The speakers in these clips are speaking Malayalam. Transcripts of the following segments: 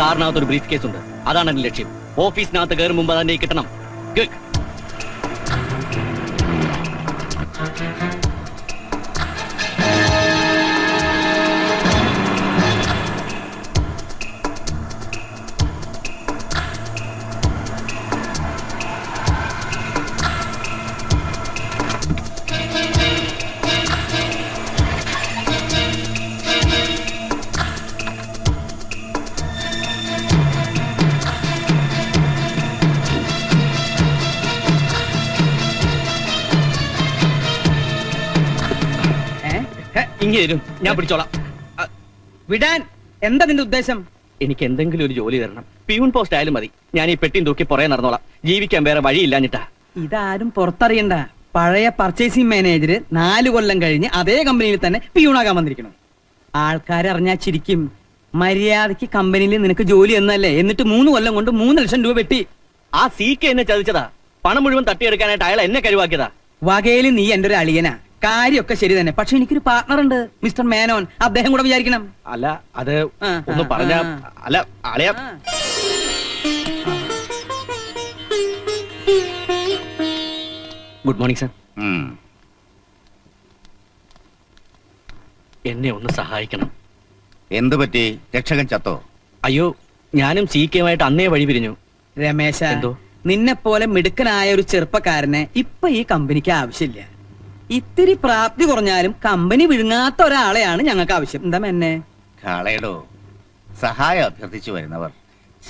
കാറിനകത്ത് ഒരു ബ്രീഫ് കേസ് ഉണ്ട്. അതാണ് എന്റെ ലക്ഷ്യം. ഓഫീസിനകത്ത് കയറും മുമ്പ് അതിന്റെ കിട്ടണം. ഇങ്ങേരും ഞാൻ പിടിച്ചോളാം. വിടാൻ എന്താ നിന്റെ ഉദ്ദേശം? എനിക്ക് എന്തെങ്കിലും ഒരു ജോലി തരണം. പ്യൂൺ പോസ്റ്റ് ആയാലും മതി. ഞാൻ ഈ പെട്ടിയും തൂക്കി പുറകെ നടന്നോളാം. ജീവിക്കാൻ വേറെ വഴിയില്ലാഞ്ഞിട്ടാ. ഇതാരും പുറത്തറിയണ്ട. പഴയ പർച്ചേസിംഗ് മാനേജർ 4 കൊല്ലം കഴിഞ്ഞ് അതേ കമ്പനിയിൽ തന്നെ പിയൂണാകാൻ വന്നിരിക്കണം. ആൾക്കാരറിഞ്ഞാ ചിരിക്കും. മര്യാദക്ക് കമ്പനിയിൽ നിനക്ക് ജോലി എന്നല്ലേ, എന്നിട്ട് 3 കൊല്ലം കൊണ്ട് 3 ലക്ഷം രൂപ വെട്ടി. ആ സീക്ക് എന്നെ ചതിച്ചതാ. പണം മുഴുവൻ തട്ടിയെടുക്കാനായിട്ട് അയാൾ എന്നെ കഴിവാക്കിയതാ. വകയില് നീ എന്റെ ഒരു അളിയനാ. കാര്യമൊക്കെ ശരി തന്നെ. പക്ഷെ എനിക്കൊരു പാർട്ണർ ഉണ്ട്, മിസ്റ്റർ മേനോൻ. അദ്ദേഹം കൂടെ വിചാരിക്കണം. അല്ല അത് ഒന്ന് പറഞ്ഞ അല്ല അളയാ. Good morning sir. എന്നെ ഒന്ന് സഹായിക്കണം. എന്തു പറ്റി? രക്ഷകൻ ചത്തോ? അയ്യോ, ഞാനും സീക്കയുമായിട്ട് അന്നേ വഴി പിരിഞ്ഞു. രമേശ, എന്തോ? നിന്നെ പോലെ മിടുക്കനായ ഒരു ചെറുപ്പക്കാരനെ ഇപ്പൊ ഈ കമ്പനിക്ക് ആവശ്യമില്ല. ഇത്തിരി പ്രാപ്തി കുറഞ്ഞാലും കമ്പനി വിഴുങ്ങാത്ത ഒരാളെയാണ് ഞങ്ങൾക്ക് ആവശ്യം. എന്താ എന്നെ കാളയടോ, സഹായം അഭ്യർത്ഥിച്ചു വരുന്നവർ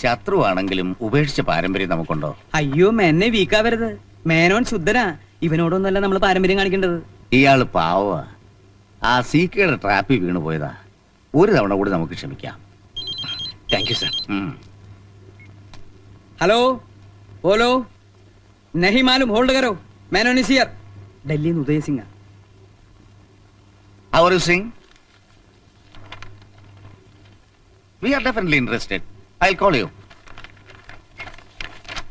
ശത്രുവാണെങ്കിലും ഉപേക്ഷിച്ച പാരമ്പര്യം നമുക്കുണ്ടോ? അയ്യോ, മെന്നെ വീക്കാവരുത്. മേനോൻ ശുദ്ധനാ. ഇവനോടൊന്നല്ല നമ്മൾ പാരമ്പര്യം കാണിക്കേണ്ടത്. ഇയാള് പാവ. ആ സീക്കയുടെ ട്രാപ്പിൽ വീണു പോയതാ. ഒരു തവണ കൂടി നമുക്ക് ക്ഷമിക്കാം. Thank you sir. ഹലോ, ബോലോ. നഹി മാലൂം, ഹോൾഡ് കരോ. Menon is here. ഡൽഹിയിൽ നിന്ന് Udaya Singh. How are you, Singh? We are definitely interested. I'll call you.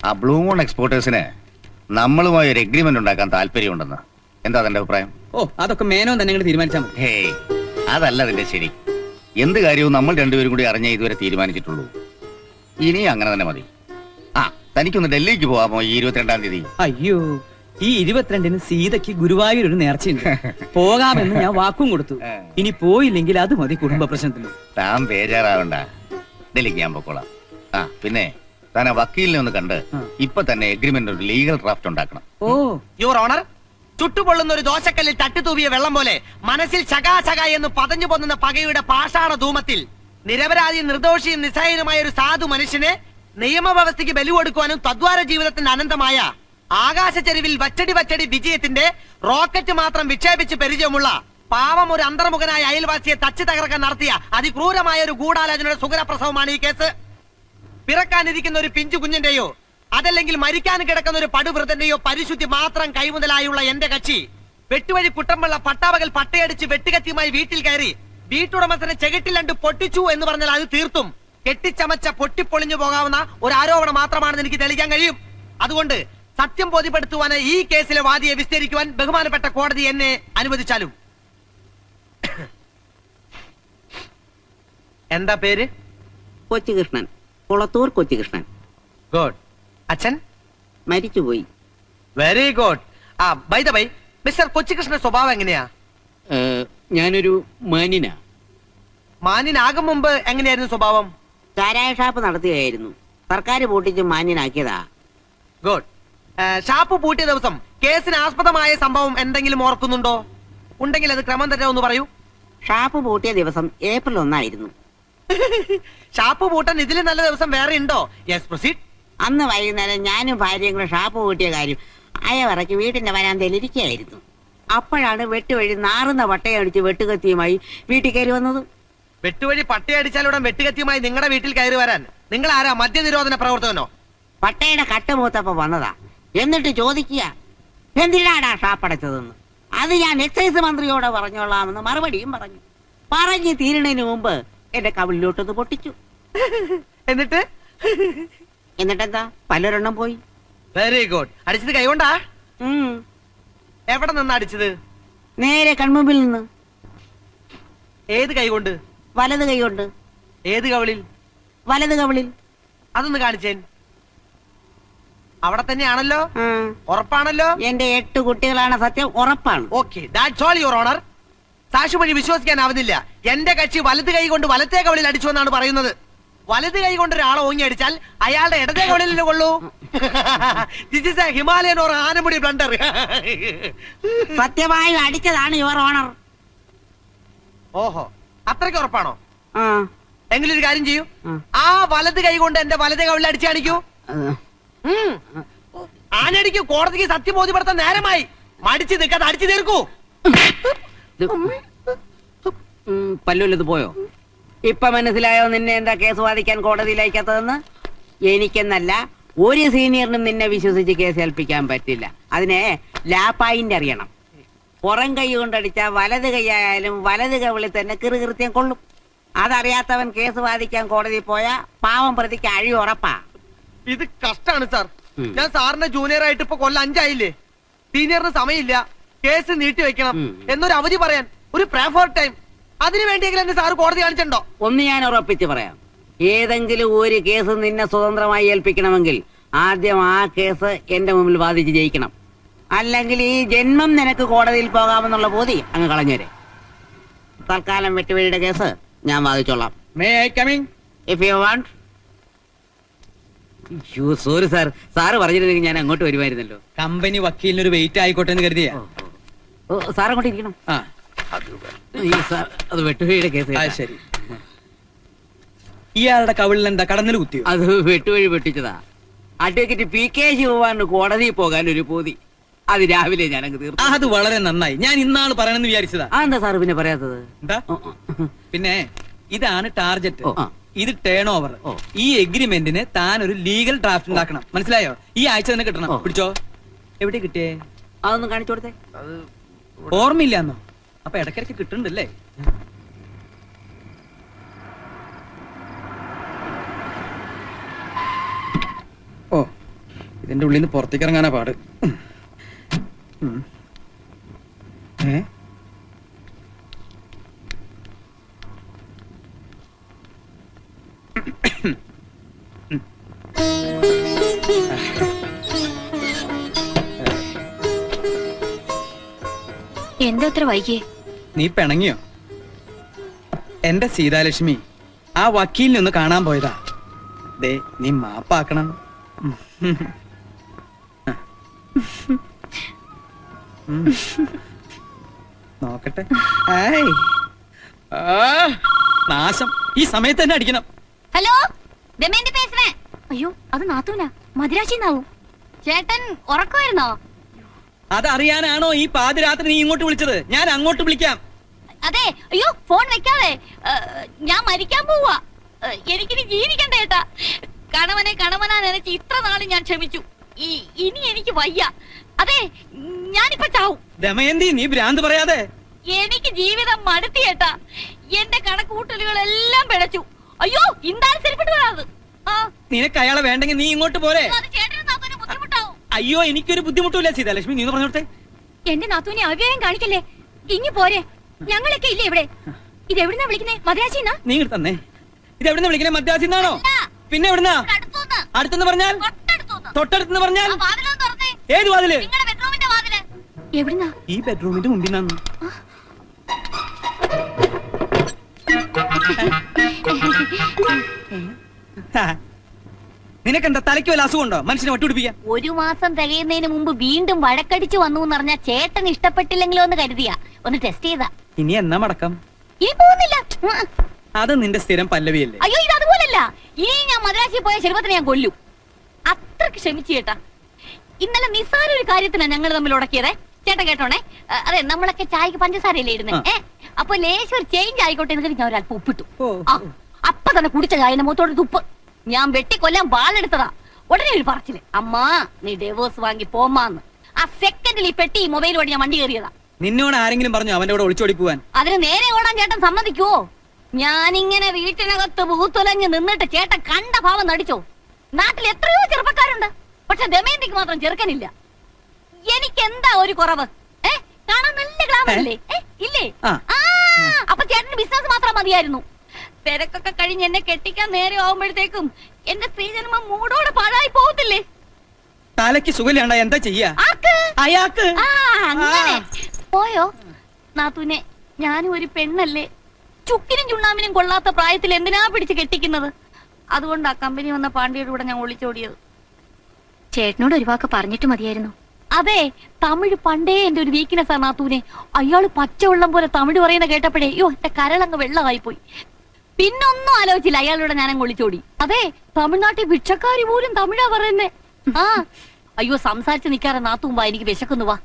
ആ ബ്ലൂ മൂൺ എക്സ്പോർട്ടേഴ്സിന് നമ്മളുമായി ഒരു എഗ്രിമെന്റ് ഉണ്ടാക്കാൻ താല്പര്യമുണ്ടെന്ന്. എന്താ അതിന്റെ അഭിപ്രായം? ഓ, അതൊക്കെ മേനോൻ തന്നെ തീരുമാനിച്ചാൽ മതി. ഹേയ്, അതല്ല അതിന്റെ ശരി. എന്ത് കാര്യവും നമ്മൾ രണ്ടുപേരും കൂടി അറിഞ്ഞേ ഇതുവരെ തീരുമാനിച്ചിട്ടുള്ളൂ. ഇനി അങ്ങനെ തന്നെ മതി. ആ, തനിക്കൊന്ന് ഡൽഹിക്ക് പോവാമോ ഈ 22-ാം തീയതി? അയ്യോ, ഈ 22-ന് സീതയ്ക്ക് ഗുരുവായൂർ ഒരു നേർച്ചയുണ്ട്. പോകാമെന്ന് ഞാൻ വാക്കും കൊടുത്തു. ഇനി പോയില്ലെങ്കിൽ അത് മതി കുടുംബ പ്രശ്നത്തിന്. താൻ ബേജാറാവണ്ട, ഡൽഹിക്ക് ഞാൻ പൊക്കോളാം. ആ പിന്നെ താൻ ആ വക്കീലിനെ ഒന്ന് കണ്ട് ഇപ്പൊ തന്നെ എഗ്രിമെന്റ് ഒരു ലീഗൽ ഡ്രാഫ്റ്റ് ഉണ്ടാക്കണം. ഓ, യുവർ ഓണർ, ചുട്ടുപൊള്ളുന്ന ഒരു ദോശക്കല്ലിൽ തട്ടിത്തൂവിയ വെള്ളം പോലെ മനസ്സിൽ ചകാചക എന്ന് പതഞ്ഞു പൊന്നുന്ന പകയുടെ പാഷാണ ധൂമത്തിൽ നിരപരാധി നിർദോഷിയും നിസ്സഹായനുമായ ഒരു സാധു മനുഷ്യനെ നിയമവ്യവസ്ഥയ്ക്ക് ബലി കൊടുക്കുവാനും തദ്വാര ജീവിതത്തിന്റെ അനന്തമായ ആകാശച്ചെരുവിൽ വച്ചടി വിജയത്തിന്റെ റോക്കറ്റ് മാത്രം വിക്ഷേപിച്ച് പരിചയമുള്ള പാവം ഒരു അന്തർമുഖനായ അയൽവാസിയെ തച്ചു തകർക്കാൻ നടത്തിയ അതിക്രൂരമായ ഒരു ഗൂഢാലോചനയുടെ സുഖരപ്രസവമാണ് ഈ കേസ്. പിറക്കാനിരിക്കുന്ന ഒരു പിഞ്ചു കുഞ്ഞിന്റെയോ അതല്ലെങ്കിൽ മരിക്കാൻ കിടക്കുന്ന ഒരു പടുവൃതന്റെയോ പരിശുദ്ധി മാത്രം കൈമുതലായുള്ള എന്റെ കക്ഷി വെട്ടുവഴി കുട്ടമ്പള്ള പട്ടാപകൽ പട്ടയടിച്ച് വെട്ടുകത്തിയുമായി വീട്ടിൽ കയറി വീട്ടുടമസ്ഥനെ ചെകിട്ടിലണ്ട് പൊട്ടിച്ചു എന്ന് പറഞ്ഞാൽ അത് തീർത്തും കെട്ടിച്ചമച്ച പൊട്ടിപ്പൊളിഞ്ഞു പോകാവുന്ന ഒരു ആരോപണം മാത്രമാണെന്ന് എനിക്ക് തെളിയിക്കാൻ കഴിയും. അതുകൊണ്ട് സത്യം ബോധ്യപ്പെടുത്തുവാന് ഈ കേസിലെ വാദിയെ വിസ്തരിക്കുവാൻ ബഹുമാനപ്പെട്ട കോടതി എന്നെ അനുവദിച്ചാലും. എന്താ പേര്? കൊച്ചുകൃഷ്ണൻ, കുളത്തൂർ കൊച്ചുകൃഷ്ണൻ. ഗുഡ്. അച്ഛൻ മരിച്ചുപോയി. Very good. ആ ബൈ ദ ബൈ, മിസ്റ്റർ കൊച്ചുകൃഷ്ണന്റെ സ്വഭാവം എങ്ങനെയാ? ഞാനൊരു മാന്യനാ. മാന്യനാകും മുമ്പ് എങ്ങനെയായിരുന്നു സ്വഭാവം? ചാരായ ഷാപ്പ് നടത്തുകയായിരുന്നു. സർക്കാർ പൂട്ടിച്ച് മാന്യനാക്കിയതാ. ഗുഡ്. ഷാപ്പ് പൂട്ടിയ ദിവസം കേസിന് ആസ്പദമായ സംഭവം എന്തെങ്കിലും ഓർക്കുന്നുണ്ടോ? ഉണ്ടെങ്കിൽ അത് ക്രമം തന്നെ ഒന്ന് പറയൂ. ഷാപ്പ് പൂട്ടിയ ദിവസം ഏപ്രിൽ 1 ഷാപ്പ് പൂട്ടാൻ ഇതിലും നല്ല ദിവസം വേറെ ഉണ്ടോ? Yes, proceed. അന്ന് വൈകുന്നേരം ഞാനും ഭാര്യയും കൂടെ ഷാപ്പ് പൂട്ടിയ കാര്യം അയവറയ്ക്ക് വീട്ടിന്റെ വരാന്തയിൽ ഇരിക്കുകയായിരുന്നു. അപ്പോഴാണ് വെട്ടുവഴി നാറുന്ന പട്ടയടിച്ച് വെട്ടുകത്തിയുമായി വീട്ടിൽ കയറി വന്നത്. വെട്ടുവഴി പട്ടയടിച്ചാലുടൻ വെട്ടുകത്തിയുമായി നിങ്ങളുടെ വീട്ടിൽ കയറി വരാൻ നിങ്ങൾ ആരാ? മദ്യനിരോധന പ്രവർത്തകനോ? പട്ടയുടെ കട്ടുമൂത്തപ്പ വന്നതാ. എന്നിട്ട് ചോദിക്കുക, എന്തിനാടാ ഷാപ്പടച്ചതെന്ന്. അത് ഞാൻ എക്സൈസ് മന്ത്രിയോട് പറഞ്ഞോളാമെന്ന് മറുപടിയും പറഞ്ഞു. പറഞ്ഞു തീരണതിന് മുമ്പ് എന്റെ കവിളിലോട്ടൊന്ന് പൊട്ടിച്ചു. എന്നിട്ടെന്താ, പലരെണ്ണം പോയി. Very good. അടിച്ചത് കൈകൊണ്ടാ? എവിടെ നിന്ന് അടിച്ചത്? നേരെ കൺമുമ്പിൽ നിന്ന്. ഏത് കൈ കൊണ്ട്? വലത് കൈ കൊണ്ട്. ഏത് കവിളിൽ? വലത് കവിളിൽ. അതൊന്ന് കാണിച്ചേൻ. അവിടെ തന്നെയാണല്ലോ, ആ. ഉറപ്പാണല്ലോ? എന്റെ 8 കുട്ടികളാണ് സത്യം, ഉറപ്പാണ്. Okay, that's all your owner. സാക്ഷി വഴി വിശ്വസിക്കാനാവുന്നില്ല. എന്റെ കക്ഷി വലത് കൈ കൊണ്ട് വലത്തേ കവളിൽ അടിച്ചു എന്നാണ് പറയുന്നത്. വലത് കൈ കൊണ്ട് ഒരാളെ ഓങ്ങി അടിച്ചാൽ അയാളുടെ ഇടതേ കവളിലല്ലേ കൊള്ളൂ. This is a Himalayan or Anamudi blunder. സത്യമായും അടിച്ചതാണ് യുവർ ഓണർ. ഓഹോ, അത്രയ്ക്ക് ഉറപ്പാണോ? ആ. എങ്കിലും ഒരു കാര്യം ചെയ്യൂ, ആ. ആ വലത് കൈ കൊണ്ട് എന്റെ വലതേ കവളിൽ അടിച്ചു കാണിക്കൂ. ആനടിക്കൂ. കോടതിക്ക് സത്യം ബോധ്യപ്പെടുത്താൻ നേരമായി. മടിച്ചു നിൽക്കാതെ അടിച്ചു തീർക്കൂ. പല്ലുള്ളത് പോയോ? ഇപ്പൊ മനസ്സിലായോ നിന്നെ എന്താ കേസ് വാദിക്കാൻ കോടതിയിൽ അയക്കാത്തതെന്ന്? എനിക്കെന്നല്ല, ഒരു സീനിയറിനും നിന്നെ വിശ്വസിച്ച് കേസ് ഏൽപ്പിക്കാൻ പറ്റില്ല. അതിനെ ലാപ്പായിന്റ് അറിയണം. പുറം കൈ കൊണ്ടടിച്ച വലത് കൈയായാലും വലത് കവിളിൽ തന്നെ കൃത്യം കൊള്ളും. അതറിയാത്തവൻ കേസ് വാദിക്കാൻ കോടതി പോയാ പാവം പ്രതിക്ക് അഴി ഉറപ്പാ. ഇത് കഷ്ടാണ് സാർ. ഞാൻ സാറിന്റെ ജൂനിയർ ആയിട്ട് ഇപ്പൊ കൊല്ലം 5 ആയില്ലേ. സീനിയറിന് സമയമില്ല, കേസ് നീട്ടി വെക്കണം എന്നൊരു അവധി പറയാൻ, ഒരു പ്രേ ടൈം. അതിനു വേണ്ടിയെങ്കിലും എന്നെ സാറ് കോടതി കാണിച്ചിട്ടുണ്ടോ? ഒന്ന് ഞാൻ ഉറപ്പിച്ച് പറയാം, ഏതെങ്കിലും ഒരു കേസ് നിന്നെ സ്വതന്ത്രമായി ഏൽപ്പിക്കണമെങ്കിൽ ആദ്യം ആ കേസ് എന്റെ മുമ്പിൽ വാദിച്ച് ജയിക്കണം. അല്ലെങ്കിൽ ഈ ജന്മം നിനക്ക് കോടതിയിൽ പോകാമെന്നുള്ള ബോധി അങ്ങ് കളഞ്ഞേരെ. തൽക്കാലം വെട്ടുവഴിയുടെ കേസ് ഞാൻ വാദിച്ചോളാം. May I coming? If you want. Sorry sir, sir പറഞ്ഞിരുന്നെങ്കിൽ ഞാൻ അങ്ങോട്ട് വരുമായിരുന്നല്ലോ. കമ്പനി വക്കീലിനൊരു വെയിറ്റ് ആയിക്കോട്ടെ എന്ന് കരുതിയാ. സാർ അങ്ങോട്ട് ഇരിക്കണം. ആ അത് വെട്ടുവഴിയുടെ കേസ്. ശരി. ഇയാളുടെ കവിളിൽ എന്താ കടന്നൽ കുത്തിയോ? അത് വെട്ടുവഴി വെട്ടിച്ചതാ. അഡ്വക്കേറ്റ് PK ശിവകുമാറിന് കോടതിയിൽ പോകാൻ ഒരു പൂതി. അത് രാവിലെ ഞാൻ അങ്ങ് തീർത്തു. അത് വളരെ നന്നായി. ഞാൻ ഇന്നാള് പറയണമെന്ന് വിചാരിച്ചതാ. എന്താ സാറ് പിന്നെ പറയാത്തത്? എന്താ? പിന്നെ ഇതാണ് ടാർജറ്റ്, ഓ. ഇത് ടേൺ ഓവർ. ഓ. ഈ എഗ്രിമെന്റിന് താൻ ഒരു ലീഗൽ ഡ്രാഫ്റ്റ് ഉണ്ടാക്കണം. മനസ്സിലായോ? ഈ ആഴ്ച തന്നെ കിട്ടണം. ഓ. പിടിച്ചോ. എവിടെ കിട്ടിയേ? അതൊന്ന് കാണിച്ചു കൊടുത്തേ. ഓർമ്മയില്ലാന്നോ? അപ്പൊ ഇടയ്ക്കിടയ്ക്ക് കിട്ടുന്നുണ്ടല്ലേ? ഓ, ഇതിന്റെ ഉള്ളിൽ നിന്ന് പുറത്തേക്ക് ഇറങ്ങാനാ പാട്. ഏ? എന്താ അത്ര വൈകിയേ? നീ പിണങ്ങിയോ? എന്റെ സീതാലക്ഷ്മി, ആ വക്കീലിനെ ഒന്ന് കാണാൻ പോയതാ. ദേ, നീ മാപ്പാക്കണം. നോക്കട്ടെ. ഏയ്. ആ, നാശം. ഈ സമയത്ത് തന്നെ അടിക്കണം. ഹലോ, ദമയന്തി പേசுறேன். അയ്യോ, അത് നാത്തൂനാ, മദിരാശിന്നാവും. ചേട്ടൻ ഉറക്കമായിരുന്നോ? അതറിയാനാണോ ഈ പാതിരാത്രി നീ ഇങ്ങോട്ട് വിളിച്ചത്? ഞാൻ അങ്ങോട്ട് വിളിക്കാം. അതെ. അയ്യോ, ഫോൺ വെക്കാതെ. ഞാൻ മരിക്കാൻ പോവാ. എനിക്കിനി ജീവിക്കണ്ട ചേട്ടാ. കണവനാ നനച്ച് ഇത്ര നാള് ഞാൻ ക്ഷമിച്ചു. ഇനി എനിക്ക് വയ്യ. അതെ, ഞാനിപ്പോ ചാവും. ദമയന്തി, നീ ഭ്രാന്ത് പറയാതെ. എനിക്ക് ജീവിതം മടുത്തി ചേട്ടാ. എന്റെ കണക്കൂട്ടലുകളെല്ലാം പിഴച്ചു. അയ്യോ, ഇന്താണ് ശരിപ്പെട്ടു വരാത്. നിനക്ക് അയാളെ വേണ്ടെങ്കിൽ നീ ഇങ്ങോട്ട് പോരെ. അത് ചേട്ടന് നാത്തൂന് ബുദ്ധിമുട്ടാവും. അയ്യോ, എനിക്കൊരു ബുദ്ധിമുട്ടില്ല സീതാലക്ഷ്മി, നീ പറഞ്ഞോട്ടെ. എന്റെ നാത്തൂനെ അവ്യയം കാണിക്കല്ലേ. ഇനി പോരെ, ഞങ്ങളൊക്കെ ഇല്ലേ ഇവിടെ. ഇത് എവിടുന്നാ വിളിക്കുന്നേ? മദ്രാശിന്നാ? നീ ഇങ്ങോട്ട് തന്നെ. ഇത് എവിടുന്ന വിളിക്കണേ? മദ്രാസിന്നാണോ? പിന്നെ എവിടുന്നാ? അടുത്തെന്ന് പറഞ്ഞാൽ? തൊട്ടടുത്തെന്ന് പറഞ്ഞാൽ? ഏത് വാതില്? എവിടുന്നാ? ഈ ബെഡ്റൂമിന്റെ മുമ്പിൽ നിന്നു. നിനക്കെന്താ തലയ്ക്ക് വല്ല അസുഖമുണ്ടോ? മനുഷ്യനെ ഒട്ടുപിടിപ്പിക്കാൻ. 1 മാസം തികയുന്നതിന് മുമ്പ് വീണ്ടും വഴക്കടിച്ചു വന്നു എന്ന് പറഞ്ഞാൽ ചേട്ടൻ ഇഷ്ടപ്പെട്ടില്ലെങ്കിലോ എന്ന് കരുതിയാ ഒന്ന് ടെസ്റ്റ് ചെയ്താ. ഇനി എന്നാ മടക്കം? ഇനി പോകുന്നില്ല. അത് നിന്റെ സ്ഥിരം പല്ലവിയല്ലേ? അയ്യോ, ഇത് അതുപോലല്ല. ഇനി ഞാൻ മദ്രാശിൽ പോയ ശരിപത്തിനെ ഞാൻ കൊല്ലും. അത്രക്ക് ക്ഷമിച്ചു ചേട്ടാ. ഇന്നലെ നിസ്സാര ഒരു കാര്യത്തിനാ ഞങ്ങൾ തമ്മിൽ ഉടക്കിയതേ. ചേട്ടൻ കേട്ടോണേ. അതെ, നമ്മളൊക്കെ ചായക്ക് പഞ്ചസാരയല്ലേ ഇടുന്നേ. അപ്പൊ ലേശം ഒരു ചേഞ്ച് ആയിക്കോട്ടെ എന്ന് ഞാൻ ഒരല്പം ഉപ്പിട്ടു. അപ്പൊ തന്നെ കുടിച്ച ചായന്റെ മുഖത്തോട് തുപ്പ്. ഞാൻ വെട്ടിക്കൊല്ലാൻ വാളെടുത്തതാ. ഉടനെ ഒരു പറച്ചില്, അമ്മാ നീ ഡൈവോഴ്സ് വാങ്ങി പോമാന്ന്. ആ സെക്കൻഡിൽ ഈ പെട്ടി മൊബൈൽ വഴി ഞാൻ വണ്ടി കയറിയതാ. നിന്നോട് ആരെങ്കിലും പറഞ്ഞു അവന്റെ കൂടെ ഒളിച്ചോടി പോവാൻ? അതിന് നേരെ ഓടാൻ ചേട്ടൻ സമ്മതിക്കുവോ? ഞാനിങ്ങനെ വീട്ടിനകത്ത് പൂത്തുലഞ്ഞ് നിന്നിട്ട് ചേട്ടൻ കണ്ട ഭാവം നടിച്ചോ? നാട്ടിൽ എത്രയോ ചെറുപ്പക്കാരുണ്ട്, പക്ഷെ ദമയന്തിക്ക് മാത്രം ചെറുക്കനില്ല. എനിക്ക് എന്താ ഒരു കുറവ്? കാണാൻ നല്ല ഗ്ലാമറല്ലേ? ഇല്ലേ? അപ്പൊ ചേട്ടന് ബിസിനസ് മാത്രം മതിയായിരുന്നു. തിരക്കൊക്കെ കഴിഞ്ഞ് എന്നെ കെട്ടിക്കാൻ നേരെ ആവുമ്പോഴത്തേക്കും എന്റെ സ്ത്രീജന്മം മൂടോടെ പാഴായി പോകത്തില്ലേ? തലയ്ക്ക് സുഖമില്ലാണ്ട എന്താ ചെയ്യാ? ആക്ക്. അയാൾക്ക് ആ, അങ്ങനെ പോയോ നാത്തൂനെ? ഞാനും ഒരു പെണ്ണല്ലേ, ചുക്കിനും ചുണ്ണാമിനും കൊള്ളാത്ത പ്രായത്തിൽ എന്തിനാ പിടിച്ച് കെട്ടിക്കുന്നത്? അതുകൊണ്ട് ആ കമ്പനി വന്ന പാണ്ഡ്യയുടെ കൂടെ ഞാൻ ഒളിച്ചോടിയത്. ചേട്ടനോട് ഒരു വാക്ക് പറഞ്ഞിട്ട് മതിയായിരുന്നു. അതെ, തമിഴ് പണ്ടേ എന്റെ ഒരു വീക്ക്നെസ് ആണ് നാത്തൂനെ. അയാള് പച്ചവെള്ളം പോലെ തമിഴ് പറയുന്ന കേട്ടപ്പോഴേ അയ്യോ എന്റെ കരളങ്ങ് വെള്ളമായി പോയി. പിന്നൊന്നും ആലോചിച്ചില്ല, അയാളുടെ ഞാനങ്ങ് ഒളിച്ചോടി. അതെ, തമിഴ്നാട്ടിൽ ഭിക്ഷക്കാരി പോലും തമിഴാ പറയുന്നേ. ആ അയ്യോ, സംസാരിച്ച് നിൽക്കാറെ നാത്തൂമ്പാ, എനിക്ക് വിശക്കുന്നു. വാ.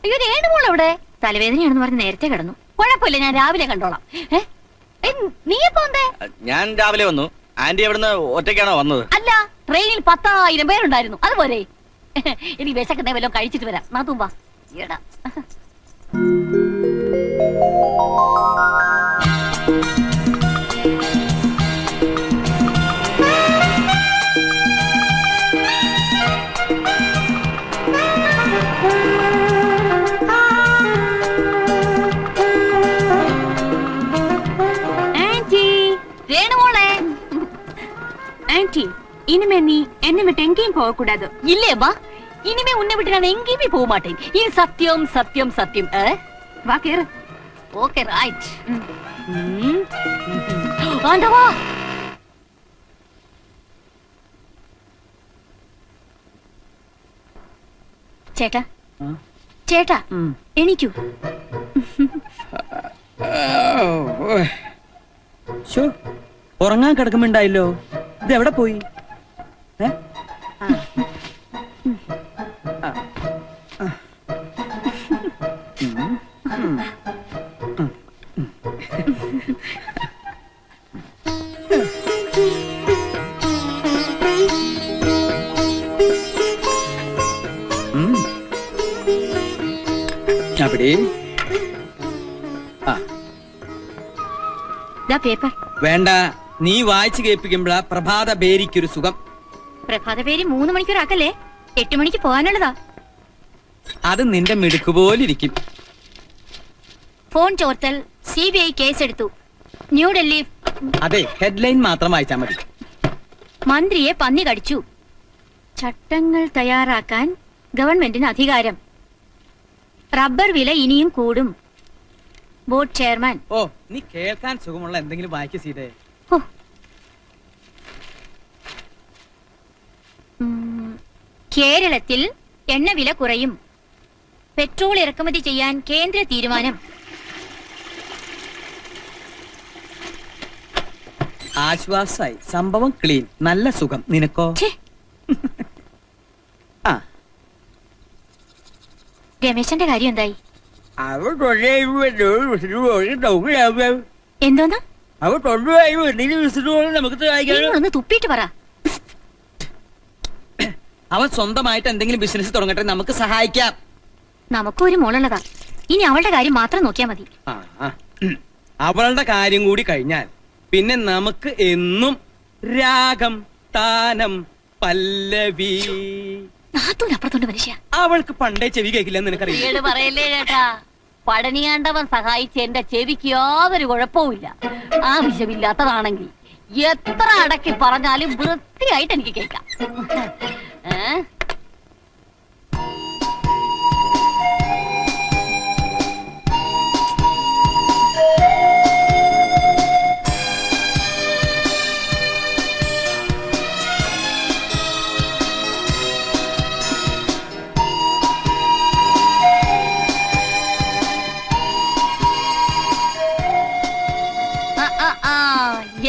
അയ്യോ, രേണുമോൾ എവിടെ? തലവേദനയാണെന്ന് പറഞ്ഞ് നേരത്തെ കിടന്നു. കുഴപ്പമില്ല, ഞാൻ രാവിലെ കണ്ടോളാം. നീ എപ്പോ വന്നേ? ഞാൻ രാവിലെ വന്നു. ആന്റി എവിടുന്ന് ഒറ്റയ്ക്കാണോ വന്നത്? അല്ല, ട്രെയിനിൽ 10,000 പേരുണ്ടായിരുന്നു. അതുപോലെ എനിക്ക് വിശക്കുന്ന വല്ലതും കഴിച്ചിട്ട് വരാം. നാത്തൂമ്പാ. എടാ ஆன்ட்டி, இனிமே நீ என்னை விட்டு எங்கேயும் போக கூடாது. இல்லையம்மா, இனிமே உன்னை விட்டு நான் எங்கேயுமே போக மாட்டேன். இது சத்தியம் சத்தியம் சத்தியம். வா கேரு. Okay, right. ஆண்டவா, ചേട്ടാ ചേട്ടാ എണീക്കൂ. ഉറങ്ങാൻ കിടക്കുമ്പോണ്ടായില്ലോ, ഇത് എവിടെ പോയി? അവിടെ പേപ്പർ വേണ്ട, നീ വായിച്ചു കേൾപ്പിക്കുമ്പോഴാ പ്രഭാത ബേരിക്കൊരു സുഖം. പ്രഭാത പേര് 3 മണിക്കൂറാക്കല്ലേ, 8 മണിക്ക് പോകാനുള്ളതാ. അത് നിന്റെ മിടുക്ക് പോലിരിക്കും. ഫോൺ ചോർത്തൽ, CBI കേസെടുത്തു. ന്യൂഡൽഹി. അതെ, ഹെഡ്ലൈൻ മാത്രം വായിച്ചാൽ മതി. മന്ത്രിയെ പന്നി കടിച്ചു. ചട്ടങ്ങൾ തയ്യാറാക്കാൻ ഗവൺമെന്റിന് അധികാരം. റബ്ബർ വില ഇനിയും കൂടും. Board chairman. ഓ, നീ കേൾക്കാൻ സുഖമുള്ള എന്തെങ്കിലും വായിക്ക് സീതേ. കേരളത്തിൽ എണ്ണവില കുറയും. പെട്രോൾ ഇറക്കുമതി ചെയ്യാൻ കേന്ദ്ര തീരുമാനം. ആശ്വാസായി, സംഭവം ക്ലീൻ, നല്ല സുഖം. നിനക്കോ? ആ, രമേശന്റെ കാര്യം എന്തായി? എന്തോന്ന്? ഒന്ന് തുപ്പിയിട്ട് പറ. അവൻ സ്വന്തമായിട്ട് എന്തെങ്കിലും ബിസിനസ് തുടങ്ങട്ടെ, നമുക്ക് സഹായിക്കാം. നമുക്കും ഒരു മോളുള്ളതാ. ഇനി അവളുടെ കാര്യം മാത്രം നോക്കിയാ മതി. അവളുടെ കാര്യം കൂടി കഴിഞ്ഞാൽ പിന്നെ നമുക്ക് എന്നും രാഗം, താനം, പല്ലവി. നാത്തൂനപ്പുറത്തോണ്ട് മനുഷ്യ. അവൾക്ക് പണ്ടേ ചെവി കേൾക്കില്ലെന്ന് നിനക്കറിയാം. പറയല്ലേ ചേട്ടാ, പഴനിയാണ്ടവൻ സഹായിച്ച് എന്റെ ചെവിക്ക് യാതൊരു കുഴപ്പവുമില്ല. ആവശ്യമില്ലാത്തതാണെങ്കിൽ എത്ര അടക്കി പറഞ്ഞാലും വൃത്തിയായിട്ട് എനിക്ക് കേൾക്കാം.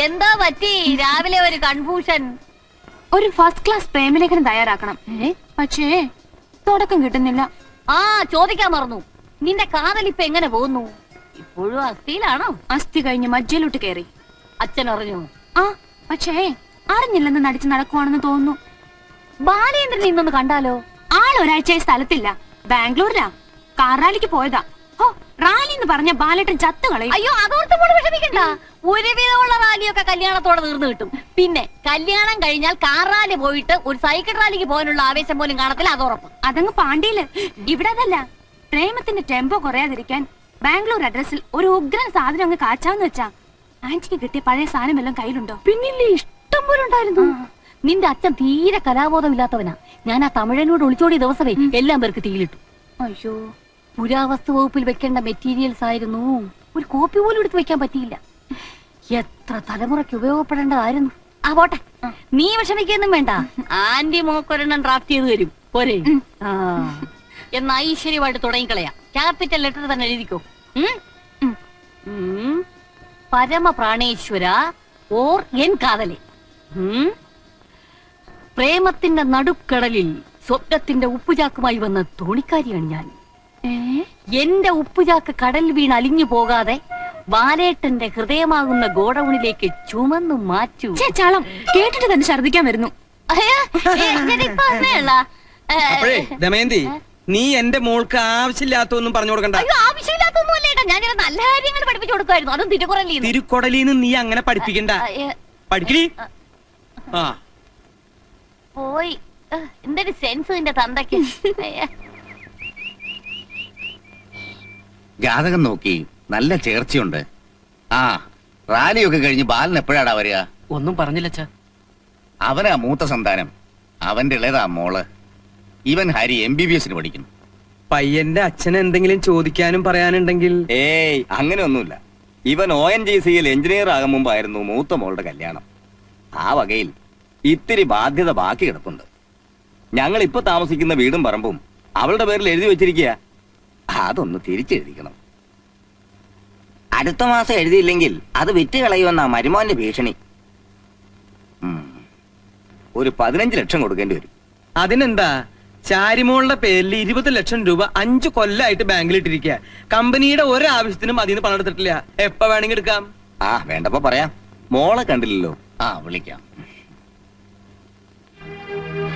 എന്താ പറ്റി രാവിലെ ഒരു കൺഫ്യൂഷൻ? ഒരു ഫസ്റ്റ് ക്ലാസ് പ്രേമലേഖനം തയ്യാറാക്കണം. പക്ഷേ തുടക്കം കിട്ടുന്നില്ല. ആ, ചോദിക്കാൻ മറന്നു. നിന്റെ കാതൽ ഇപ്പൊ എങ്ങനെ പോകുന്നു? ഇപ്പോഴും അസ്ഥിയിലാണോ? അസ്ഥി കഴിഞ്ഞ് മജ്ജയിലോട്ട് കയറി. അച്ഛൻ അറിഞ്ഞു? ആ, പക്ഷേ അറിഞ്ഞില്ലെന്ന് നടിച്ച് നടക്കുവാണെന്ന് തോന്നുന്നു. ബാലേന്ദ്രൻ ഇന്നൊന്ന് കണ്ടാലോ? ആൾ ഒരാഴ്ചയായി സ്ഥലത്തില്ല, ബാംഗ്ലൂരിലാ. കാർ റാലിക്ക് പോയതാ. ഓ, റാലി എന്ന് പറഞ്ഞ ബാലേട്ടൻ ചത്തുകളയും. അയ്യോ, അതോർത്ത് പോലും വിഷമിക്കണ്ട. ഒരുവിധമുള്ള റാലിയൊക്കെ കല്യാണത്തോടെ തീർന്നു കിട്ടും. പിന്നെ കല്യാണം കഴിഞ്ഞാൽ കാർ റാലി പോയിട്ട് ഒരു സൈക്കിൾ റാലിക്ക് പോകാനുള്ള ആവേശം പോലും കാണത്തില്ല, അത് ഉറപ്പ്. അതങ്ങ് പാണ്ടിയില്. ഇവിടെ അതല്ല. പ്രേമത്തിന്റെ ടെമ്പോ കുറയാതിരിക്കാൻ ബാംഗ്ലൂർ അഡ്രസ്സിൽ ഒരു ഉഗ്രൻ സാധനം അങ്ങ് കാച്ചാന്ന് വെച്ചാ ആന്റിക്ക് കിട്ടിയ പഴയ സാധനം എല്ലാം കയ്യിലുണ്ടോ? പിന്നില്ലേ ഇഷ്ടം പോലെ ഉണ്ടായിരുന്നു. നിന്റെ അച്ഛൻ തീരെ കലാബോധമില്ലാത്തവനാ. ഞാൻ ആ തമിഴനോട് ഒളിച്ചോടിയ ദിവസമേ എല്ലാം പേർക്ക് തീയിലിട്ടു. അയ്യോ, പുരാവസ്തു വകുപ്പിൽ വെക്കേണ്ട മെറ്റീരിയൽസ് ആയിരുന്നു. ഒരു കോപ്പി പോലും എടുത്ത് വെക്കാൻ പറ്റിയില്ല. എത്ര തലമുറയ്ക്ക് ഉപയോഗപ്പെടേണ്ടതായിരുന്നു. ആ പോട്ടെ, നീ വിഷമിക്കൊന്നും വേണ്ട. ആന്റി മോക്കൊരെണ്ണം ഡ്രാഫ്റ്റ് ചെയ്ത് തരും പോരെ? എന്നാ ഐശ്വര്യമായിട്ട് തുടങ്ങിക്കളയാം. ക്യാപിറ്റൽ ലെറ്റർ തന്നെ എഴുതിക്കോ. പരമപ്രാണേശ്വര ഓർ എൻ കാതലെ. പ്രേമത്തിന്റെ നടുക്കടലിൽ സ്വപ്നത്തിന്റെ ഉപ്പുചാക്കുമായി വന്ന തോണിക്കാരിയാണ് ഞാൻ. എന്റെ ഉപ്പുചാക്ക് കടൽ വീണ് അലിഞ്ഞു പോകാതെ ബാലേട്ടന്റെ ഹൃദയമാകുന്ന ഗോഡൌണിലേക്ക് ചുമന്നു മാറ്റൂ. ചാളം കേട്ടിട്ട് തന്നെ ഛർദിക്കാൻ വരുന്നു. അപ്പോഴേ ദമയന്തി, നീ എന്റെ മോൾക്ക് ആവശ്യമില്ലാത്തൊന്നും പറഞ്ഞു കൊടുക്കണ്ട. ആവശ്യമില്ലാത്തൊന്നും അല്ലേട്ടാ, ഞാൻ നല്ല കാര്യങ്ങൾ പഠിപ്പിച്ചു കൊടുക്കുമായിരുന്നു. അതും തിരുക്കുറലിന്ന്. തിരുക്കൊടലിന്ന് നീ അങ്ങനെ പഠിപ്പിക്കണ്ട. പഠിക്കണി. ആ പോയി. എന്തൊരു സെൻസ് നിന്റെ തന്തയ്ക്ക്. ജാതകം നോക്കി നല്ല ചേർച്ചയുണ്ട്. ആ റാലിയൊക്കെ കഴിഞ്ഞ് ബാലൻ എപ്പോഴാടാ വരിക? ഒന്നും പറഞ്ഞില്ല അച്ഛാ. അവനാ മൂത്ത സന്താനം. അവന്റെ ഇളയതാ മോള്. ഇവൻ ഹരി MBBS പഠിക്കുന്നു. പയ്യന്റെ അച്ഛൻ എന്തെങ്കിലും ചോദിക്കാനും പറയാനുണ്ടെങ്കിൽ? ഏയ് അങ്ങനെയൊന്നുമില്ല. ഇവൻ ONGCയിൽ എഞ്ചിനീയർ ആകും മുമ്പായിരുന്നു മൂത്ത മോളുടെ കല്യാണം. ആ വകയിൽ ഇത്തിരി ബാധ്യത ബാക്കി കിടപ്പുണ്ട്. ഞങ്ങൾ ഇപ്പൊ താമസിക്കുന്ന വീടും പറമ്പും അവളുടെ പേരിൽ എഴുതി വെച്ചിരിക്കുക. അതൊന്ന് തിരിച്ചെഴുതിക്കണം. അടുത്ത മാസം എഴുതിയില്ലെങ്കിൽ അത് വിറ്റ് കളയുമെന്നാ മരുമോന്റെ ഭീഷണി. ഒരു 15 ലക്ഷം കൊടുക്കേണ്ടി വരും. അതിനെന്താ, ചാരിമോളുടെ പേരിൽ 20 ലക്ഷം രൂപ 5 കൊല്ലമായിട്ട് ബാങ്കിൽ ഇട്ടിരിക്കുക. കമ്പനിയുടെ ഒരാവശ്യത്തിനും അതിന് പണം എടുത്തിട്ടില്ല. എപ്പ വേണമെങ്കിൽ എടുക്കാം. ആ വേണ്ടപ്പോ പറയാം. മോളെ കണ്ടില്ലല്ലോ. ആ വിളിക്കാം.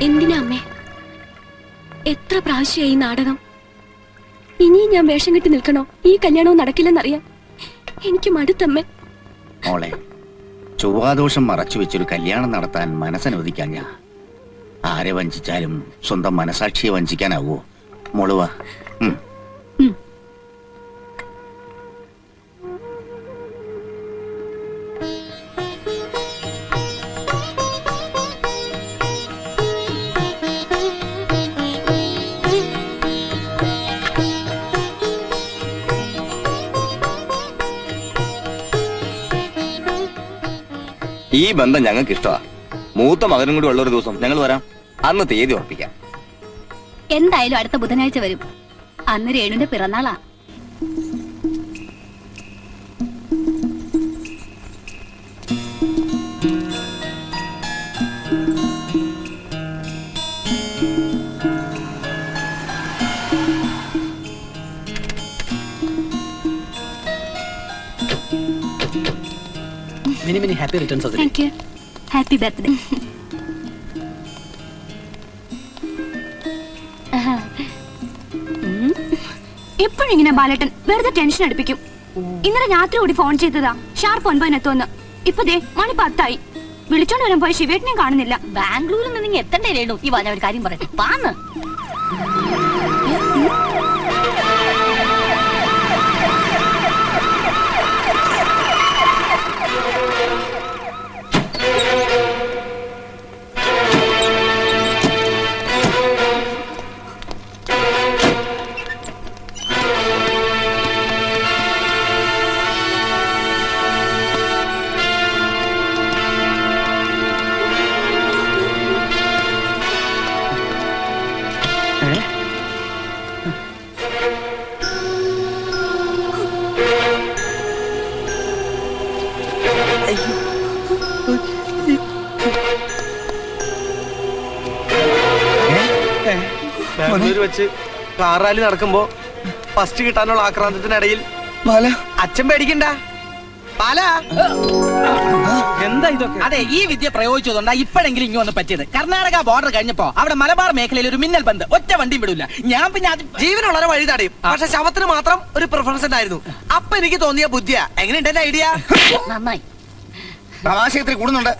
എന്തിനാ അമ്മേ എത്ര പ്രാവശ്യമായി നാടകം? ഇനിയും ഞാൻ വേഷം കെട്ടി നിൽക്കണോ? ഈ കല്യാണവും നടക്കില്ലെന്നറിയാം. എനിക്ക് മടുത്തമ്മേ. മോളെ, ചൊവ്വാദോഷം മറച്ചു വെച്ചൊരു കല്യാണം നടത്താൻ മനസ്സനുവദിക്കാൻ ഞാൻ ആരെ വഞ്ചിച്ചാലും സ്വന്തം മനസാക്ഷിയെ വഞ്ചിക്കാനാവോ? മോളുവാ. ഈ ബന്ധം ഞങ്ങൾക്ക് ഇഷ്ടമാ. മൂത്ത മകനും കൂടി ഉള്ള ഒരു ദിവസം ഞങ്ങൾ വരാം. അന്ന് തീയതി ഉറപ്പിക്കാം. എന്തായാലും അടുത്ത ബുധനാഴ്ച വരും. അന്ന് രേണുവിന്റെ പിറന്നാളാ. Many happy returns of the day. Thank you. Happy birthday. എപ്പോഴും ഇങ്ങനെ ബാലേട്ടൻ വെറുതെ ടെൻഷൻ അടുപ്പിക്കും. ഇന്നലെ രാത്രി കൂടി ഫോൺ ചെയ്തതാ ഷാർപ്പ് 9 ഇപ്പൊ ദേ മണി 10. വിളിച്ചോണ്ട് വരാൻ പോയ ശിവേട്ടനെയും കാണുന്നില്ല. ബാംഗ്ലൂരിൽ നിന്ന് നിങ്ങൾ എത്തണ്ടേ രേണു? ഈ വാ, ഞാൻ ഒരു കാര്യം പറയട്ടെ. പാന്ന് ബാംഗ്ലൂർ വെച്ച് കാർ റാലി നടക്കുമ്പോ ഫസ്റ്റ് കിട്ടാനുള്ള ആക്രാന്തത്തിനിടയിൽ അച്ഛൻ പേടിക്കണ്ട. എന്താ ഇതൊക്കെ? അതെ, ഈ വിദ്യ പ്രയോഗിച്ചതുകൊണ്ടാ ഇപ്പോഴെങ്കിലും ഇങ്ങ് വന്ന് പറ്റിയത്. കർണാടക ബോർഡർ കഴിഞ്ഞപ്പോ അവിടെ മലബാർ മേഖലയിൽ ഒരു മിന്നൽ ബന്ദ്, ഒറ്റ വണ്ടിയും വിടൂല. ഞാൻ പിന്നെ ജീവനുള്ളവരെ വഴി തടയും. പക്ഷെ ശവത്തിന് മാത്രം ഒരു പ്രിഫറൻസ് ഉണ്ടായിരുന്നു. അപ്പൊ എനിക്ക് തോന്നിയ ബുദ്ധിയാ. എങ്ങനെയുണ്ട് എന്റെ ഐഡിയ? നന്നായി. തമാശയത്തിൽ കൂടുന്നുണ്ട്.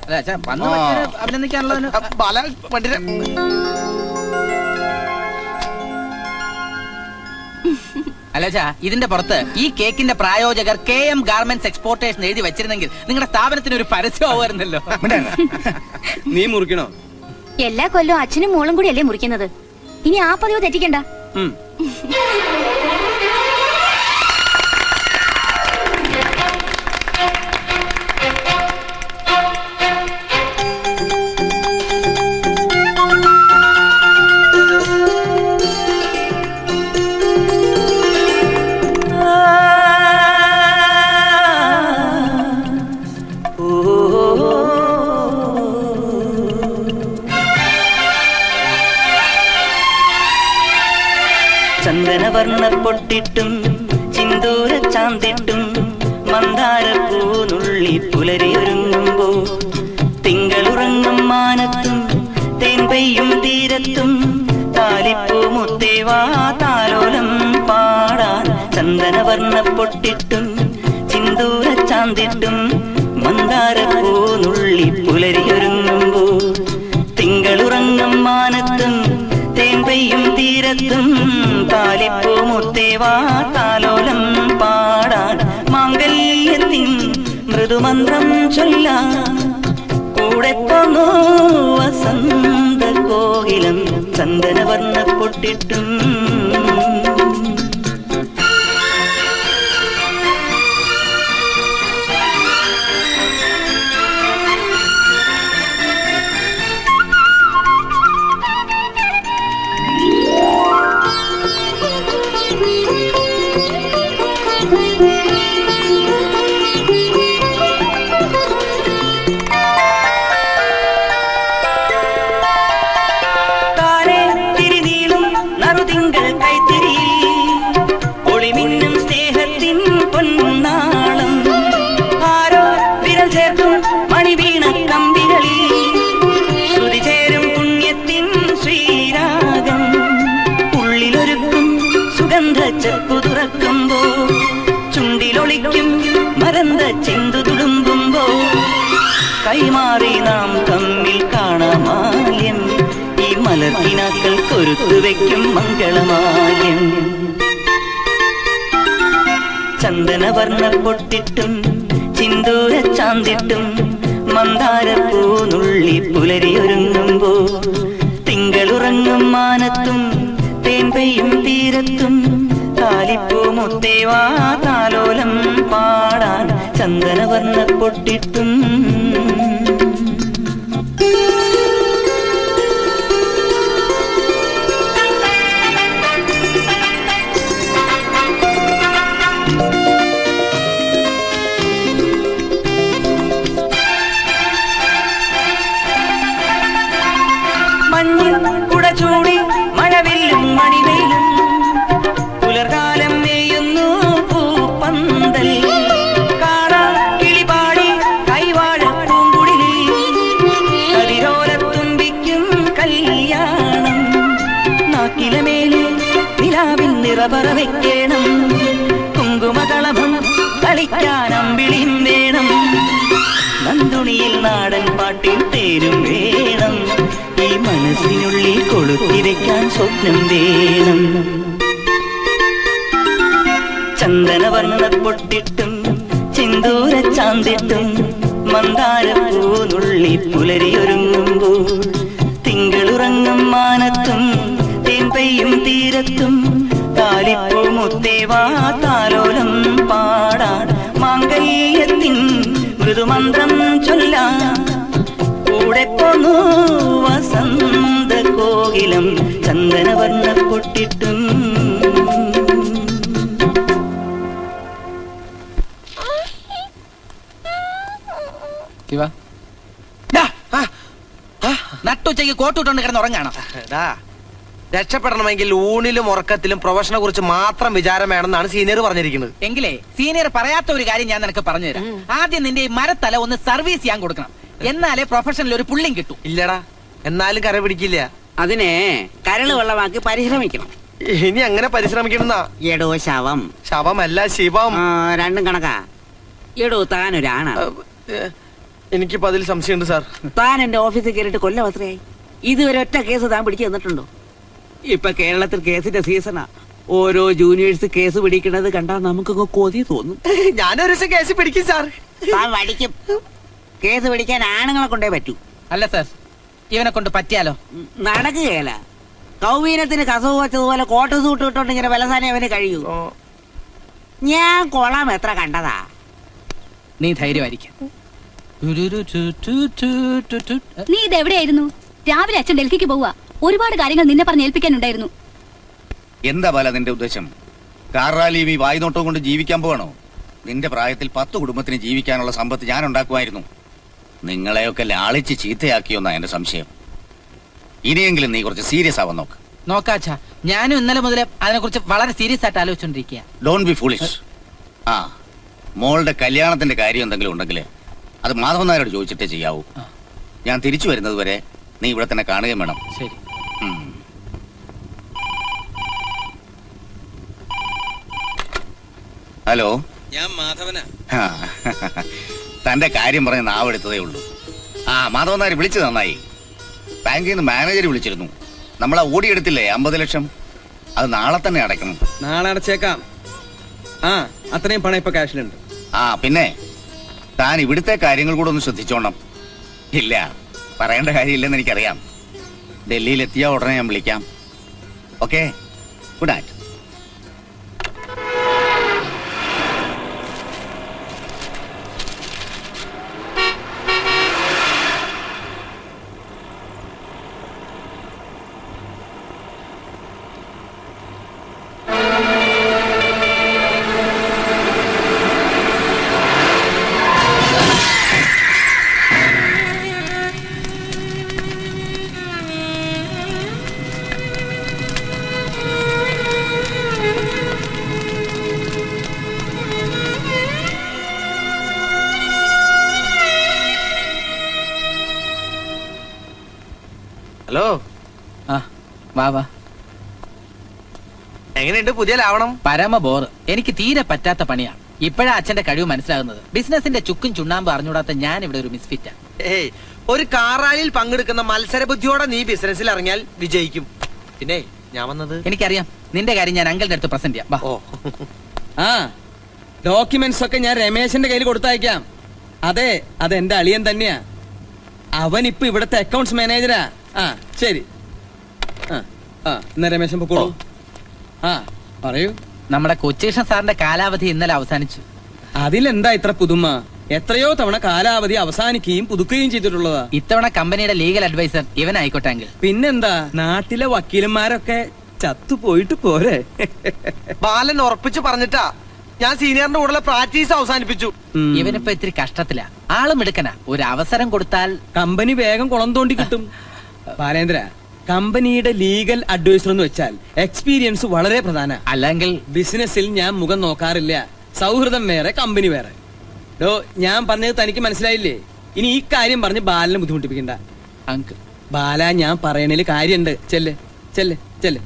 അഭിനന്ദിക്കാനുള്ളതിന് ബാല വണ്ടിയുടെ അല്ലച്ചാ ഇതിന്റെ പുറത്ത് ഈ കേക്കിന്റെ പ്രായോജകർ KM ഗാർമെന്റ്സ് എക്സ്പോർട്ടേഷൻ എഴുതി വെച്ചിരുന്നെങ്കിൽ നിങ്ങളുടെ സ്ഥാപനത്തിന് ഒരു പരസ്യമായിരുന്നല്ലോ. നീ മുറിക്കണോ? എല്ലാ കൊല്ലവും അച്ഛനും മോളും കൂടി അല്ലേ മുറിക്കുന്നത്. ഇനി ആ പതിവ് തെറ്റിക്കണ്ട. ചന്ദനവർണ്ണ പൊട്ടിട്ടും ചിന്തൂര ചാന്തിട്ടും മന്ദാരപ്പൂനുള്ളി പുലരിയൊരുങ്ങുമ്പോ തിങ്കളുറങ്ങും മാനത്തും തേൻ പെയ്യും തീരത്തും താലിപ്പൂ മുത്തേവാ താലോലം പാടാൻ. ചന്ദനവർണ്ണ പൊട്ടിട്ടും ചിന്തൂര ചാന്തിട്ടും മന്ദാരപ്പൂനുള്ളി പുലരിയൊരുങ്ങുമ്പോ തിങ്കളുറങ്ങും മാനത്തും തേൻ പെയ്യും തീരത്തും താലിപ്പൂ മുത്തേവാ താലോലം പാടാൻ. മാംഗല്യത്തിൻ മൃദുമന്ത്രം ചൊല്ലാൻ കൂടെ പോന്നു വസന്ത കോകിലം. ചന്ദനവർണ്ണ പൊട്ടിട്ടും ചെപ്പുതുറക്കുമ്പോ ചുണ്ടിലൊളിക്കും മരന്ത ചെന്തു തുളുമ്പുമ്പോ കൈമാറി നാം തമ്മിൽ കാണാമാല്യം. ഈ മലർക്കിനാക്കൾ കൊരുത്തു വെക്കും മംഗളമാല്യം. ചന്ദനവർണ്ണ പൊട്ടിട്ടും ചിന്തൂര ചാന്തിട്ടും മന്ദാരപ്പൂനുള്ളി പുലരിയൊരുങ്ങുമ്പോ തിങ്കളുറങ്ങും മാനത്തും തേൻ പെയ്യും തീരത്തും താലിപ്പൂ മുത്തേവാ താലോലം പാടാൻ. ചന്ദനവർണ്ണ പൊട്ടിട്ടും മഞ്ഞിൽ കുട ചൂടി മഴവില്ലും മണിവെയിലും പുലർകാലം മേയുന്നു പൂപ്പന്തൽ. കാണാ കിളിപാടി കൈവാഴ പൂങ്കുടിലിൽ കതിരോലത്തുമ്പിക്കും കല്യാണം. നാക്കിലമേലെ നിലാവിൽ നിറപറ വെക്കണം. കുങ്കുമകളഭം കളിക്കാൻ അമ്പിളിയും വേണം. നന്ദുണിയിൽ നാടൻ പാട്ടിൽ തേരും വേണം. ഈ മനസ്സിനുള്ളിൽ കൊളുത്തിവെക്കാൻ സ്വപ്നം വേണം. ചന്ദനവർണ്ണ പൊട്ടിട്ടും ചിന്തൂര ചാന്തിട്ടും മന്ദാരപ്പൂനുള്ളി പുലരിയൊരുങ്ങുമ്പോ തിങ്കളുറങ്ങും മാനത്തും തേൻ പെയ്യും തീരത്തും താലിപ്പൂ മുത്തേവാ താലോലം പാടാൻ. മാംഗല്യത്തിൻ മൃദുമന്ത്രം ചൊല്ലാൻ കൂടെ പോന്നു വസന്ത കോകിലം. ചന്ദനവർണ്ണ പൊട്ടിട്ടും നട്ടുച്ചയ്ക്ക് കോട്ടുകൊണ്ട് കിടന്ന് ഉറങ്ങാണോ? രക്ഷപ്പെടണമെങ്കിൽ ഊണിലും ഉറക്കത്തിലും പ്രൊഫഷനെ കുറിച്ച് മാത്രം വിചാരം വേണമെന്നാണ് സീനിയർ പറഞ്ഞിരിക്കുന്നത്. എങ്കിലേ സീനിയർ പറയാത്ത ഒരു കാര്യം ഞാൻ നിനക്ക് പറഞ്ഞുതരാം. ആദ്യം നിന്റെ ഈ മരത്തല ഒന്ന് സർവീസ് ചെയ്യാൻ കൊടുക്കണം. എന്നാലേ പ്രൊഫഷനിൽ ഒരു പുള്ളിയും കിട്ടും. ഇല്ലടാ, എന്നാലും കര പിടിക്കില്ല. അതിനെ കരള് വെള്ളമാക്കി പരിശ്രമിക്കണം. ഇനി അങ്ങനെ പരിശ്രമിക്കണമെന്നാ. എടോ ശവം. ശവമല്ല ശിവം. രണ്ടും കണക്കാ. എടോ താനൊരാണാ. എനിക്കിപ്പോ അതിൽ സംശയമുണ്ട് സാർ. താൻ എന്റെ ഓഫീസിൽ കയറിയിട്ട് കൊല്ലം എത്രയായി? ഇതുവരെ ഒറ്റ കേസ് താൻ പിടിച്ചു തന്നിട്ടുണ്ടോ? ഇപ്പൊ കേരളത്തിൽ കേസിന്റെ സീസണാ. ഓരോ ജൂനിയേഴ്സ് കേസ് പിടിക്കണത് കണ്ടാൽ നമുക്കൊക്കെ കൊതി തോന്നും. ഞാനൊരു ദിവസം കേസ് പിടിക്കും സാർ. താൻ വടിക്കും. കേസ് പിടിക്കാൻ ആണുങ്ങളെ കൊണ്ടേ പറ്റൂ. അല്ല സാർ, ഇവനെ കൊണ്ട് പറ്റിയാലോ? നടക്കുകയല്ല. കൗവീനത്തിന് കസവ് വെച്ചതുപോലെ കോട്ട് സൂട്ട് ഇട്ടോണ്ട് ഇങ്ങനെ വിലസാനെ അവന് കഴിയൂ. ഞാൻ കൊള്ളാം എത്ര കണ്ടതാ. നീ ധൈര്യമായിരിക്കും. നീ ഇത് എവിടെയായിരുന്നു? രാവിലെ അച്ഛൻ ഡൽഹിക്ക് പോവാ. ഒരുപാട് കാര്യങ്ങൾ നിന്നെ പറഞ്ഞ് ഏൽപ്പിക്കാനുണ്ടായിരുന്നു. എന്താ ബാല നിന്റെ ഉദ്ദേശം? കാർ റാലിയും ഈ വായുനോട്ടവും കൊണ്ട് ജീവിക്കാൻ പോകണോ? നിന്റെ പ്രായത്തിൽ 10 കുടുംബത്തിന് ജീവിക്കാനുള്ള സമ്പത്ത് ഞാൻ ഉണ്ടാക്കുമായിരുന്നു. നിങ്ങളെയൊക്കെ ലാളിച്ച് ചീത്തയാക്കിയോന്നാ എന്റെ സംശയം. ഇനിയെങ്കിലും നീ കുറച്ച് സീരിയസ് ആവാൻ നോക്ക്. നോക്കാച്ചാ, ഞാനും ഇന്നലെ മുതലേ അതിനെക്കുറിച്ച് വളരെ സീരിയസ് ആയിട്ട് ആലോചിച്ചോണ്ടിരിക്കുക. Don't be foolish. ആ, മോളുടെ കല്യാണത്തിന്റെ കാര്യം എന്തെങ്കിലും ഉണ്ടെങ്കിൽ അത് മാധവൻ നായരോട് ചോദിച്ചിട്ടേ ചെയ്യാവൂ. ഞാൻ തിരിച്ചു വരുന്നത് വരെ നീ ഇവിടെ തന്നെ കാണുകയും വേണം. ശരി. ഹലോ, ഞാൻ മാധവനാ. തന്റെ കാര്യം പറഞ്ഞ് നാവെടുത്തതേ ഉള്ളൂ. ആ, മാധവൻ നായർ വിളിച്ചു നന്നായി. ബാങ്കിൽ നിന്ന് മാനേജർ വിളിച്ചിരുന്നു. നമ്മളാ ഓടിയെടുത്തില്ലേ 50 ലക്ഷം, അത് നാളെ തന്നെ അടയ്ക്കണം. നാളെ അടച്ചേക്കാം. ആ, അത്രയും പണം ഇപ്പൊ ക്യാഷിലുണ്ട്. ആ, പിന്നെ താൻ ഇവിടുത്തെ കാര്യങ്ങൾ കൂടെ ഒന്ന് ശ്രദ്ധിച്ചോണം. ഇല്ല, പറയേണ്ട കാര്യമില്ലെന്ന് എനിക്കറിയാം. ഡൽഹിയിൽ എത്തിയ ഉടനെ ഞാൻ വിളിക്കാം. Okay, good night. ഹലോ. ആ, വാ വാ. എങ്ങനെയുണ്ട് പുതിയ ലാവണം? പരമ ബോർ. എനിക്ക് തീരെ പറ്റാത്ത പണിയാണ്. ഇപ്പോഴാ അച്ഛന്റെ കഴിവ് മനസ്സിലാകുന്നത്. ബിസിനസിന്റെ ചുക്കും ചുണ്ണാമ്പ് അറിഞ്ഞൂടാത്ത ഞാൻ ഇവിടെ ഒരു മിസ്ഫിറ്റാ. ഏയ്, ഒരു കാർ റാലിയിൽ പങ്കെടുക്കുന്ന മത്സര ബുദ്ധിയോടെ നീ ബിസിനസ്സിൽ ഇറങ്ങിയാൽ വിജയിക്കും. പിന്നെ ഞാൻ വന്നത് എനിക്കറിയാം. നിന്റെ കാര്യം ഞാൻ അങ്കിളിന്റെ അടുത്ത് പ്രസന്റ് ചെയ്യാം. വാ. ഓ, ആ, ഡോക്യുമെന്റ്സ് ഒക്കെ ഞാൻ രമേശന്റെ കയ്യിൽ കൊടുത്തയക്കാം. അതെ, അതെന്റെ അളിയൻ തന്നെയാ. അവൻ ഇപ്പൊ ഇവിടുത്തെ അക്കൗണ്ട്സ് മാനേജരാ. ആ, ശരി. എന്നാ രമേശൻ പൊക്കോളൂ. ആ, പറയൂ. നമ്മുടെ കൊച്ചേഷൻ സാറിന്റെ കാലാവധി ഇന്നലെ അവസാനിച്ചു. അതിലെന്താ ഇത്ര പുതുമ? എത്രയോ തവണ കാലാവധി അവസാനിക്കുകയും പുതുക്കുകയും ചെയ്തിട്ടുള്ളതാ. ഇത്തവണ കമ്പനിയുടെ ലീഗൽ അഡ്വൈസർ ഇവനായിക്കോട്ടെ അങ്കിൾ. പിന്നെന്താ, നാട്ടിലെ വക്കീലന്മാരൊക്കെ ചത്തുപോയിട്ട് പോരെ. ബാലൻ ഉറപ്പിച്ചു പറഞ്ഞിട്ടാ ഞാൻ സീനിയറിന്റെ കൂടെ പ്രാക്ടീസ് അവസാനിപ്പിച്ചു. ഇവനിപ്പോ ഇത്തിരി കഷ്ടത്തിലാ. ആളും എടുക്കനാ. ഒരു അവസരം കൊടുത്താൽ കമ്പനി വേഗം കുളം തോണ്ടി കിട്ടും. ബാലേന്ദ്ര, കമ്പനിയുടെ ലീഗൽ അഡ്വൈസർ എന്ന് വെച്ചാൽ എക്സ്പീരിയൻസ് വളരെ പ്രധാന. അല്ലെങ്കിൽ ബിസിനസ്സിൽ ഞാൻ മുഖം നോക്കാറില്ല. സൗഹൃദം വേറെ, കമ്പനി വേറെ. ഡോ, ഞാൻ പറഞ്ഞത് തനിക്ക് മനസ്സിലായില്ലേ? ഇനി ഈ കാര്യം പറഞ്ഞ് ബാലനെ ബുദ്ധിമുട്ടിപ്പിക്കണ്ട. അങ്കിൾ. ബാല, ഞാൻ പറയണേല് കാര്യണ്ട്. ചെല്ല് ചെല്ല് ചെല്ല്.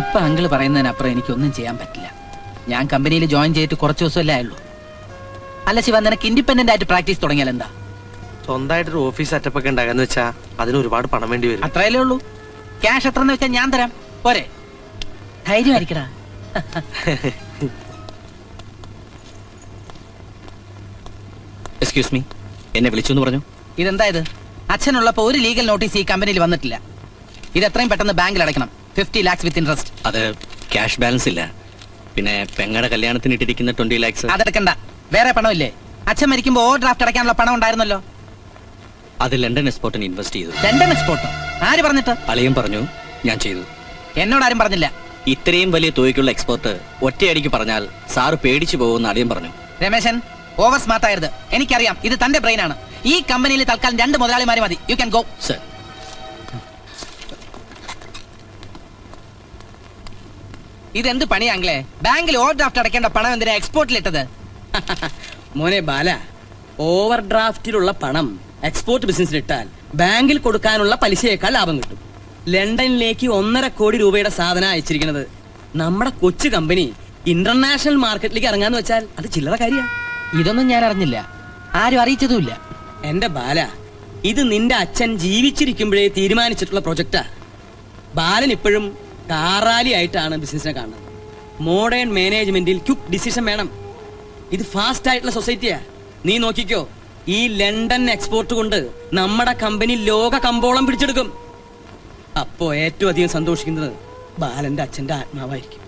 ഇപ്പൊ അങ്കിള് പറയുന്നതിനപ്പുറം എനിക്കൊന്നും ചെയ്യാൻ പറ്റില്ല. ഞാൻ കമ്പനിയിൽ ജോയിൻ ചെയ്തിട്ട് കുറച്ച് ദിവസമല്ലേ ആയുള്ളൂ. അല്ല ശിവ, നിനക്ക് ഇൻഡിപെൻഡന്റ് ആയിട്ട് പ്രാക്ടീസ് തുടങ്ങിയാൽ എന്താ? സ്വന്തമായിട്ടൊരു ഓഫീസ് സെറ്റപ്പ് ഒക്കെ ഉണ്ടാകാന്ന് വെച്ചാ അതിന് ഒരുപാട് പണം വേണ്ടി വരും. അത്രയല്ലേ ഉള്ളൂ. ക്യാഷ് എത്രന്ന് വെച്ചാൽ ഞാൻ തരാം. പോരെ? ധൈര്യമായിരിക്കടാ. എക്സ്ക്യൂസ് മീ, എന്നെ വിളിച്ചു എന്ന് പറഞ്ഞു. ഇതെന്താ ഇത്? അച്ഛനുള്ളപ്പോ ഒരു ലീഗൽ നോട്ടീസ് ഈ കമ്പനിയിൽ വന്നിട്ടില്ല. ഇത് എത്രയും പെട്ടെന്ന് ബാങ്കിൽ അടയ്ക്കണം. 50 lakhs വിത്ത് ഇൻട്രസ്റ്റ്. അത് ക്യാഷ് ബാലൻസ് ഇല്ല. പിന്നെ പെങ്ങടെ കല്യാണത്തിന് ഇട്ടിരിക്കുന്ന 20 lakhs. അതെടുക്കണ്ട. വേറെ പണമില്ലേ? അച്ഛൻ മരിക്കുമ്പോ ഓവർ ഡ്രാഫ്റ്റ് അടയ്ക്കാനുള്ള പണം ഉണ്ടായിരുന്നല്ലോ. അത് ലണ്ടൻ എക്സ്പോർട്ടിന് ഇൻവെസ്റ്റ് ചെയ്തു. ലണ്ടൻ എക്സ്പോർട്ടോ? ആര് പറഞ്ഞിട്ട്? അളിയൻ പറഞ്ഞു, ഞാൻ ചെയ്തു. എന്നോടാരും പറഞ്ഞില്ല. ഇത്രയും വലിയ തുകയ്ക്കുള്ള എക്സ്പോർട്ട് ഒറ്റയടിക്ക് പറഞ്ഞാൽ സാറ് പേടിച്ചു പോകുമെന്ന് അളിയൻ പറഞ്ഞു. രമേശൻ, ഓവർ സ്മാർട്ട് ആയത്. എനിക്കറിയാം ഇത് തന്റെ ബ്രെയിൻ ആണ്. ഈ കമ്പനിയിൽ തൽക്കാലം 2 മുതലാളിമാരെ മതി. U can go. സർ, ഇതെന്ത് പണിയാങ്കിലേ? ബാങ്കിൽ ഓവർ ഡ്രാഫ്റ്റ് അടയ്ക്കേണ്ട പണം എന്തിനാ എക്സ്പോർട്ടിലിട്ടത്? മോനെ ബാല, ഓവർ ഡ്രാഫ്റ്റിലുള്ള പണം എക്സ്പോർട്ട് ബിസിനസ്സിൽ ഇട്ടാൽ ബാങ്കിൽ കൊടുക്കാനുള്ള പലിശയേക്കാൾ ലാഭം കിട്ടും. ലണ്ടനിലേക്ക് 1.5 കോടി രൂപയുടെ സാധനം അയച്ചിരിക്കുന്നത്. നമ്മുടെ കൊച്ചു കമ്പനി ഇന്റർനാഷണൽ മാർക്കറ്റിലേക്ക് ഇറങ്ങാന്ന് വെച്ചാൽ അത് ചില്ലറ കാര്യ. ഇതൊന്നും ഞാൻ അറിഞ്ഞില്ല. ആരും അറിയിച്ചതുമില്ല. എന്റെ ബാല, ഇത് നിന്റെ അച്ഛൻ ജീവിച്ചിരിക്കുമ്പോഴേ തീരുമാനിച്ചിട്ടുള്ള പ്രൊജക്റ്റാ. ബാലൻ ഇപ്പോഴും കാറാലി ആയിട്ടാണ് ബിസിനസിനെ കാണുന്നത്. മോഡേൺ മാനേജ്മെന്റിൽ ക്വിക്ക് ഡിസിഷൻ വേണം. ഇത് ഫാസ്റ്റ് ആയിട്ടുള്ള സൊസൈറ്റിയാ. നീ നോക്കിക്കോ, ഈ ലണ്ടൻ എക്സ്പോർട്ട് കൊണ്ട് നമ്മുടെ കമ്പനി ലോക കമ്പോളം പിടിച്ചെടുക്കും. അപ്പോ ഏറ്റവും അധികം സന്തോഷിക്കുന്നത് ബാലന്റെ അച്ഛന്റെ ആത്മാവായിരിക്കും.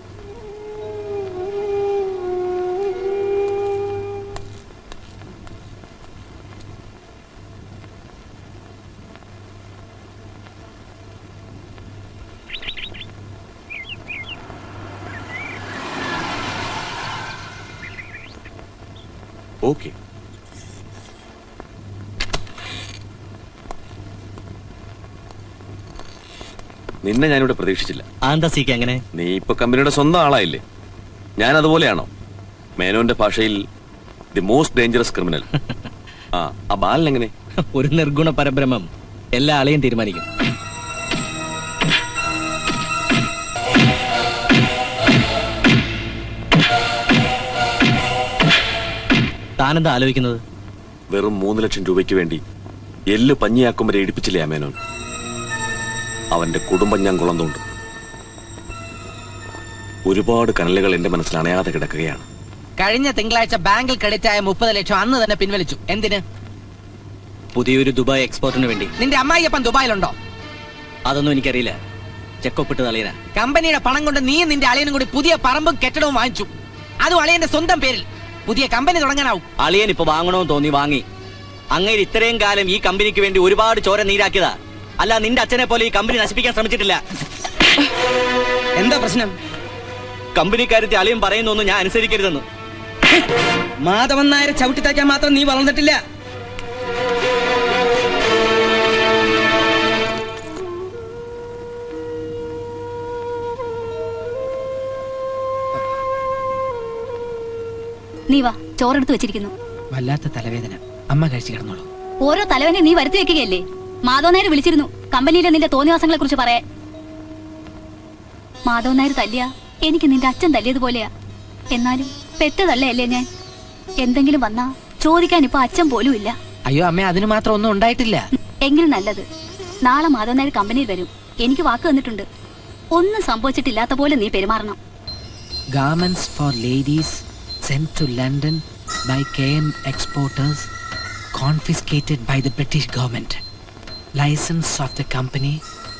ഓക്കെ, നിന്നെ ഞാനിവിടെ പ്രതീക്ഷിച്ചില്ല. ആന്തസിക്ക് അങ്ങനെ നീ ഇപ്പൊ കമ്പനിയുടെ സ്വന്തം ആളായില്ലേ? ഞാൻ അതുപോലെയാണോ? മേനോന്റെ ഭാഷയിൽ ദി മോസ്റ്റ് ഡേഞ്ചറസ് ക്രിമിനൽ. ആ ബാലൻ എങ്ങനെ? ഒരു നിർഗുണ പരബ്രഹ്മം എല്ലാ ആളെയും തീരുമാനിക്കും. താനെന്താ ആലോചിക്കുന്നത്? വെറും 3 ലക്ഷം രൂപയ്ക്ക് വേണ്ടി എല്ല് പഞ്ഞിയാക്കും വരെ ഇടിപ്പിച്ചില്ലേ ആ മേനോൻ? അവന്റെ കുടുംബം ഞാൻ കുളം തോണ്ടും. ഒരുപാട് കനലുകൾ എന്റെ മനസ്സിൽ അണയാതെ കിടക്കുകയാണ്. കഴിഞ്ഞ തിങ്കളാഴ്ച ബാങ്കിൽ ക്രെഡിറ്റ് ആയ 30 ലക്ഷം അന്ന് തന്നെ പിൻവലിച്ചു. എന്തിന്? പുതിയൊരു ദുബായ് എക്സ്പോർട്ടിന് വേണ്ടി. നിന്റെ അമ്മായിയപ്പൻ ദുബായിലുണ്ടോ? അതൊന്നും എനിക്കറിയില്ല. ചെക്കൊപ്പിട്ട് തലയിന. കമ്പനിയുടെ പണം കൊണ്ട് നീ നിന്റെ അളിയനും കൂടി പുതിയ പറമ്പും കെട്ടിടവും വാങ്ങിച്ചു. അതും അളിയന്റെ സ്വന്തം പേരിൽ. പുതിയ കമ്പനി തുടങ്ങാനാവും. അളിയൻ ഇപ്പൊ വാങ്ങണമെന്ന് തോന്നി വാങ്ങി. അങ്ങേര് ഇത്രയും കാലം ഈ കമ്പനിക്ക് വേണ്ടി ഒരുപാട് ചോര നീരാക്കിയതാ. അല്ല, നിന്റെ അച്ഛനെ പോലെ ഈ കമ്പനി നശിപ്പിക്കാൻ ശ്രമിച്ചിട്ടില്ല. എന്താ പ്രശ്നം? കമ്പനിക്കാരത്തെ അളിയൻ പറയുന്നൊന്നും ഞാൻ അനുസരിക്കരുതെന്ന്. മാധവൻ നായരെ ചവിട്ടിത്താക്കാൻ മാത്രം നീ വളർന്നിട്ടില്ല. നീ വാ, ചോറെടുത്ത് വെച്ചിരിക്കുന്നു. വല്ലാത്ത തലവേദന. അമ്മ കഴിച്ചു കിടന്നോളൂ. ഓരോ തലവനെ നീ വരുത്തി വെക്കുകയല്ലേ? മാധവൻ നായർ വിളിച്ചിരുന്നു കമ്പനിയിലെ നിന്റെ തോന്നിവാസങ്ങളെ കുറിച്ച് പറയാൻ. മാധവൻ നായർ തല്ലിയ എനിക്ക് നിന്റെ അച്ഛൻ തല്ലിയതുപോലെയാ. എന്നാലും പെട്ടതല്ലേ ഞാൻ. എന്തെങ്കിലും വന്നാ ചോദിക്കാൻ ഇപ്പൊ അച്ഛൻ പോലും ഇല്ല. അയ്യോ അമ്മ, അതിന് മാത്രം ഒന്നും ഉണ്ടായിട്ടില്ല. എങ്കിലും നല്ലത്. നാളെ മാധവൻ നായർ കമ്പനിയിൽ വരും. എനിക്ക് വാക്ക് തന്നിട്ടുണ്ട്. ഒന്നും സംഭവിച്ചിട്ടില്ലാത്ത പോലെ നീ പെരുമാറണം. Garments for ladies sent to London by KM exporters confiscated by the British government. License of the company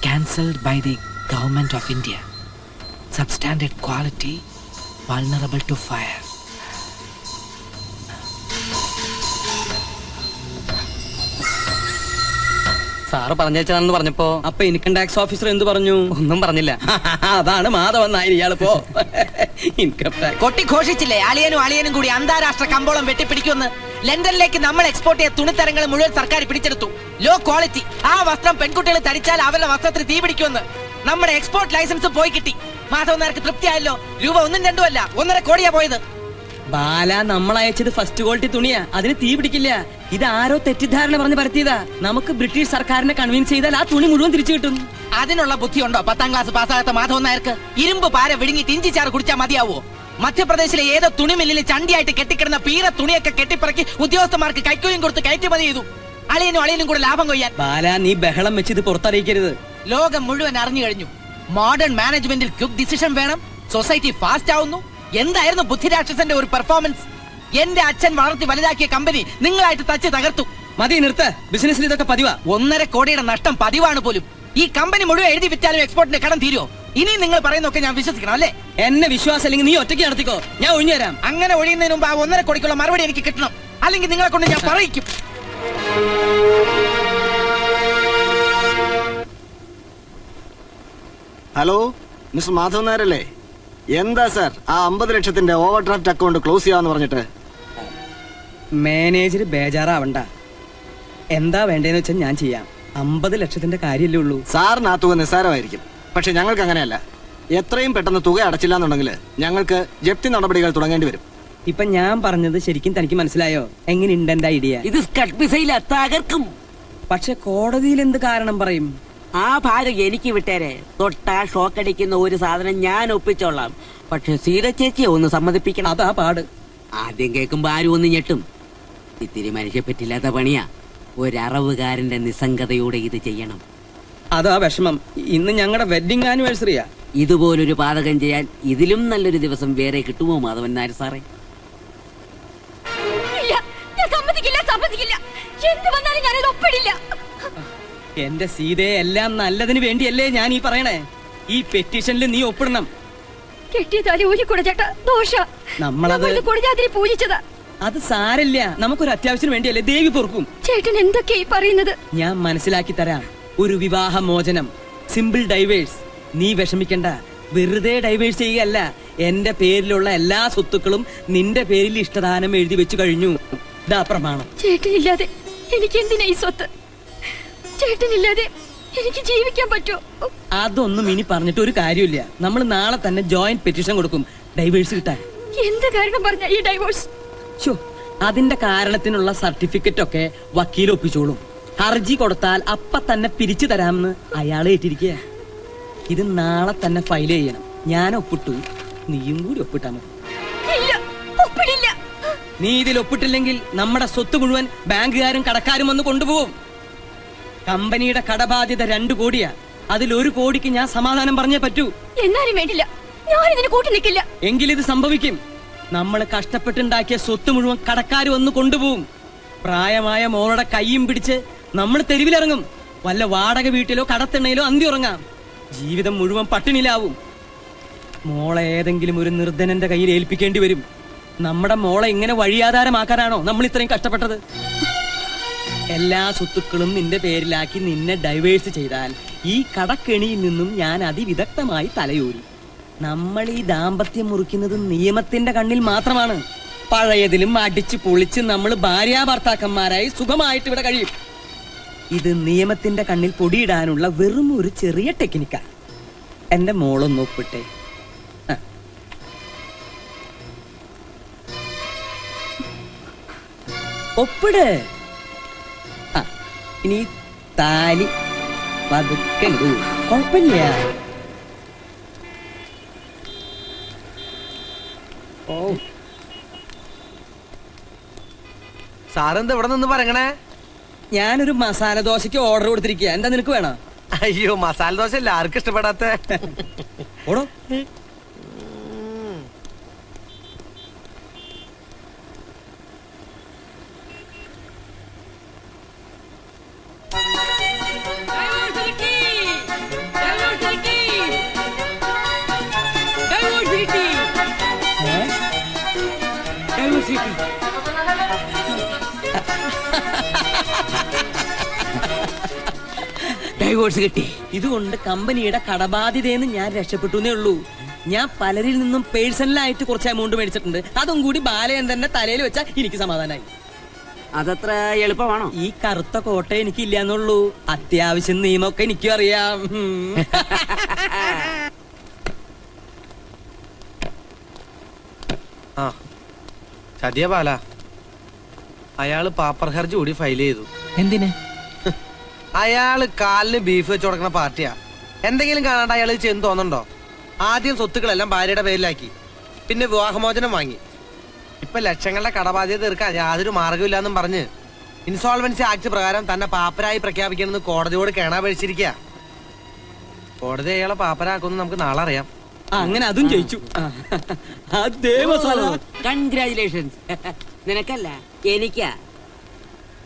cancelled by the government of India. Substandard quality vulnerable to fire. Sir പറഞ്ഞേച്ചാണെന്ന് പറഞ്ഞപ്പോ അപ്പൊ ഇൻകം ടാക്സ് ഓഫീസർ എന്ത് പറഞ്ഞു? ഒന്നും പറഞ്ഞില്ല. അതാണ് മാധവൻ നായർ ഇയാളിപ്പോ ഇൻകം ടാക്സ് കൊട്ടിഘോഷിച്ചില്ലേ അളിയനും കൂടി അന്താരാഷ്ട്ര കമ്പോളം വെട്ടിപ്പിടിക്കുമെന്ന്. ലണ്ടനിലേക്ക് നമ്മൾ എക്സ്പോർട്ട് ചെയ്ത തുണിത്തരങ്ങൾ മുഴുവൻ സർക്കാർ പിടിച്ചെടുത്തു. Low quality. ആ വസ്ത്രം പെൺകുട്ടികൾ ധരിച്ചാൽ അവരുടെ വസ്ത്രത്തിന് തീ പിടിക്കുമെന്ന്. നമ്മുടെ എക്സ്പോർട്ട് ലൈസൻസ് പോയി കിട്ടി. മാധവൻ നായർക്ക് തൃപ്തിയായല്ലോ. രൂപ 1 2 അല്ല 1.5 കോടിയാ പോയത്. ബാല, നമ്മൾ അയച്ചത് ഫസ്റ്റ് ക്വാളിറ്റി തുണിയാ. അതിന് തീ പിടിക്കില്ല. ഇത് ആരോ തെറ്റിദ്ധാരണ പറഞ്ഞ് പരത്തിയതാ. നമുക്ക് ബ്രിട്ടീഷ് സർക്കാരിനെ കൺവിൻസ് ചെയ്താൽ ആ തുണി മുഴുവൻ തിരിച്ചു കിട്ടും. അതിനുള്ള ബുദ്ധിയുണ്ടോ 10ാം ക്ലാസ് പാസ്സാകാത്ത മാധവൻ നായർക്ക്? ഇരുമ്പ് പാര വിഴുങ്ങി ഇഞ്ചിച്ചാറ് കുടിച്ചാൽ മതിയാവോ? മധ്യപ്രദേശിലെ ഏതോ തുണി മില്ലിൽ ചണ്ടിയായിട്ട് കെട്ടിക്കിടന്ന പീര തുണിയൊക്കെ കെട്ടിപ്പിറക്കി ഉദ്യോഗസ്ഥന്മാർക്ക് കൈക്കൂലിയും കൊടുത്ത് കയറ്റുമതി ചെയ്തു. അളിയനും കൂടെ ലാഭം കൊയ്യാൻ. ബാല, നീ ബഹളം വെച്ച് ഇത് പുറത്തറിയിക്കരുത്. ലോകം മുഴുവൻ അറിഞ്ഞു കഴിഞ്ഞു. മോഡേൺ മാനേജ്മെന്റിൽ ക്വിക്ക് ഡിസിഷൻ വേണം. സൊസൈറ്റി ഫാസ്റ്റ് ആവുന്നു. എന്തായിരുന്നു ബുദ്ധിരാക്ഷസന്റെ ഒരു പെർഫോമൻസ്? എന്റെ അച്ഛൻ വളർത്തി വലുതാക്കിയ കമ്പനി നിങ്ങളായിട്ട് തച്ച് തകർത്തു. മതി, നിർത്ത്. ബിസിനസ്സിൽ ഇതൊക്കെ പതിവാ. 1.5 കോടിയുടെ നഷ്ടം പതിവാണ് പോലും. ഈ കമ്പനി മുഴുവൻ എഴുതി വിറ്റാലും എക്സ്പോർട്ടിന്റെ കടം തീരുമോ? ഇനി നിങ്ങൾ പറയുന്നൊക്കെ ഞാൻ വിശ്വസിക്കണം അല്ലേ? എന്നെ വിശ്വാസം അല്ലെങ്കിൽ നീ ഒറ്റയ്ക്ക് നടത്തിക്കോ, ഞാൻ ഒഴിഞ്ഞു തരാം. അങ്ങനെ ഒഴിയുന്നതിന് മുമ്പ് ആ 1.5 കോടിക്കുള്ള മറുപടി എനിക്ക് കിട്ടണം. അല്ലെങ്കിൽ നിങ്ങളെ കൊണ്ട് ഞാൻ പറയിക്കും. ഹലോ, മിസ്റ്റർ മാധവൻ നായരല്ലേ? എന്താ സാർ ആ 50 ലക്ഷത്തിന്റെ ഓവർ ഡ്രാഫ്റ്റ് അക്കൗണ്ട് ക്ലോസ് ചെയ്യാന്ന് പറഞ്ഞിട്ട്? മാനേജർ ബേജാറാവണ്ട. എന്താ വേണ്ടതെന്ന് വെച്ചാൽ ഞാൻ ചെയ്യാം. 50 ലക്ഷത്തിന്റെ കാര്യമല്ലേ ഉള്ളൂ. സാറിന് ആ തുക നിസ്സാരമായിരിക്കും. പക്ഷെ ഞങ്ങൾക്ക് അങ്ങനെയല്ല. എത്രയും പെട്ടെന്ന് തുക അടച്ചില്ല എന്നുണ്ടെങ്കിൽ ഞങ്ങൾക്ക് ജപ്തി നടപടികൾ തുടങ്ങേണ്ടി വരും. ഇപ്പൊ ഞാൻ പറഞ്ഞത് ശരിക്കും തനിക്ക് മനസ്സിലായോ? എങ്ങനെയുണ്ട് എന്റെ ഐഡിയ? ഇത് സ്കട്ട് മിസൈല തകർക്കും. പക്ഷെ കോടതിയിൽ എന്ത് കാരണം പറയും? ആ ഭാരം എനിക്ക് വിട്ടേരെ. തൊട്ടാ ഷോക്കടിക്കുന്ന ഒരു സാധനം ഞാൻ ഒപ്പിച്ചോളാം. പക്ഷെ സീത ചേച്ചിയെ ഒന്ന് സമ്മതിപ്പിക്കണം. അതാ പാട്. ആദ്യം കേൾക്കുമ്പോ ആരും ഒന്ന് ഞെട്ടും. ഇത്തിരി മനുഷ്യ പറ്റില്ലാത്ത പണിയാ. ഒരറവുകാരന്റെ നിസ്സംഗതയോടെ ഇത് ചെയ്യണം. അതാ വിഷമം. ഇന്ന് ഞങ്ങളുടെ വെഡിങ് ആനിവേഴ്സറിയാ. ഇതുപോലൊരു പാതകം ചെയ്യാൻ ഇതിലും നല്ലൊരു ദിവസം വേറെ കിട്ടുമോ മാധവൻ നായർ സാറേ? ഇല്ല, ഞാൻ സമ്മതിക്കില്ല, സമ്മതിക്കില്ല. എന്ത് വന്നാലും ഞാനത് ഒപ്പിടില്ല. എന്റെ സീതയെ എല്ലാം നല്ലതിന് വേണ്ടിയല്ലേ ഞാൻ ഈ പറയണേ. ഈ പെറ്റീഷനിൽ നീ ഒപ്പിടണം. കെട്ടിയതാലി ഊരിക്കൂടെ ചേട്ടാ, ദോഷ. നമ്മളത് കൊടിജാതിരി പൂജിച്ചതാ. അത് സാരല്ല, നമുക്കൊരു അത്യാവശ്യത്തിന് വേണ്ടിയല്ലേ, ദേവി പൊറുക്കും. ചേട്ടൻ എന്തൊക്കെയാ ഈ പറയുന്നത്? ഞാൻ മനസ്സിലാക്കി തരാം. ഒരു വിവാഹ മോചനം, സിമ്പിൾ ഡൈവേഴ്സ്. നീ വിഷമിക്കണ്ട. വെറുതെ ഡൈവേഴ്സ് ചെയ്യുകയല്ല, എന്റെ പേരിലുള്ള എല്ലാ സ്വത്തുക്കളും നിന്റെ പേരിൽ ഇഷ്ടദാനം എഴുതി വെച്ചു കഴിഞ്ഞു. ഇതാ പ്രമാണം. ചേട്ടനില്ലാതെ എനിക്ക് എന്തിനാ ഈ സ്വത്ത്? ചേട്ടനില്ലാതെ എനിക്ക് ജീവിക്കാൻ പറ്റുമോ? അതൊന്നും ഇനി പറഞ്ഞിട്ട് ഒരു കാര്യമില്ല. നമ്മൾ നാളെ തന്നെ ജോയിന്റ് പെറ്റീഷൻ കൊടുക്കും ഡൈവേഴ്സ് കിട്ടാൻ. എന്ത് കാരണം പറഞ്ഞ ഈ ഡൈവോഴ്സ്? അതിന്റെ കാരണത്തിനുള്ള സർട്ടിഫിക്കറ്റ് ഒക്കെ വക്കീൽ ഒപ്പിച്ചോളും. ഹർജി കൊടുത്താൽ അപ്പ തന്നെ പിരിച്ചു തരാമെന്ന് അയാൾ ഏറ്റിരിക്കുക. ഇത് നാളെ തന്നെ ഫയൽ ചെയ്യണം. ഞാൻ ഒപ്പിട്ടു, നീയും കൂടി ഒപ്പിട്ടാ മതി. നീ ഇതിൽ ഒപ്പിട്ടില്ലെങ്കിൽ നമ്മുടെ സ്വത്ത് മുഴുവൻ ബാങ്കുകാരും കടക്കാരും വന്ന് കൊണ്ടുപോകും. കമ്പനിയുടെ കടബാധ്യത 2 കോടിയാ. അതിൽ 1 കോടിക്ക് ഞാൻ സമാധാനം പറഞ്ഞേ പറ്റൂ. എന്നാലും വേണ്ടില്ല, ഞാൻ ഇതിന് കൂട്ടി നിൽക്കില്ല. എങ്കിലിത് സംഭവിക്കും. നമ്മൾ കഷ്ടപ്പെട്ടുണ്ടാക്കിയ സ്വത്ത് മുഴുവൻ കടക്കാർ വന്ന് കൊണ്ടുപോകും. പ്രായമായ മോളുടെ കൈയും പിടിച്ച് നമ്മൾ തെരുവിലിറങ്ങും. വല്ല വാടക വീട്ടിലോ കടത്തിണ്ണയിലോ അന്തി ഉറങ്ങാം. ജീവിതം മുഴുവൻ പട്ടിണിയിലാവും. മോളെ ഏതെങ്കിലും ഒരു നിർധനന്റെ കയ്യിൽ ഏൽപ്പിക്കേണ്ടി വരും. നമ്മുടെ മോളെ ഇങ്ങനെ വഴിയാധാരമാക്കാനാണോ നമ്മൾ ഇത്രയും കഷ്ടപ്പെട്ടത്? എല്ലാ സ്വത്തുക്കളും നിന്റെ പേരിലാക്കി നിന്നെ ഡൈവേഴ്സ് ചെയ്താൽ ഈ കടക്കെണിയിൽ നിന്നും ഞാൻ അതിവിദഗ്ധമായി തലയൂരും. നമ്മൾ ഈ ദാമ്പത്യം മുറിക്കുന്നത് നിയമത്തിന്റെ കണ്ണിൽ മാത്രമാണ്. പഴയതിലും അടിച്ചു പൊളിച്ച് നമ്മൾ ഭാര്യാഭർത്താക്കന്മാരായി സുഖമായിട്ട് ഇവിടെ കഴിയും. ഇത് നിയമത്തിന്റെ കണ്ണിൽ പൊടിയിടാനുള്ള വെറും ഒരു ചെറിയ ടെക്നിക്കാ. എന്റെ മോളൊന്ന് ഒപ്പിട്ടെ. ഒപ്പിട്. ഇനി താലി പതുക്കെ ഇടൂ. കുഴപ്പമില്ല. ഓ, സാറെന്താ ഇവിടെ നിന്ന് പറയണേ? ഞാനൊരു മസാല ദോശയ്ക്ക് ഓർഡർ കൊടുത്തിരിക്കുക. എന്താ നിനക്ക് വേണം? അയ്യോ, മസാല ദോശ അല്ല ആർക്കും ഇഷ്ടപ്പെടാത്ത. ഓടോ. ഡൈവോഴ്സ് കിട്ടി. ഇതുകൊണ്ട് കമ്പനിയുടെ കടബാധ്യതയെന്ന് ഞാൻ രക്ഷപ്പെട്ടു ഉള്ളൂ. ഞാൻ പലരിൽ നിന്നും പേഴ്സണലായിട്ട് കുറച്ച് എമൗണ്ട് മേടിച്ചിട്ടുണ്ട്. അതും കൂടി ബാലചന്ദ്രന്റെ തലയിൽ വെച്ചാൽ എനിക്ക് സമാധാനമായി. അതത്ര എളുപ്പമാണോ? ഈ കറുത്ത കോട്ട എനിക്കില്ല എന്നുള്ളൂ. അത്യാവശ്യം നിയമമൊക്കെ എനിക്കും അറിയാം. ആ ചതിയ ബാല, അയാള് പാപ്പർ ഹർജി കൂടി ഫയൽ ചെയ്തു. എന്തിന്? അയാള് കാലിന് ബീഫ് വെച്ച് കൊടുക്കുന്ന പാർട്ടിയാ. എന്തെങ്കിലും കാണാണ്ട് അയാൾ ചെന്ന് തോന്നുന്നുണ്ടോ? ആദ്യം സ്വത്തുക്കളെല്ലാം ഭാര്യയുടെ പേരിലാക്കി, പിന്നെ വിവാഹമോചനം വാങ്ങി. ഇപ്പൊ ലക്ഷങ്ങളുടെ കടബാധ്യത തീർക്കാൻ യാതൊരു മാർഗമില്ലാന്നും പറഞ്ഞ് ഇൻസോൾവൻസി ആക്ട് പ്രകാരം തന്നെ പാപ്പരായി പ്രഖ്യാപിക്കണമെന്ന് കോടതിയോട് കേണാപേക്ഷിച്ചിരിക്കുക. കോടതി അയാളെ പാപ്പരാക്കുമെന്ന് നമുക്ക് നാളെ അറിയാം. അങ്ങനെ അതും ജയിച്ചു. കൺഗ്രാചുലേഷൻസ്. നിനക്കല്ല, എനിക്കാ.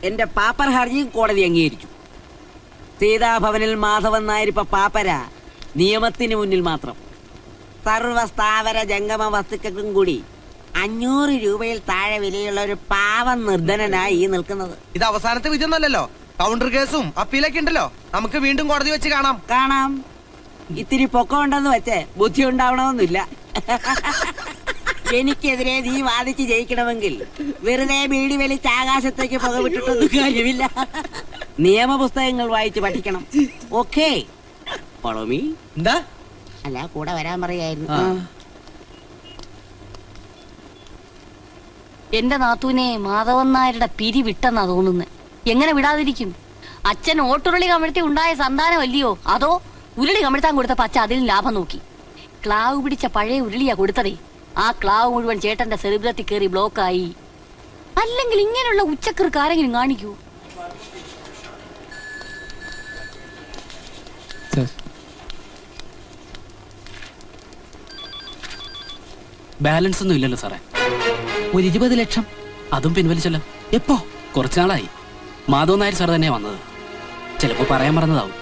എന്റെ പാപ്പർ ഹർജിയും കോടതി അംഗീകരിച്ചു. സീതാഭവനിൽ മാധവൻ നായർ ഇപ്പൊ പാപ്പര, നിയമത്തിന് മുന്നിൽ മാത്രം. സർവസ്ഥാവര ജംഗമ വസ്തുക്കൾക്കും കൂടി 500 രൂപയിൽ താഴെ വിലയുള്ള ഒരു പാവം നിർധനനായി ഈ നിൽക്കുന്നത്. ഇത് അവസാനത്തെ വിധിയൊന്നല്ലോ. കൗണ്ടർ കേസും അപ്പീലൊക്കെ ഉണ്ടല്ലോ. നമുക്ക് വീണ്ടും കോടതി വെച്ച് കാണാം. ഇത്തിരി പൊക്കം ഉണ്ടെന്ന് വെച്ച് ബുദ്ധി ഉണ്ടാവണമെന്നില്ല. എനിക്കെതിരെ നീ വാദിച്ച് ജയിക്കണമെങ്കിൽ വെറുതെ ബീഡി വലിച്ച് ആകാശത്തേക്ക് പുകവിട്ടിട്ടൊന്നും കാര്യമില്ല. നിയമപുസ്തകങ്ങൾ വായിച്ച് പഠിക്കണം. ഓക്കേ, എന്താ? അല്ല, കൂടെ വരാൻ പറയായിരുന്നു. എന്റെ നാത്തൂനെ മാധവൻ നായരുടെ പിരി വിട്ടെന്നാ തോന്നുന്നത്. എങ്ങനെ വിടാതിരിക്കും? അച്ഛൻ ഓട്ടുരുളി കമിഴ്ത്തി ഉണ്ടായ സന്താനമല്ലയോ? അതോ ഉരുളി കമിഴ്ത്താൻ കൊടുത്തപ്പോ അച്ഛൻ അതിൽ ലാഭം നോക്കി. ക്ലാവ് പിടിച്ച പഴയ ഉരുളിയാ കൊടുത്തതേ. ആ ക്ലാവ് മുഴുവൻ ചേട്ടന്റെ സെറിബ്രത്തിൽ കയറി ബ്ലോക്കായി. അല്ലെങ്കിൽ ഇങ്ങനെയുള്ള ഉച്ചക്കർക്ക് ആരെങ്കിലും കാണിക്കൂ? ബാലൻസ് ഒന്നും ഇല്ലല്ലോ സാറേ. ഒരു 20 ലക്ഷം അതും പിൻവലിച്ചല്ലോ. എപ്പോ? കുറച്ചു നാളായി. മാധവൻ നായർ സാർ തന്നെയാ വന്നത്. ചിലപ്പോ പറയാൻ മറന്നതാവും.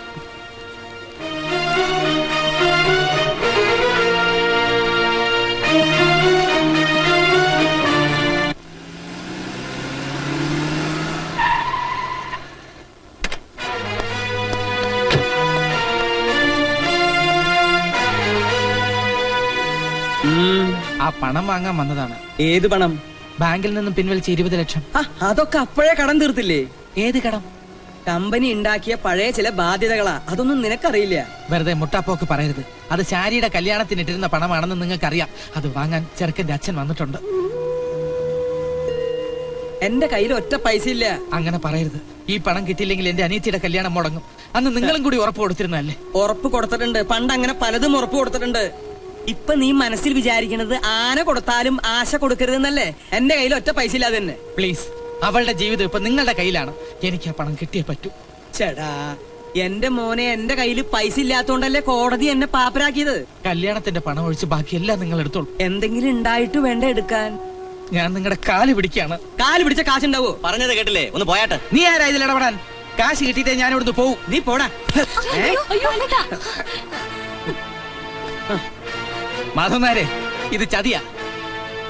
ആ പണം വാങ്ങാൻ വന്നതാണ്. ഏത് പണം? ബാങ്കിൽ നിന്നും പിൻവലിച്ച 20 ലക്ഷം. അതൊക്കെ അപ്പോഴേ കടം തീർത്തില്ലേ? ഏത് കടം? കമ്പനി ഉണ്ടാക്കിയ പഴയ ചില ബാധ്യതകളാ. അതൊന്നും നിനക്കറിയില്ല. വെറുതെ മുട്ടാപ്പോക്ക് പറയരുത്. അത് ശാരിയുടെ കല്യാണത്തിന് ഇട്ടിരുന്ന പണമാണെന്ന് നിങ്ങൾക്കറിയാം. അത് വാങ്ങാൻ ചെറുക്കന്റെ അച്ഛൻ വന്നിട്ടുണ്ട്. എന്റെ കയ്യിൽ ഒറ്റ പൈസ ഇല്ല. അങ്ങനെ പറയരുത്. ഈ പണം കിട്ടിയില്ലെങ്കിൽ എന്റെ അനിയത്തിയുടെ കല്യാണം മുടങ്ങും. അന്ന് നിങ്ങളും കൂടി ഉറപ്പ് കൊടുത്തിരുന്നല്ലേ? ഉറപ്പ് കൊടുത്തിട്ടുണ്ട്. പണ്ട് അങ്ങനെ പലതും ഉറപ്പ് കൊടുത്തിട്ടുണ്ട്. ഇപ്പൊ നീ മനസ്സിൽ വിചാരിക്കുന്നത് ആന കൊടുത്താലും ആശ കൊടുക്കരുതെന്നല്ലേ? എന്റെ കയ്യിൽ ഒറ്റ പൈസ ഇല്ലാതെ തന്നെ. പ്ലീസ്, അവളുടെ ജീവിതം ഇപ്പൊ നിങ്ങളുടെ കയ്യിലാണ്. എനിക്ക് ആ പണം കിട്ടിയേ പറ്റൂ. ചേടാ, എന്റെ മോനെ, എന്റെ കയ്യിൽ പൈസ ഇല്ലാത്തോണ്ടല്ലേ കോടതി എന്നെ പാപ്പരാക്കിയത്. കല്യാണത്തിന്റെ പണം ഒഴിച്ച് ബാക്കിയെല്ലാം നിങ്ങൾ എടുത്തോളൂ. എന്തെങ്കിലും ഉണ്ടായിട്ട് വേണ്ട എടുക്കാൻ. ഞാൻ നിങ്ങളുടെ കാല് പിടിക്കാണ്. കാല് പിടിച്ച കാശുണ്ടാവോ? പറഞ്ഞത് കേട്ടില്ലേ? ഒന്ന് പോയാട്ടെ. നീ ആരാ ഇതിൽ ഇടപെടാൻ? കാശ് കിട്ടിയിട്ടേ ഞാൻ ഇവിടുന്ന് പോവും. നീ പോടാ. മാധവൻ നായരെ, ഇത് ചതിയാ.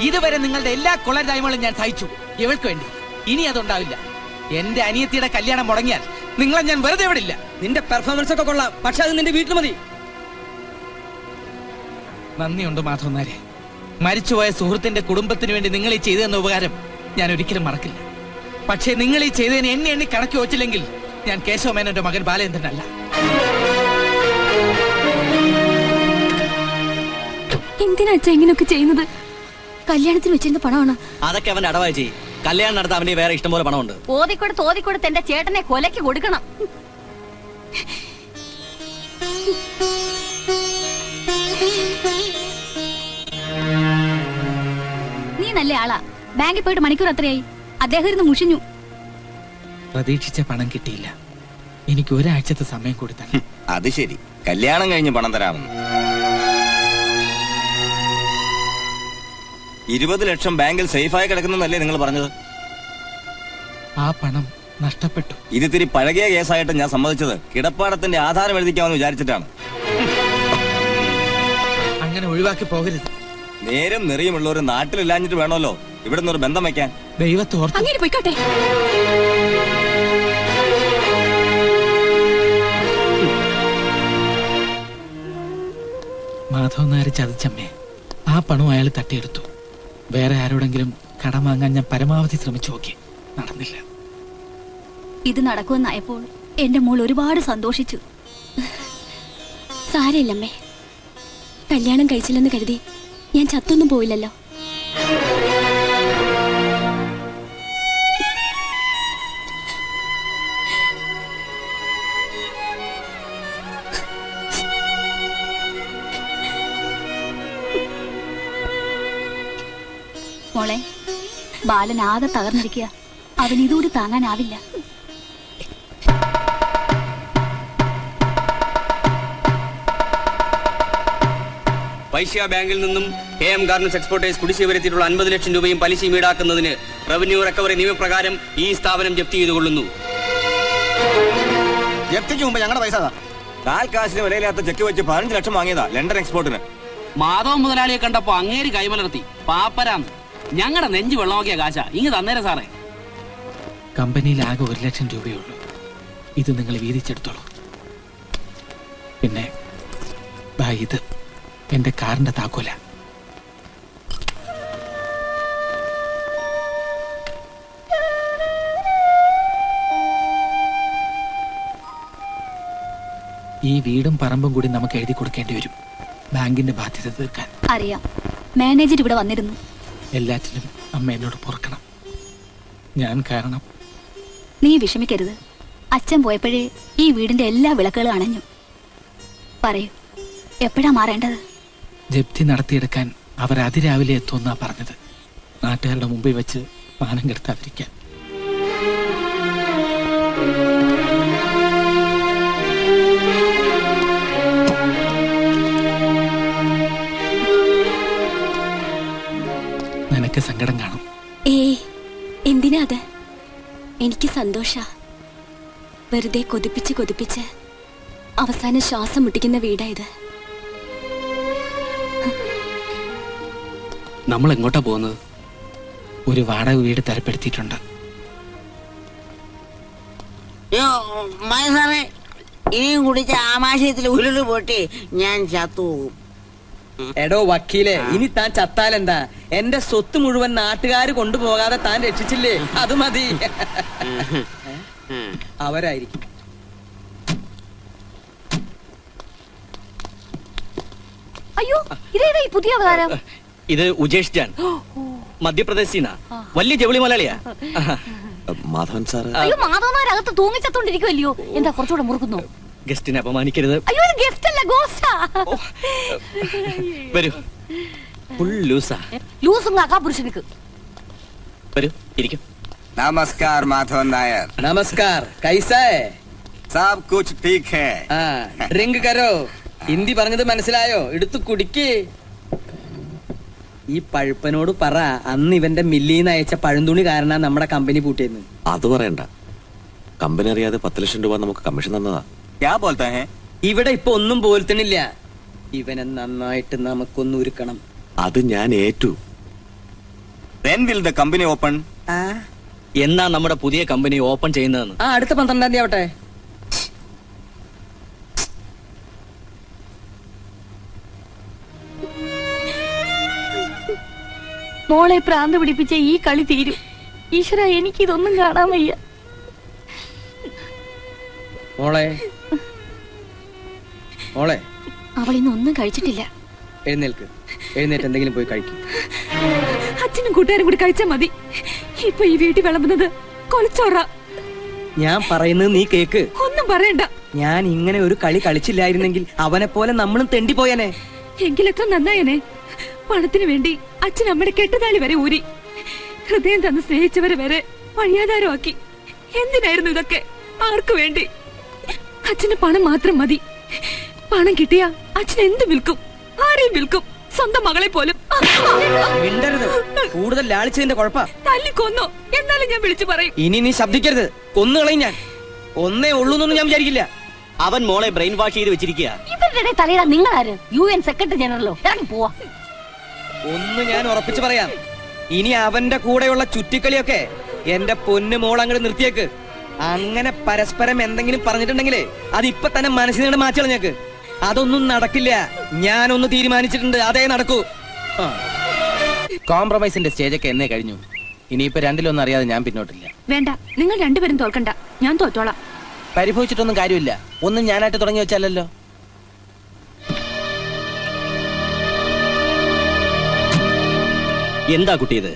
ഇതുവരെ നിങ്ങളുടെ എല്ലാ കൊള്ളരുതായ്മകളും ഞാൻ സഹിച്ചു ഇവൾക്ക് വേണ്ടി. ഇനി അതുണ്ടാവില്ല. എന്റെ അനിയത്തിയുടെ കല്യാണം മുടങ്ങിയാൽ നിങ്ങളെ ഞാൻ വെറുതെ വിടില്ല. നിന്റെ പെർഫോമൻസ് ഒക്കെ കൊള്ളാം, പക്ഷെ അത് നിന്റെ വീട്ടിൽ മതി. നന്ദിയുണ്ട് മാധവൻ നായരെ. മരിച്ചുപോയ സുഹൃത്തിന്റെ കുടുംബത്തിന് വേണ്ടി നിങ്ങൾ ഈ ചെയ്തെന്ന ഉപകാരം ഞാൻ ഒരിക്കലും മറക്കില്ല. പക്ഷേ നിങ്ങൾ ഈ ചെയ്തതിന് എന്നെ എണ്ണി കണക്കി വെച്ചില്ലെങ്കിൽ ഞാൻ കേശവമേനോന്റെ മകൻ ബാലേന്ദ്രനല്ല. എന്തിനാ അച്ഛാ ഇങ്ങനെയൊക്കെ ചെയ്യുന്നത്? കല്യാണത്തിന് വെച്ചിരുന്ന പണമാണ്. അതൊക്കെ അവന്റെ അടവായി ചെയ്യും. കല്യാണം നടത്താൻ അവന്റെ വേറെ ഇഷ്ടംപോലെ പണമുണ്ട്. ഓതിക്കൊടുത്ത് എന്റെ ചേട്ടനെ കൊലയ്ക്ക് കൊടുക്കണം. നീ നല്ല ആളാ. ബാങ്കിൽ പോയിട്ട് മണിക്കൂർ എത്രയായി? അദ്ദേഹം ഇരുന്ന് മുഷിഞ്ഞു. പ്രതീക്ഷിച്ച പണം കിട്ടിയില്ല. എനിക്ക് ഒരാഴ്ചത്തെ സമയം കൂടി തന്നെ. അത് ശരി, കല്യാണം കഴിഞ്ഞ് പണം തരാമെന്ന്. 20 ലക്ഷം ബാങ്കിൽ സേഫായി കിടക്കുന്നല്ലേ നിങ്ങൾ പറഞ്ഞത്? ആ പണം നഷ്ടപ്പെട്ടു. ഇതിത്തിരി പഴകിയ കേസായിട്ട് ഞാൻ സമ്മതിച്ചത് കിടപ്പാടത്തിന്റെ ആധാരം എഴുതിക്കാമെന്ന് വിചാരിച്ചിട്ടാണ്. അങ്ങനെ ഒഴിവാക്കി പോകരുത്. നേരും നെറിയുമുള്ളവർ നാട്ടിലില്ലാഞ്ഞിട്ട് വേണമല്ലോ ഇവിടെ നിന്നൊരു ബന്ധം വെക്കാൻ. ദൈവത്തെ ഓർത്ത് അങ്ങനെ പോയിക്കോട്ടെ. മാധവൻ നായർ ചതിച്ചമ്മേ. ആ പണം അയാൾ തട്ടിയെടുത്തു. വേറെ ആരോടെങ്കിലും കടം വാങ്ങാൻ ഞാൻ പരമാവധി ശ്രമിച്ചു നോക്കി, നടന്നില്ല. ഇത് നടക്കുമെന്നായപ്പോൾ എന്റെ മോൾ ഒരുപാട് സന്തോഷിച്ചു. സാരമില്ലമ്മേ, കല്യാണം കഴിച്ചില്ലെന്ന് കരുതി ഞാൻ ചത്തൊന്നും പോയില്ലല്ലോ. മോളെ, ബാലൻ ആകെ തകർന്നിരിക്കുക. അവൻ ഇതുകൂടി താങ്ങാനാവില്ല. വൈശ്യ ബാങ്കിൽ നിന്നും KM ഗാർമെന്റ്സ് എക്സ്പോർട്ടേഴ്സ് കുടിശ്ശിക വരുത്തിയിട്ടുള്ള 50 ലക്ഷം രൂപയും പലിശയും ഈടാക്കുന്നതിന് റവന്യൂ റിക്കവറി നിയമപ്രകാരം ഈ സ്ഥാപനം ജപ്തി ചെയ്തുകൊള്ളുന്നു. ജപ്തിക്ക് മുമ്പ് ഞങ്ങളുടെ പൈസ കാൽ കാശിന് വിലയില്ലാത്ത ചെക്ക് വെച്ച് 15 ലക്ഷം വാങ്ങിയതാ ലണ്ടൻ എക്സ്പോർട്ടിന്. മാധവൻ മുതലാളിയെ കണ്ടപ്പോ അങ്ങേര് കൈമലർത്തി പാപ്പരാന്ന്. ഞങ്ങളുടെ നെഞ്ചു വെള്ളമാക്കിയ കാശ ഇങ്ങ് തന്നേരെ സാറേ. കമ്പനിയിൽ ആകെ 1 ലക്ഷം രൂപയേ ഉള്ളൂ. ഇത് നിങ്ങൾ വീതിച്ചെടുത്തോളൂ. പിന്നെ ഇത് എന്റെ കാറിന്റെ താക്കോല. ഈ വീടും പറമ്പും കൂടി നമുക്ക് എഴുതി കൊടുക്കേണ്ടി വരും, ബാങ്കിന്റെ ബാധ്യത തീർക്കാൻ. അറിയാം, മാനേജർ ഇവിടെ വന്നിരുന്നു. എല്ലാറ്റിനും അമ്മ എന്നോട് പൊറുക്കണം. ഞാൻ കാരണം. നീ വിഷമിക്കരുത്. അച്ഛൻ പോയപ്പോഴേ ഈ വീടിന്റെ എല്ലാ വിളക്കുകളും അണഞ്ഞു. പറയൂ, എപ്പോഴാ മാറേണ്ടത്? ജപ്തി നടത്തിയെടുക്കാൻ അവർ അതിരാവിലെ എത്തുമെന്നാ പറഞ്ഞത്. നാട്ടുകാരുടെ മുമ്പിൽ വെച്ച് മാനം കെടുത്താതിരിക്കാൻ. സന്തോഷ. വെറുതെ കൊതിപ്പിച്ച് കൊതിപ്പിച്ച് അവസാനം ശ്വാസം മുട്ടിക്കുന്ന വീടായത്. നമ്മൾ എങ്ങോട്ടാ പോകുന്നത്? ഒരു വാടക വീട് തരപ്പെടുത്തിയിട്ടുണ്ട്. സാറേ, ഇനിയും കുടിച്ച ആമാശയത്തിൽ ഉരുള് പൊട്ടി ഞാൻ ചത്തു. എടോ വക്കീലെ, ഇനി താൻ ചത്താലെന്താ? എന്റെ സ്വത്ത് മുഴുവൻ നാട്ടുകാര് കൊണ്ടുപോകാതെ താൻ രക്ഷിച്ചില്ലേ, അത് മതി. അവരായിരിക്കും. അയ്യോ, ഇതേതാ ഈ പുതിയ അവതാരം? ഇത് ഉജേഷ് ജാൻ, മധ്യപ്രദേശിനാ. വലിയ ജവിളി മലയാളിയാ. മാധവൻ സാറ് അയ്യോ, മാധവന്മാരകത്ത് തൂങ്ങിച്ചത്തോണ്ടിരിക്കുവല്ലയോ. എന്താ കുറച്ചുകൂടെ മുറുക്കുന്നു? ഗസ്റ്റിനെ അപമാനിക്കരുത്. അയ്യോ, ഇത് ഗസ്റ്റ് അല്ല, ഗോസ്റ്റാ. വരൂ, ഫുൾ ലൂസാ. ലൂസും കാക്കാ പുരുഷനിക്ക്. വരൂ, ഇരിക്കും. നമസ്കാർ മാധവൻ നായർ. നമസ്കാർ. കൈസാ ഹൈ? സാബ് കുച്ച് ടീക് ഹൈ. ഡ്രിങ്ക് കരോ. ഹിന്ദി പറഞ്ഞത് മനസ്സിലായോ? എടുത്തു കുടിക്ക്. ഈ പഴുപ്പനോട് പറ, അന്ന് ഇവന്റെ മില്ലിന്ന് അയച്ച പഴന്തുണി കാരണം നമ്മുടെ കമ്പനി പൂട്ടിയെന്ന്. അത് പറയണ്ട. കമ്പനി അറിയാതെ 10 ലക്ഷം രൂപ നമുക്ക് കമ്മീഷൻ തന്നതാ. ക്യാ ബോൾതാ ഹൈ? ഇവിടെ ഇപ്പൊ ഒന്നും പോലത്തണില്ല. ഇവനെ നന്നായിട്ട് നമുക്കൊന്ന് ഒരുക്കണം. അത് ഞാൻ ഏറ്റു. When will the company open? എന്നാ നമ്മുടെ പുതിയ കമ്പനി ഓപ്പൺ ചെയ്യുന്നതെന്ന്? അടുത്ത 12-ാം തീയതി ആവട്ടെ. മോളെ പ്രാന്ത് പിടിപ്പിച്ച ഈ കളി തീരും. ഈശ്വര, എനിക്കിതൊന്നും കാണാൻ വയ്യ. മോളെ, മോളെ, അവളിന്നൊന്നും കഴിച്ചിട്ടില്ല. എഴുന്നേൽക്ക്. എഴുന്നേറ്റ് എന്തെങ്കിലും പോയി കഴിക്കും. അച്ഛനും കൂട്ടുകാരും കൂടി കഴിച്ചാ മതി. ഇപ്പൊ ഈ വീട്ടിൽ വിളമ്പുന്നത് കൊലച്ചോറ. ഞാൻ പറയുന്നത് നീ കേക്ക്. ഒന്നും പറയണ്ട. ഞാൻ ഇങ്ങനെ ഒരു കളി കളിച്ചില്ലായിരുന്നെങ്കിൽ അവനെ പോലെ നമ്മളും തെണ്ടിപ്പോയനെ. എങ്കിലെത്ര നന്നായനെ. പണത്തിന് വേണ്ടി അച്ഛൻ അമ്മയുടെ കെട്ടുതാലി വരെ ഊരി, ഹൃദയം തന്ന് സ്നേഹിച്ചവരെ വരെ വഴിയാധാരമാക്കി. എന്തിനായിരുന്നു ഇതൊക്കെ? ആർക്കു വേണ്ടി? അച്ഛന് പണം മാത്രം മതി. പണം കിട്ടിയാ അച്ഛൻ എന്ത് വിൽക്കും? ആരെയും വിൽക്കും, സ്വന്തം മകളെ പോലും. മിണ്ടരുത്. കൂടുതൽ ലാളിച്ചതിന്റെ കുഴപ്പ. തല്ലിക്കൊന്നോ എന്നാലും ഞാൻ വിളിച്ചു പറയും. ഇനി നീ ശബ്ദിക്കരുത്. കൊന്നുകളയും ഞാൻ. ഒന്നേ ഉള്ളൂന്നൊന്നും ഞാൻ വിചാരിക്കില്ല. അവൻ മോളെ ബ്രെയിൻ വാഷ് ചെയ്ത് വെച്ചിരിക്കുക. ഇവരുടെ തലയിടാൻ നിങ്ങളാര്? UN secretary ജനറലോ? ഇറങ്ങി പോവാ. ഒന്ന് ഞാൻ ഉറപ്പിച്ചു പറയാം, ഇനി അവന്റെ കൂടെയുള്ള ചുറ്റിക്കളിയൊക്കെ എന്റെ പൊന്നു മോൾ അങ്ങോട്ട് നിർത്തിയേക്ക്. അങ്ങനെ പരസ്പരം എന്തെങ്കിലും പറഞ്ഞിട്ടുണ്ടെങ്കിലേ അത് ഇപ്പൊ തന്നെ മനസ്സിൽ നിന്ന് മാറ്റി കളഞ്ഞേക്ക്. അതൊന്നും നടക്കില്ല. ഞാനൊന്ന് തീരുമാനിച്ചിട്ടുണ്ട്, അതേ നടക്കൂ. കോംപ്രമൈസിന്റെ സ്റ്റേജൊക്കെ എന്നേ കഴിഞ്ഞു. ഇനിയിപ്പോ രണ്ടിലൊന്നും അറിയാതെ ഞാൻ പിന്നോട്ടില്ല. വേണ്ട, നിങ്ങൾ രണ്ടുപേരും തോൽക്കണ്ട. ഞാൻ തോറ്റോളാം. പരിഭവിച്ചിട്ടൊന്നും കാര്യമില്ല. ഒന്നും ഞാനായിട്ട് തുടങ്ങി വെച്ചല്ലോ. എന്താ കുട്ടി ഇത്?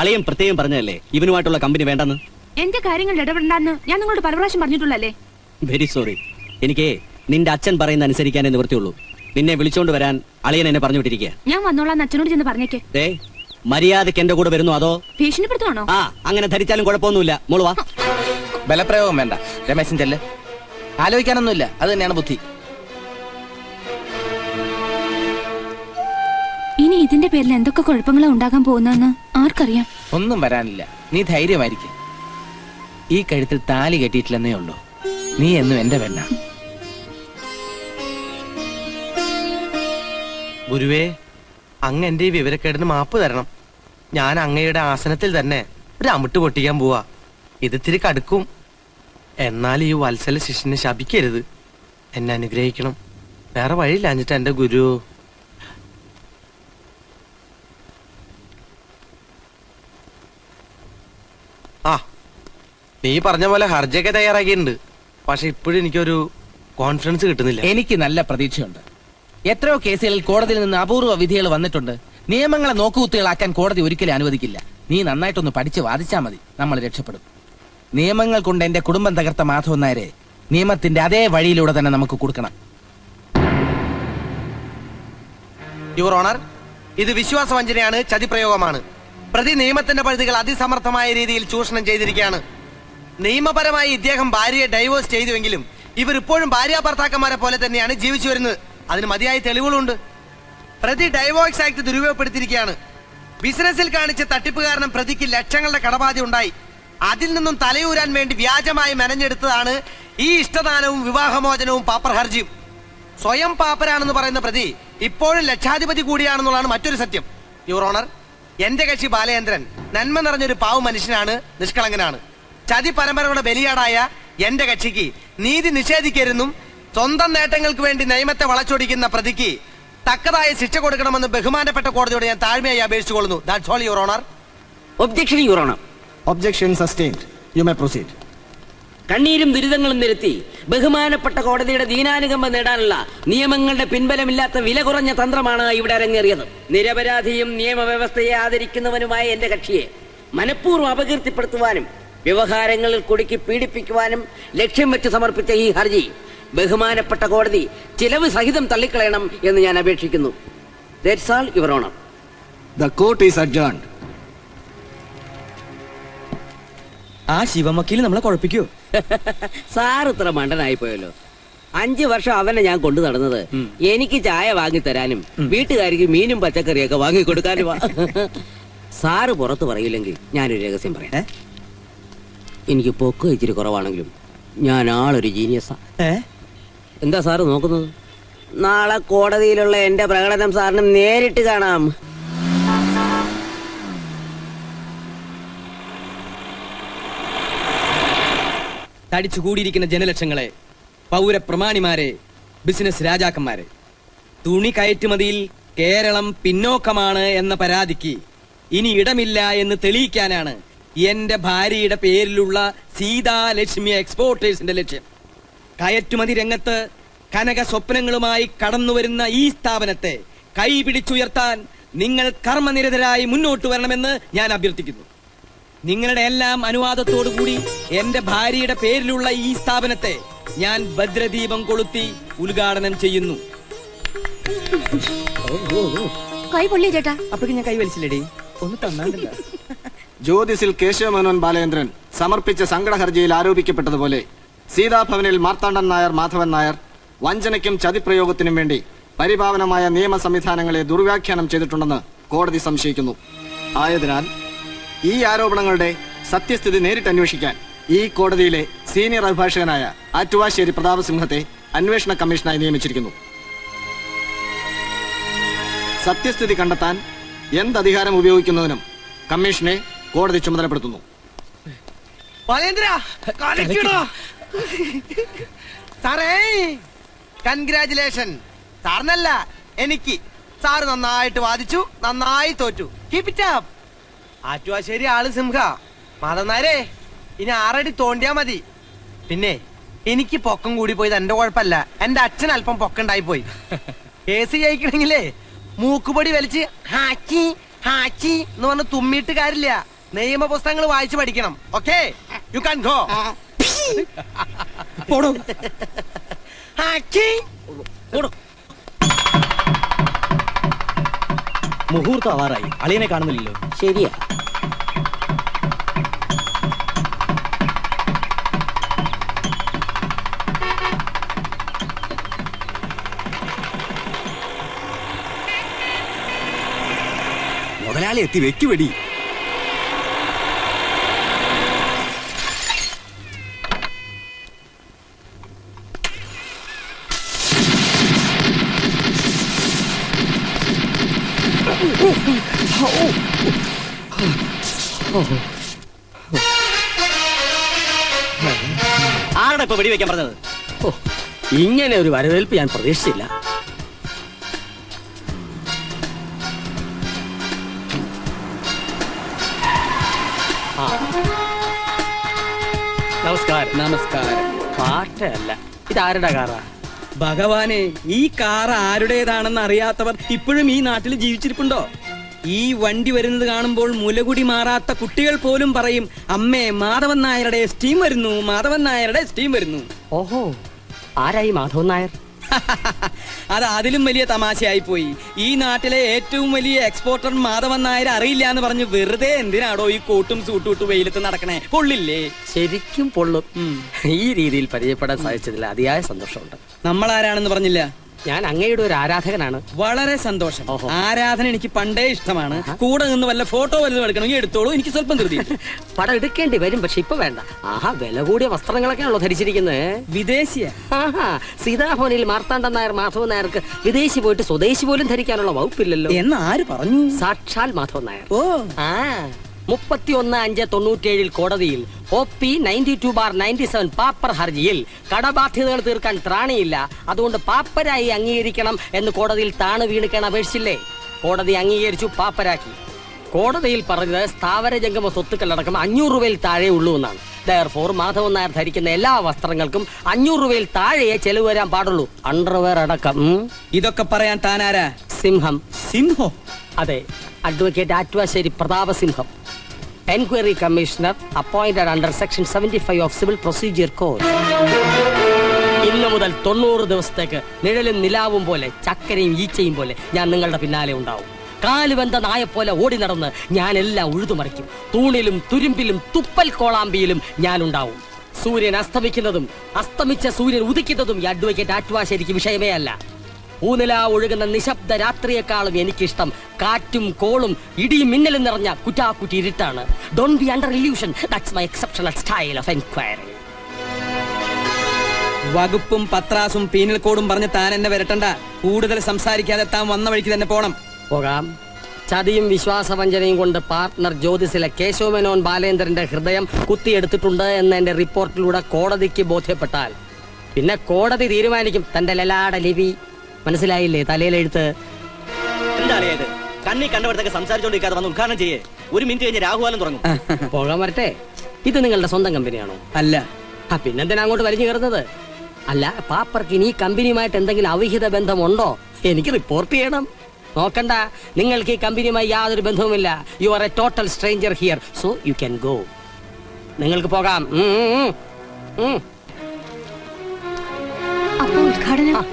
അളിയൻ പ്രത്യേകം പറഞ്ഞതല്ലേ ഇവനുമായിട്ടുള്ള കമ്പനി വേണ്ടെന്ന്? എന്റെ കാര്യങ്ങളിൽ ഇടപെടണ്ടെന്ന് ഞാൻ നിങ്ങളോട് പല പ്രാവശ്യം പറഞ്ഞിട്ടുള്ളല്ലേ. Very sorry. എനിക്ക് നിന്റെ അച്ഛൻ പറയുന്ന അനുസരിക്കാനേ നിവൃത്തിയുള്ളൂ. നിന്നെ വിളിച്ചോണ്ട് വരാൻ അളിയൻ എന്നെ പറഞ്ഞു വിട്ടിരിക്കുക. ഞാൻ വന്നോളാം, അച്ഛനോട് ചെന്ന് പറഞ്ഞേക്ക്. മര്യാദക്ക് എന്റെ കൂടെ വരുന്നു അതോ ഭീഷണിപ്പെടുത്തുവാണോ? ആ, അങ്ങനെ ധരിച്ചാലും കുഴപ്പമൊന്നുമില്ല. മോള് വാ. ബലപ്രയോഗം വേണ്ട. രമേശൻ ചെല്ല്. ആലോചിക്കാനൊന്നുമില്ല, അത് തന്നെയാണ് ബുദ്ധി. ഇനി ഇതിന്റെ പേരിൽ എന്തൊക്കെ കുഴപ്പങ്ങളാ ഉണ്ടാകാൻ പോകുന്നതെന്ന് ആർക്കറിയാം. ഒന്നും വരാനില്ല. നീ ധൈര്യമായിരിക്കും. ഈ കഴുത്തിൽ താലി കെട്ടിയിട്ടില്ലെന്നേ ഉള്ളൂ. നീ എന്നും എന്റെ പെണ്ണ. ഗുരുവേ, അങ്ങ് എന്റെ ഈ വിവരക്കേടിന് മാപ്പ് തരണം. ഞാൻ അങ്ങയുടെ ആസനത്തിൽ തന്നെ ഒരു അമിട്ട് പൊട്ടിക്കാൻ പോവാ. ഇത് ഇത്തിരി കടുക്കും. എന്നാൽ ഈ വത്സല ശിഷ്യനെ ശപിക്കരുത്. എന്നെ അനുഗ്രഹിക്കണം. വേറെ വഴിയില്ലാഞ്ഞിട്ട് എന്റെ ഗുരു. ആ, നീ പറഞ്ഞ പോലെ ഹർജയൊക്കെ തയ്യാറാക്കിയിട്ടുണ്ട്. പക്ഷെ ഇപ്പോഴും എനിക്കൊരു കോൺഫിഡൻസ് കിട്ടുന്നില്ല. എനിക്ക് നല്ല പ്രതീക്ഷയുണ്ട്. എത്രയോ കേസുകളിൽ കോടതിയിൽ നിന്ന് അപൂർവ വിധികൾ വന്നിട്ടുണ്ട്. നിയമങ്ങളെ നോക്കുകുത്തികളാക്കാൻ കോടതി ഒരിക്കലും അനുവദിക്കില്ല. നീ നന്നായിട്ടൊന്ന് പഠിച്ച് വാദിച്ചാ മതി, നമ്മൾ രക്ഷപ്പെടും. നിയമങ്ങൾ കൊണ്ട് എന്റെ കുടുംബം തകർത്ത മാധവൻ നായരെ നിയമത്തിന്റെ അതേ വഴിയിലൂടെ തന്നെ നമുക്ക് കൊടുക്കണം. യുവർ ഓണർ, ഇത് വിശ്വാസവഞ്ചനയാണ്, ചതിപ്രയോഗമാണ്. പ്രതി നിയമത്തിന്റെ പരിധികൾ അതിസമർത്ഥമായ രീതിയിൽ ചൂഷണം ചെയ്തിരിക്കുകയാണ്. നിയമപരമായി ഇദ്ദേഹം ഭാര്യയെ ഡൈവോഴ്സ് ചെയ്തുവെങ്കിലും ഇവർ ഇപ്പോഴും ഭാര്യ ഭർത്താക്കന്മാരെ പോലെ തന്നെയാണ് ജീവിച്ചു വരുന്നത്. അതിന് മതിയായ തെളിവുകളുണ്ട്. പ്രതി ഡൈവോഴ്സ് ആക്ട് ദുരുപയോഗപ്പെടുത്തിയിരിക്കുകയാണ്. ബിസിനസ്സിൽ കാണിച്ച തട്ടിപ്പ് കാരണം പ്രതിക്ക് ലക്ഷങ്ങളുടെ കടബാധ്യത ഉണ്ടായി. അതിൽ നിന്നും തലയൂരാൻ വേണ്ടി വ്യാജമായി മെനഞ്ഞെടുത്തതാണ് ഈ ഇഷ്ടദാനവും വിവാഹമോചനവും പാപ്പർ ഹർജിയും. സ്വയം പാപ്പരാണെന്ന് പറയുന്ന പ്രതി ഇപ്പോഴും ലക്ഷാധിപതി കൂടിയാണെന്നുള്ളതാണ് മറ്റൊരു സത്യം. യുവർ ഓണർ, എന്റെ കക്ഷി ബാലചന്ദ്രൻ നന്മ നിറഞ്ഞൊരു പാവ മനുഷ്യനാണ്, നിഷ്കളങ്കനാണ്. ചതി പരമ്പരയുടെ ബലിയാടായ എന്റെ കക്ഷിക്ക് നീതി നിഷേധിക്കരുതെന്നും സ്വന്തം നേട്ടങ്ങൾക്ക് വേണ്ടി നിയമത്തെ വളച്ചൊടിക്കുന്ന പ്രതിക്ക് തക്കതായ ശിക്ഷ കൊടുക്കണമെന്ന് ബഹുമാനപ്പെട്ട കോടതിയോട് ഞാൻ താഴ്മയായി അപേക്ഷിച്ചുകൊള്ളുന്നു. That's all your honour. Objection your honour. Objection sustained. You may proceed. കണ്ണീരും ദുരിതങ്ങളും നിരത്തി ബഹുമാനപ്പെട്ട കോടതിയുടെ ദീനാനുകമ്പം നേടാനുള്ള നിയമങ്ങളുടെ പിൻബലമില്ലാത്ത വില കുറഞ്ഞ തന്ത്രമാണ് ഇവിടെ അരങ്ങേറിയത്. നിരപരാധിയും നിയമവ്യവസ്ഥയെ ആദരിക്കുന്നവനുമായ എന്റെ കക്ഷിയെ മനഃപൂർവ്വം അപകീർത്തിപ്പെടുത്തുവാനും വ്യവഹാരങ്ങളിൽ കുടുക്കി പീഡിപ്പിക്കുവാനും ലക്ഷ്യം വെച്ച് സമർപ്പിച്ച ഈ ഹർജി ബഹുമാനപ്പെട്ട കോടതി ചിലവ് സഹിതം തള്ളിക്കളയണം എന്ന് ഞാൻ അപേക്ഷിക്കുന്നു. That's all your honour. The court is adjourned. ആ ശിവമക്കീൽ നമ്മളെ കുഴപ്പിക്കോ? സാർ ഇത്ര മണ്ടനായി പോയല്ലോ. 5 വർഷം അവനെ ഞാൻ കൊണ്ടു നടന്നത് എനിക്ക് ചായ വാങ്ങി തരാനും വീട്ടുകാർക്ക് മീനും പച്ചക്കറിയൊക്കെ വാങ്ങി കൊടുക്കാനുമാ. സാറ് പുറത്ത് പറയില്ലെങ്കിൽ ഞാനൊരു രഹസ്യം പറയാം. എനിക്ക് പൊക്ക് ഇച്ചിരി കുറവാണെങ്കിലും ഞാൻ ആളൊരു ജീനിയസാ. എന്താ സാറ് നോക്കുന്നത്? നാളെ കോടതിയിലുള്ള എന്റെ പ്രകടനം സാറിന് നേരിട്ട് കാണാം. തടിച്ചുകൂടിയിരിക്കുന്ന ജനലക്ഷങ്ങളെ, പൗരപ്രമാണിമാരെ, ബിസിനസ് രാജാക്കന്മാരെ, തുണി കയറ്റുമതിയിൽ കേരളം പിന്നോക്കമാണ് എന്ന പരാതിക്ക് ഇനി ഇടമില്ല എന്ന് തെളിയിക്കാനാണ് എന്റെ ഭാര്യയുടെ പേരിലുള്ള സീതാലക്ഷ്മി എക്സ്പോർട്ടേഴ്സിന്റെ ലക്ഷ്യം. കയറ്റുമതി രംഗത്ത് കനക സ്വപ്നങ്ങളുമായി കടന്നുവരുന്ന ഈ സ്ഥാപനത്തെ കൈപിടിച്ചുയർത്താൻ നിങ്ങൾ കർമ്മനിരതരായി മുന്നോട്ട് വരണമെന്ന് ഞാൻ അഭ്യർത്ഥിക്കുന്നു. നിങ്ങളുടെ എല്ലാം അനുവാദത്തോടുകൂടി എന്റെ ഭാര്യയുടെ പേരിലുള്ള ഈ സ്ഥാപനത്തെ ഞാൻ ഭദ്രദീപം കൊളുത്തി ഉദ്ഘാടനം ചെയ്യുന്നു. കൈ പൊള്ളിയ ചേട്ടാ. അപ്പോഴേക്കും ഞാൻ കൈ വലിച്ചില്ലേടി, ഒന്ന് തന്നാണ്ടല്ല. ജ്യോതിസിൽ കേശവമേനോൻ ബാലചന്ദ്രൻ സമർപ്പിച്ച സങ്കട ഹർജിയിൽ ആരോപിക്കപ്പെട്ടതുപോലെ സീതാഭവനിൽ മാർത്താണ്ഡൻ നായർ, മാധവൻ നായർ വഞ്ചനയ്ക്കും ചതിപ്രയോഗത്തിനും വേണ്ടി പരിപാവനമായ നിയമ സംവിധാനങ്ങളെ ദുർവ്യാഖ്യാനം ചെയ്തിട്ടുണ്ടെന്ന് കോടതി സംശയിക്കുന്നു. ആയതിനാൽ ഈ ആരോപണങ്ങളുടെ സത്യസ്ഥിതി നേരിട്ട് അന്വേഷിക്കാൻ ഈ കോടതിയിലെ സീനിയർ അഭിഭാഷകനായ ആറ്റുവാശ്ശേരി പ്രതാപസിംഹത്തെ അന്വേഷണ കമ്മീഷനായി നിയമിച്ചിരിക്കുന്നു. സത്യസ്ഥിതി കണ്ടെത്താൻ എന്തധികാരം ഉപയോഗിക്കുന്നതിനും കമ്മീഷനെ കോടതി ചുമതലപ്പെടുത്തുന്നു. സാറേ, കൺഗ്രാചുലേഷൻ. സാറിനല്ല, എനിക്ക്. സാറ് നന്നായിട്ട് വാദിച്ചു, നന്നായി തോറ്റു. Keep it up. ആറ്റുവാശ്ശേരി ആള് സിംഹ. മാധവനായരെ, ഇനി 6 അടി തോണ്ടിയാ മതി. പിന്നെ എനിക്ക് പൊക്കം കൂടി പോയത് എന്റെ കുഴപ്പമല്ല, എന്റെ അച്ഛൻ അല്പം പൊക്കണ്ടായി പോയി. കേസ് ജയിക്കണെങ്കിലേ മൂക്കുപൊടി വലിച്ച് ഹാച്ചി ഹാച്ചി എന്ന് പറഞ്ഞ് തുമ്മിയിട്ട് കാര്യമില്ല. നിയമ പുസ്തകങ്ങൾ വായിച്ചു പഠിക്കണം. Okay, you can go. മുഹൂർത്തം ആവാറായി, അളിയനെ കാണുന്നില്ലല്ലോ. ശരിയാ. മുതലാളി എത്തി, വെക്കുവെടി. ആരുടെ ഇപ്പൊ വെടിവെക്കാൻ പറഞ്ഞത്? ഇങ്ങനെ ഒരു വരവേൽപ്പ് ഞാൻ പ്രതീക്ഷിച്ചില്ല. നമസ്കാരം. നമസ്കാരം. പാട്ടല്ല, ഇതാരുടെ കാറാ? ഭഗവാനെ, ഈ കാർ ആരുടേതാണെന്ന് അറിയാത്തവർ ഇപ്പോഴും ഈ നാട്ടിൽ ജീവിച്ചിരിപ്പുണ്ടോ? ഈ വണ്ടി വരുന്നത് കാണുമ്പോൾ മുലകുടി മാറാത്ത കുട്ടികൾ പോലും പറയും, അമ്മേ മാധവൻ നായരുടെ സ്റ്റീം വരുന്നു, മാധവൻ നായരുടെ സ്റ്റീം വരുന്നു. ഓഹോ, ആരായി മാധവൻ നായർ? അത് അതിലും വലിയ തമാശയായി പോയി. ഈ നാട്ടിലെ ഏറ്റവും വലിയ എക്സ്പോർട്ടർ മാധവൻ നായർ അറിയില്ല എന്ന് പറഞ്ഞ് വെറുതെ എന്തിനാടോ ഈ കോട്ടും സൂട്ടും ഇട്ട് വെയിലത്ത് നടക്കണേ? കൊള്ളില്ലേ? ശരിക്കും പൊള്ളും. ഈ രീതിയിൽ പരിചയപ്പെടാൻ സാധിച്ചതിൽ അതിയായ സന്തോഷമുണ്ട്. നമ്മൾ ആരാണെന്ന് പറഞ്ഞില്ല. ഞാൻ അങ്ങയുടെ ഒരു ആരാധകനാണ്. വളരെ സന്തോഷം. ആരാധന എനിക്ക് പണ്ടേ ഇഷ്ടമാണ്. കൂടെ നിന്ന് വല്ല ഫോട്ടോ വല്ലതും എടുക്കണമെങ്കിൽ എടുത്തോളൂ, എനിക്ക് സ്വല്പം ധൃതി. പടം എടുക്കേണ്ടി വരും, പക്ഷെ ഇപ്പൊ വേണ്ട. ആഹാ, വില കൂടിയ വസ്ത്രങ്ങളൊക്കെയാണല്ലോ ധരിച്ചിരിക്കുന്നത്. വിദേശിയ സീതാഭവനിൽ മാർത്താണ്ഡൻ നായർ മാധവൻ നായർക്ക് വിദേശി പോയിട്ട് സ്വദേശി പോലും ധരിക്കാനുള്ള വകുപ്പില്ലല്ലോ എന്ന് ആര് പറഞ്ഞു? സാക്ഷാൽ മാധവൻ നായർ. ഓ 31/5/97 കോടതിയിൽ OP 92/97 പാപ്പർ ഹർജിയിൽ കടബാധ്യതകൾ തീർക്കാൻ ത്രാണിയില്ല, അതുകൊണ്ട് പാപ്പരായി അംഗീകരിക്കണം എന്ന് കോടതിയിൽ താണു വീണിക്കാൻ അപേക്ഷിച്ചില്ലേ? കോടതി അംഗീകരിച്ചു, പാപ്പരാക്കി. കോടതിയിൽ പറഞ്ഞത് സ്ഥാവര ജംഗമ സ്വത്തുക്കളടക്കം 500 രൂപയിൽ താഴെ ഉള്ളൂ എന്നാണ്. ദയർഫോർ മാധവൻ നായർ ധരിക്കുന്ന എല്ലാ വസ്ത്രങ്ങൾക്കും 500 രൂപയിൽ താഴെയേ ചെലവ് വരാൻ പാടുള്ളൂ, അണ്ടർവെയർ അടക്കം. ഇതൊക്കെ പറയാൻ താനാരാ? സിംഹം. സിംഹോ? അതെ, advocate Attuvasseri Prathapasimham, enquiry commissioner, appointed under section 75 of civil procedure code. ഇന്നു മുതൽ 90 ദിവസത്തേക്ക് നിഴലും നിലാവും പോലെ, ചക്കരയും ഈച്ചയും പോലെ ഞാൻ നിങ്ങളുടെ പിന്നാലെ ഉണ്ടാവും. കാലുവെന്ത നായെപ്പോലെ ഓടി നടന്ന് ഞാൻ എല്ലാം ഉഴുതുമറിക്കും. തൂണിലും തുരുമ്പിലും തുപ്പൽ കോളാമ്പിയിലും ഞാനുണ്ടാവും. സൂര്യൻ അസ്തമിക്കുന്നതും അസ്തമിച്ച സൂര്യൻ ഉദിക്കുന്നതും ഈ അഡ്വക്കേറ്റ് ആറ്റുവാശ്ശേരിക്ക് വിഷയമേ അല്ല. ഊനില ഒഴുകുന്ന നിശബ്ദ രാത്രിയെക്കാളും എനിക്കിഷ്ടം കാറ്റും കോളും ഇടിയും മിന്നലും നിറഞ്ഞ കുറ്റാക്കുറ്റി ഇരുട്ടാണ്. Don't be under illusion, that's my exceptional style of enquiry. വകുപ്പും പത്രാസും പീനൽ കോഡും പറഞ്ഞ് താൻ എന്നെ വരട്ടണ്ട. കൂടുതൽ സംസാരിക്കാതെ താൻ വന്ന വഴിക്ക് തന്നെ പോണം. പോകാം. ചതിയും വിശ്വാസവഞ്ചനയും കൊണ്ട് പാർട്ട്ണർ ജ്യോതിസിലെ കേശവമേനോൻ ബാലേന്ദ്രന്റെ ഹൃദയം കുത്തിയെടുത്തിട്ടുണ്ട് എന്ന് എന്റെ റിപ്പോർട്ടിലൂടെ കോടതിക്ക് ബോധ്യപ്പെട്ടാൽ പിന്നെ കോടതി തീരുമാനിക്കും തന്റെ ലലാട ലിപി. മനസ്സിലായില്ലേ? തലയിലെഴുത്ത്. എന്താണ് ഇത്? കണ്ണി കണ്ടവിടത്തൊക്കെ സംസാരിച്ചോണ്ടിരിക്കാതെ വന്ന് ഉദ്ഘാടനം ചെയ്യേ. 1 മിനിറ്റ് കഴിഞ്ഞ് രാഹുകാലം തുടങ്ങും. പോകാൻ വരട്ടെ. ഇത് നിങ്ങളുടെ സ്വന്തം കമ്പനിയാണോ? അല്ല. പിന്നെന്തിനാ അങ്ങോട്ട് വലിഞ്ഞു കയറുന്നത്? അല്ല, പാപ്പർക്ക് ഇനി കമ്പനിയുമായിട്ട് എന്തെങ്കിലും അവിഹിത ബന്ധമുണ്ടോ? എനിക്ക് റിപ്പോർട്ട് ചെയ്യണം. നോക്കണ്ട, നിങ്ങൾക്ക് ഈ കമ്പനിയുമായി യാതൊരു ബന്ധവുമില്ല. You are a total stranger here, so you can go. നിങ്ങൾക്ക് പോകാം.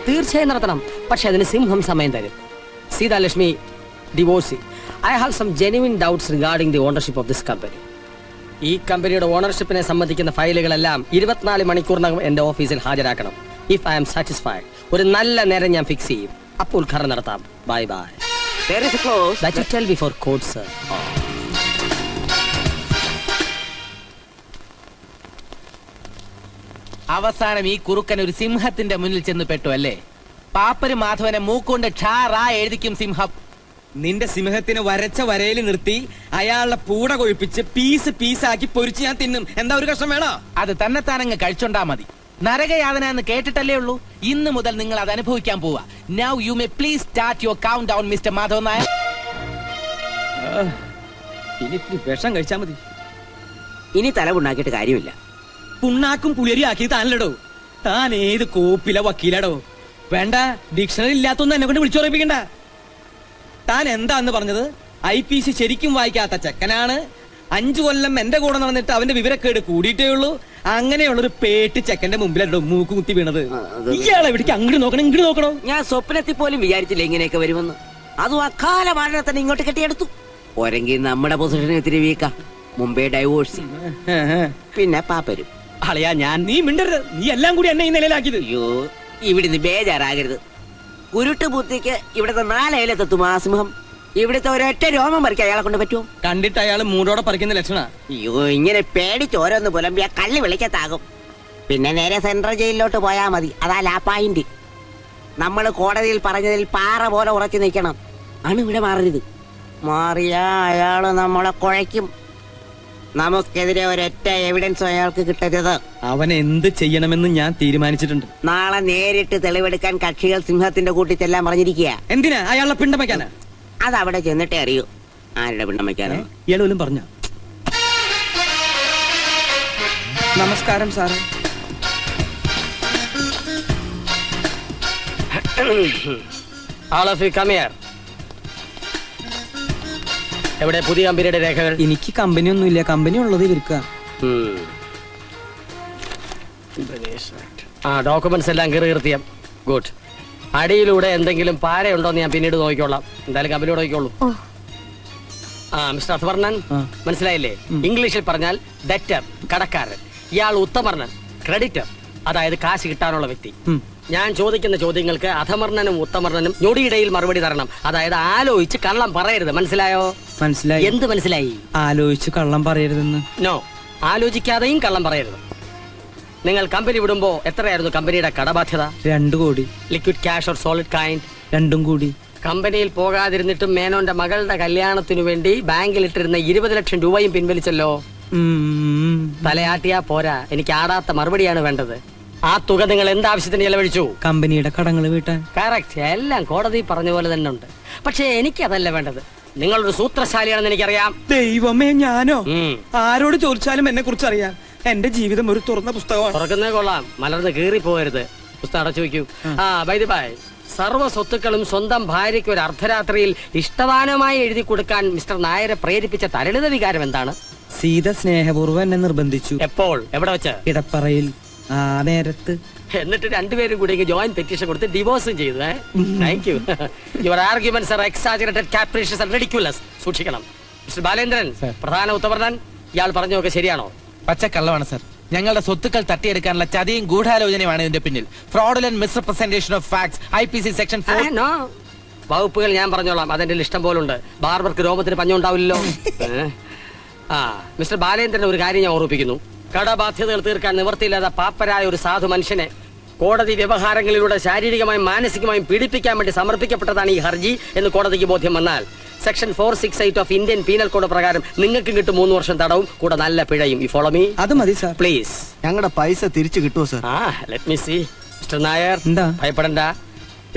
തീർച്ചയായും നടത്തണം, പക്ഷെ അതിന് സിംഹം സമയം തരും. Seethalakshmi divorcee. I have some genuine doubts regarding the ownership of this company. ഈ കമ്പനിയുടെ ഓണർഷിപ്പിനെ സംബന്ധിക്കുന്ന ഫയലുകളെല്ലാം 24 മണിക്കൂറിനകം എന്റെ ഓഫീസിൽ ഹാജരാക്കണം. ഇഫ് ഐ ആം സാറ്റിസ്ഫൈഡ്, ഒരു നല്ല നേരം ഞാൻ ഫിക്സ് ചെയ്യും. അപ്പോൾ ഉദ്ഘാടനം നടത്താം. Bye bye. There is a clause that you tell before court, sir. അവസാനം ഈ കുറുക്കൻ ഒരു സിംഹത്തിന്റെ മുന്നിൽ ചെന്ന് പെട്ടു അല്ലേ? പാപ്പര് മാധവനെ മൂക്കൊണ്ട് ക്ഷാറാ എഴുതിക്കും സിംഹം. നിന്റെ സിംഹത്തിന് വരച്ച വരയിൽ നിർത്തി അയാളുടെ പൂട കൊഴിപ്പിച്ച് പീസ് പീസാക്കി പൊരിച്ച് ഞാൻ തിന്നും. എന്താ ഒരു കഷ്ണം വേണോ? അത് തന്നെത്താനങ്ങ് കഴിച്ചോണ്ടാ മതി. നരകയാതന എന്ന് കേട്ടിട്ടല്ലേ ഉള്ളൂ. ഇന്ന് മുതൽ നിങ്ങൾ അത് അനുഭവിക്കാൻ പോവാ. Now you may please start your count down mister Madhavan Nair. ഇനി വിഷം കഴിച്ചാ മതി. ഇനി തല പുണ്ണാക്കിയിട്ട് കാര്യമില്ല. പുണ്ണാക്കും പുളിയരി ആക്കി താനല്ലടോ. താൻ ഏത് കോപ്പില വക്കീലടോ? വേണ്ട, ഡിക്ഷണറി ഇല്ലാത്തൊന്നും എന്നെ കൊണ്ട് വിളിച്ചുറപ്പിക്കണ്ട. താൻ എന്താന്ന് പറഞ്ഞത്? IPC ശരിക്കും വായിക്കാത്ത ചെക്കനാണ്. 5 കൊല്ലം എന്റെ കൂടെ നടന്നിട്ട് അവന്റെ വിവരക്കേട് കൂടിയിട്ടേ ഉള്ളൂ. അങ്ങനെയുള്ളൊരു പേട്ട് ചെക്കന്റെ മുമ്പിലോ മൂക്ക് കുത്തി വീണത്. ഇയാളെ ഇവിടേക്ക് അങ്ങോട്ട് നോക്കണം, ഇങ്ങോട്ട് നോക്കണോ? ഞാൻ സ്വപ്നത്തിൽ പോലും വിചാരിച്ചില്ല ഇങ്ങനെയൊക്കെ വരുമെന്ന്. അതും അക്കാല മാനനെ തന്നെ ഇങ്ങോട്ട് കെട്ടിയെടുത്തു. പോരെങ്കിൽ നമ്മുടെ പൊസിഷനെ ഇത്തിരി വീക്കാം. മുമ്പേ ഡൈവോഴ്സ്, പിന്നെ പാപ്പരും. അളയാ, ഞാൻ നീ മിണ്ടരുത്. നീ എല്ലാം കൂടി എന്നെ ഈ നിലയിലാക്കിയത്. അയ്യോ, ഇവിടുന്ന് ബേജാറാകരുത്. കുരുട്ട് ബുദ്ധിക്ക് ഇവിടുത്തെ 4 ഇലത്തെത്തും ആ സിംഹം. ഇവിടുത്തെ ഒരൊറ്റ രോമം പറിക്കാൻ അയാളെ കൊണ്ട് പറ്റുമോ? കണ്ടിട്ട് അയാൾ മൂടോടെ പറിക്കുന്ന ലക്ഷണ. അയ്യോ, ഇങ്ങനെ പേടിച്ച് ഓരോന്ന് പുലമ്പിയാ കള്ളി വിളിക്കത്താകും. പിന്നെ നേരെ സെൻട്രൽ ജയിലിലോട്ട് പോയാ മതി. അതാ ലാ പോയിന്റ്. നമ്മൾ കോടതിയിൽ പറഞ്ഞതിൽ പാറ പോലെ ഉറച്ചു നിൽക്കണം. ആണ് ഇവിടെ മാറരുത്. മാറിയാ അയാള് നമ്മളെ കുഴയ്ക്കും. നമുക്കെതിരെ ഒരൊറ്റ എവിഡൻസും അയാൾക്ക് കിട്ടരുത്. അവൻ എന്ത് ചെയ്യണമെന്ന് ഞാൻ തീരുമാനിച്ചിട്ടുണ്ട്. നാളെ നേരിട്ട് തെളിവെടുക്കാൻ കക്ഷികൾ സിംഹത്തിന്റെ കൂട്ടിച്ചെല്ലാം പറഞ്ഞിരിക്കുക. എന്തിനാ? അയാളുടെ പിണ്ടം വയ്ക്കാനാ? അതവിടെ ചെന്നിട്ടേ അറിയൂ ആരുടെ പിണ്ടം വയ്ക്കാനോ. ഇയാളും പറഞ്ഞ. നമസ്കാരം സാറേ. All of you come here. എവിടെ പുതിയ കമ്പനിയുടെ രേഖകൾ? എനിക്ക് കമ്പനി ഒന്നുമില്ല. കമ്പനി ഉള്ളത് ഇവർക്ക്. ഡോക്യുമെന്റ്സ് എല്ലാം കീർത്തിയം. ഗുഡ്. അടിയിലൂടെ എന്തെങ്കിലും പാരയുണ്ടോന്ന് ഞാൻ പിന്നീട് നോക്കിക്കോളാം. എന്തായാലും കമ്പനിയോട് നോക്കിക്കോളൂ. മിസ്റ്റർ അത്വർണൻ, മനസ്സിലായില്ലേ? ഇംഗ്ലീഷിൽ പറഞ്ഞാൽ ഡെറ്റർ, കടക്കാരൻ. ഇയാൾ ഉത്തമർണൻ, ക്രെഡിറ്റർ, അതായത് കാശ് കിട്ടാനുള്ള വ്യക്തി. ഞാൻ ചോദിക്കുന്ന ചോദ്യങ്ങൾക്ക് അധമർണനും ഉത്തമർണനും ഞൊടിയിടയിൽ മറുപടി തരണം. അതായത് ആലോചിച്ച് കള്ളം പറയരുത്. മനസ്സിലായോ? മനസ്സിലായി. എന്ത് മനസ്സിലായി? ആലോചിച്ച് കള്ളം പറയരുതെന്ന്. നോ, ആലോചിക്കാതെയും കള്ളം പറയരുത്. നിങ്ങൾ കമ്പനി വിടുമ്പോ എത്രയായിരുന്നു കമ്പനിയുടെ കടബാധ്യത? 2 കോടി. Liquid cash or solid kind? 2 കൂടി. കമ്പനിയിൽ പോകാതിരുന്നിട്ടും മേനോന്റെ മകളുടെ കല്യാണത്തിനു വേണ്ടി ബാങ്കിൽ ഇട്ടിരുന്ന 20 ലക്ഷം രൂപയും പിൻവലിച്ചല്ലോ. തലയാട്ടിയാ പോരാ, എനിക്ക് ആടാത്ത മറുപടിയാണ് വേണ്ടത്. ആ തുക നിങ്ങൾ എന്താവശ്യത്തിന് ചെലവഴിച്ചു? കമ്പനിയുടെ കടങ്ങൾ വീട്ടാൻ. കറക്റ്റ്, എല്ലാം കോടതി പറഞ്ഞ പോലെ തന്നെ ഉണ്ട്. പക്ഷേ എനിക്കതല്ല വേണ്ടത്. നിങ്ങളൊരു സൂത്രശാലിയാണെന്ന് എനിക്കറിയാം. ദൈവമേ, ഞാനോ? ആരോട് ചോദിച്ചാലും എന്നെ കുറിച്ച് അറിയാം. എന്റെ ജീവിതം ഒരു തുറന്ന പുസ്തകമാണ്. തുറക്കുന്നേ കൊള്ളാം, മലർന്ന് കീറി പോകരുത്. പുസ്തകം അടച്ചു വയ്ക്കൂ. ബൈ ദി ബൈ, സർവ്വ സ്വത്തുക്കളും സ്വന്തം ഭാര്യയ്ക്ക് ഒരു അർദ്ധരാത്രിയിൽ ഇഷ്ടദാനമായി എഴുതി കൊടുക്കാൻ മിസ്റ്റർ നായരെ പ്രേരിപ്പിച്ച തരളിത വികാരം എന്താണ്? സീത സ്നേഹപൂർവ്വം എന്നെ നിർബന്ധിച്ചു. എപ്പോൾ, എവിടെ വെച്ച്? ഇടപ്പറയിൽ. ആ നേരത്ത്. എന്നിട്ട് രണ്ടുപേരും കൂടി ജോയിന്റ് പെറ്റീഷൻ കൊടുത്ത് ഡിവോഴ്സും ചെയ്തു. Thank you. Your arguments are exaggerated, capricious and ridiculous. സൂക്ഷിക്കണം. മിസ്റ്റർ ബാലേന്ദ്രൻ, പ്രധാന ഉത്തമർണൻ, ഇയാൾ പറഞ്ഞൊക്കെ ശരിയാണോ? പച്ചക്കള്ളമാണ് സർ. ഞങ്ങളുടെ സ്വത്തുക്കൾ തട്ടിയെടുക്കാനുള്ള ചതിയും ഗൂഢാലോചനയുമാണ് ഇതിന്റെ പിന്നിൽ. Fraudulent misrepresentation of facts, IPC section 4. വകുപ്പുകൾ ഞാൻ പറഞ്ഞോളാം, അതെന്റെ ഇഷ്ടം പോലുണ്ട്. ബാർബർക്ക് രോമത്തിന് പഞ്ഞുണ്ടാവില്ലല്ലോ. മിസ്റ്റർ ബാലേന്ദ്രൻ, ഒരു കാര്യം ഞാൻ ഓർമ്മിപ്പിക്കുന്നു. കടബാധ്യതകൾ തീർക്കാൻ നിവൃത്തിയില്ലാത്ത പാപ്പരായ ഒരു സാധു മനുഷ്യനെ കോടതി വ്യവഹാരങ്ങളിലൂടെ ശാരീരികമായും മാനസികമായും പീഡിപ്പിക്കാൻ വേണ്ടി സമർപ്പിക്കപ്പെട്ടതാണ് ഈ ഹർജി എന്ന് കോടതിക്ക് ബോധ്യം വന്നാൽ section 468 of Indian penal code പ്രകാരം നിങ്ങൾക്ക് കിട്ടും 3 വർഷം തടവും കൂടെ നല്ല പിഴയും. You follow me? അത് മതി സാർ. പ്ലീസ്. ഞങ്ങളുടെ പൈസ തിരിച്ചു കിട്ടുമോ sir? Let me see. Mister Nair, എന്താ? ഭയപ്പെടണ്ട.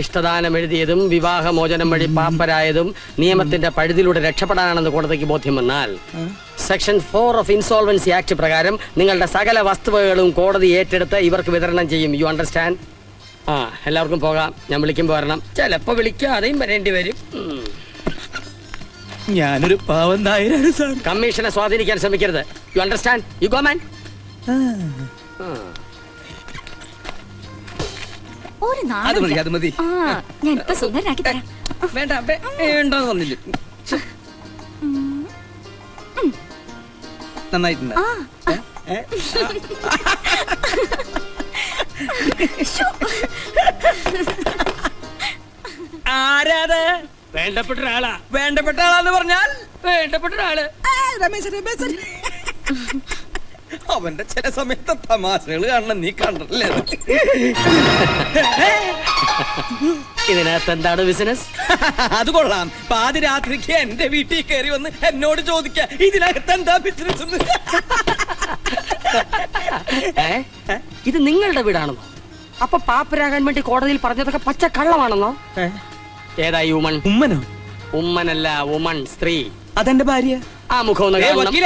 ഇഷ്ടദാനം എഴുതിയതും വിവാഹമോചനം വഴി പാപ്പരായതും നിയമത്തിന്റെ പഴുതിലൂടെ രക്ഷപ്പെടാനാണെന്ന് കോടതിക്ക് ബോധ്യം വന്നാൽ സെക്ഷൻ 4 ഓഫ് ഇൻസോൾവൻസി ആക്ട് പ്രകാരം നിങ്ങളുടെ സകല വസ്തുവകകളും കോടതി ഏറ്റെടുത്ത് ഇവർക്ക് വിതരണം ചെയ്യും. You understand? എല്ലാവർക്കും പോകാം. ഞാൻ വിളിക്കുമ്പോൾ വരണം. ചിലപ്പോ വിളിക്കാതെയും വരേണ്ടി വരും. ഞാനൊരു പാവം നായരാണ് സാർ. കമ്മീഷനെ സ്വാധീനിക്കാൻ ശ്രമിക്കരുത്. You understand? You go man. ഒരു അത് മതി, അത് മതി. ഞാൻ ഇപ്പൊ സുന്ദരനാക്കി തരാം. വേണ്ട, വേണ്ടെന്ന് പറഞ്ഞില്ല. നന്നായിട്ടുണ്ട്. ആരാത്? വേണ്ടപ്പെട്ട ഒരാളാ. വേണ്ടപ്പെട്ട ആളാന്ന് പറഞ്ഞാൽ വേണ്ടപ്പെട്ട ഒരാള് രമേശൻ. അവന്റെ ചില സമയത്ത് തമാശകൾ കാണണം, നീ കണ്ടല്ലേ? ഇതിനകത്ത് എന്താണ് ബിസിനസ്? അത് കൊള്ളാം. പാതിരാത്രിക്ക് എന്റെ വീട്ടിൽ കയറി വന്ന് എന്നോട് ചോദിക്ക ഇതിനകത്ത് എന്താ ബിസിനസ്? ഇത് നിങ്ങളുടെ വീടാണെന്നോ? അപ്പൊ പാപ്പരാകാൻ വേണ്ടി കോടതിയിൽ പറഞ്ഞതൊക്കെ പച്ച കള്ളമാണെന്നോ? ഏതാ ഉമ്മൻ? ഉമ്മനോ? ഉമ്മനല്ല, ഉമ്മൻ, സ്ത്രീ. അതെന്റെ ഭാര്യ. ആ മുഖം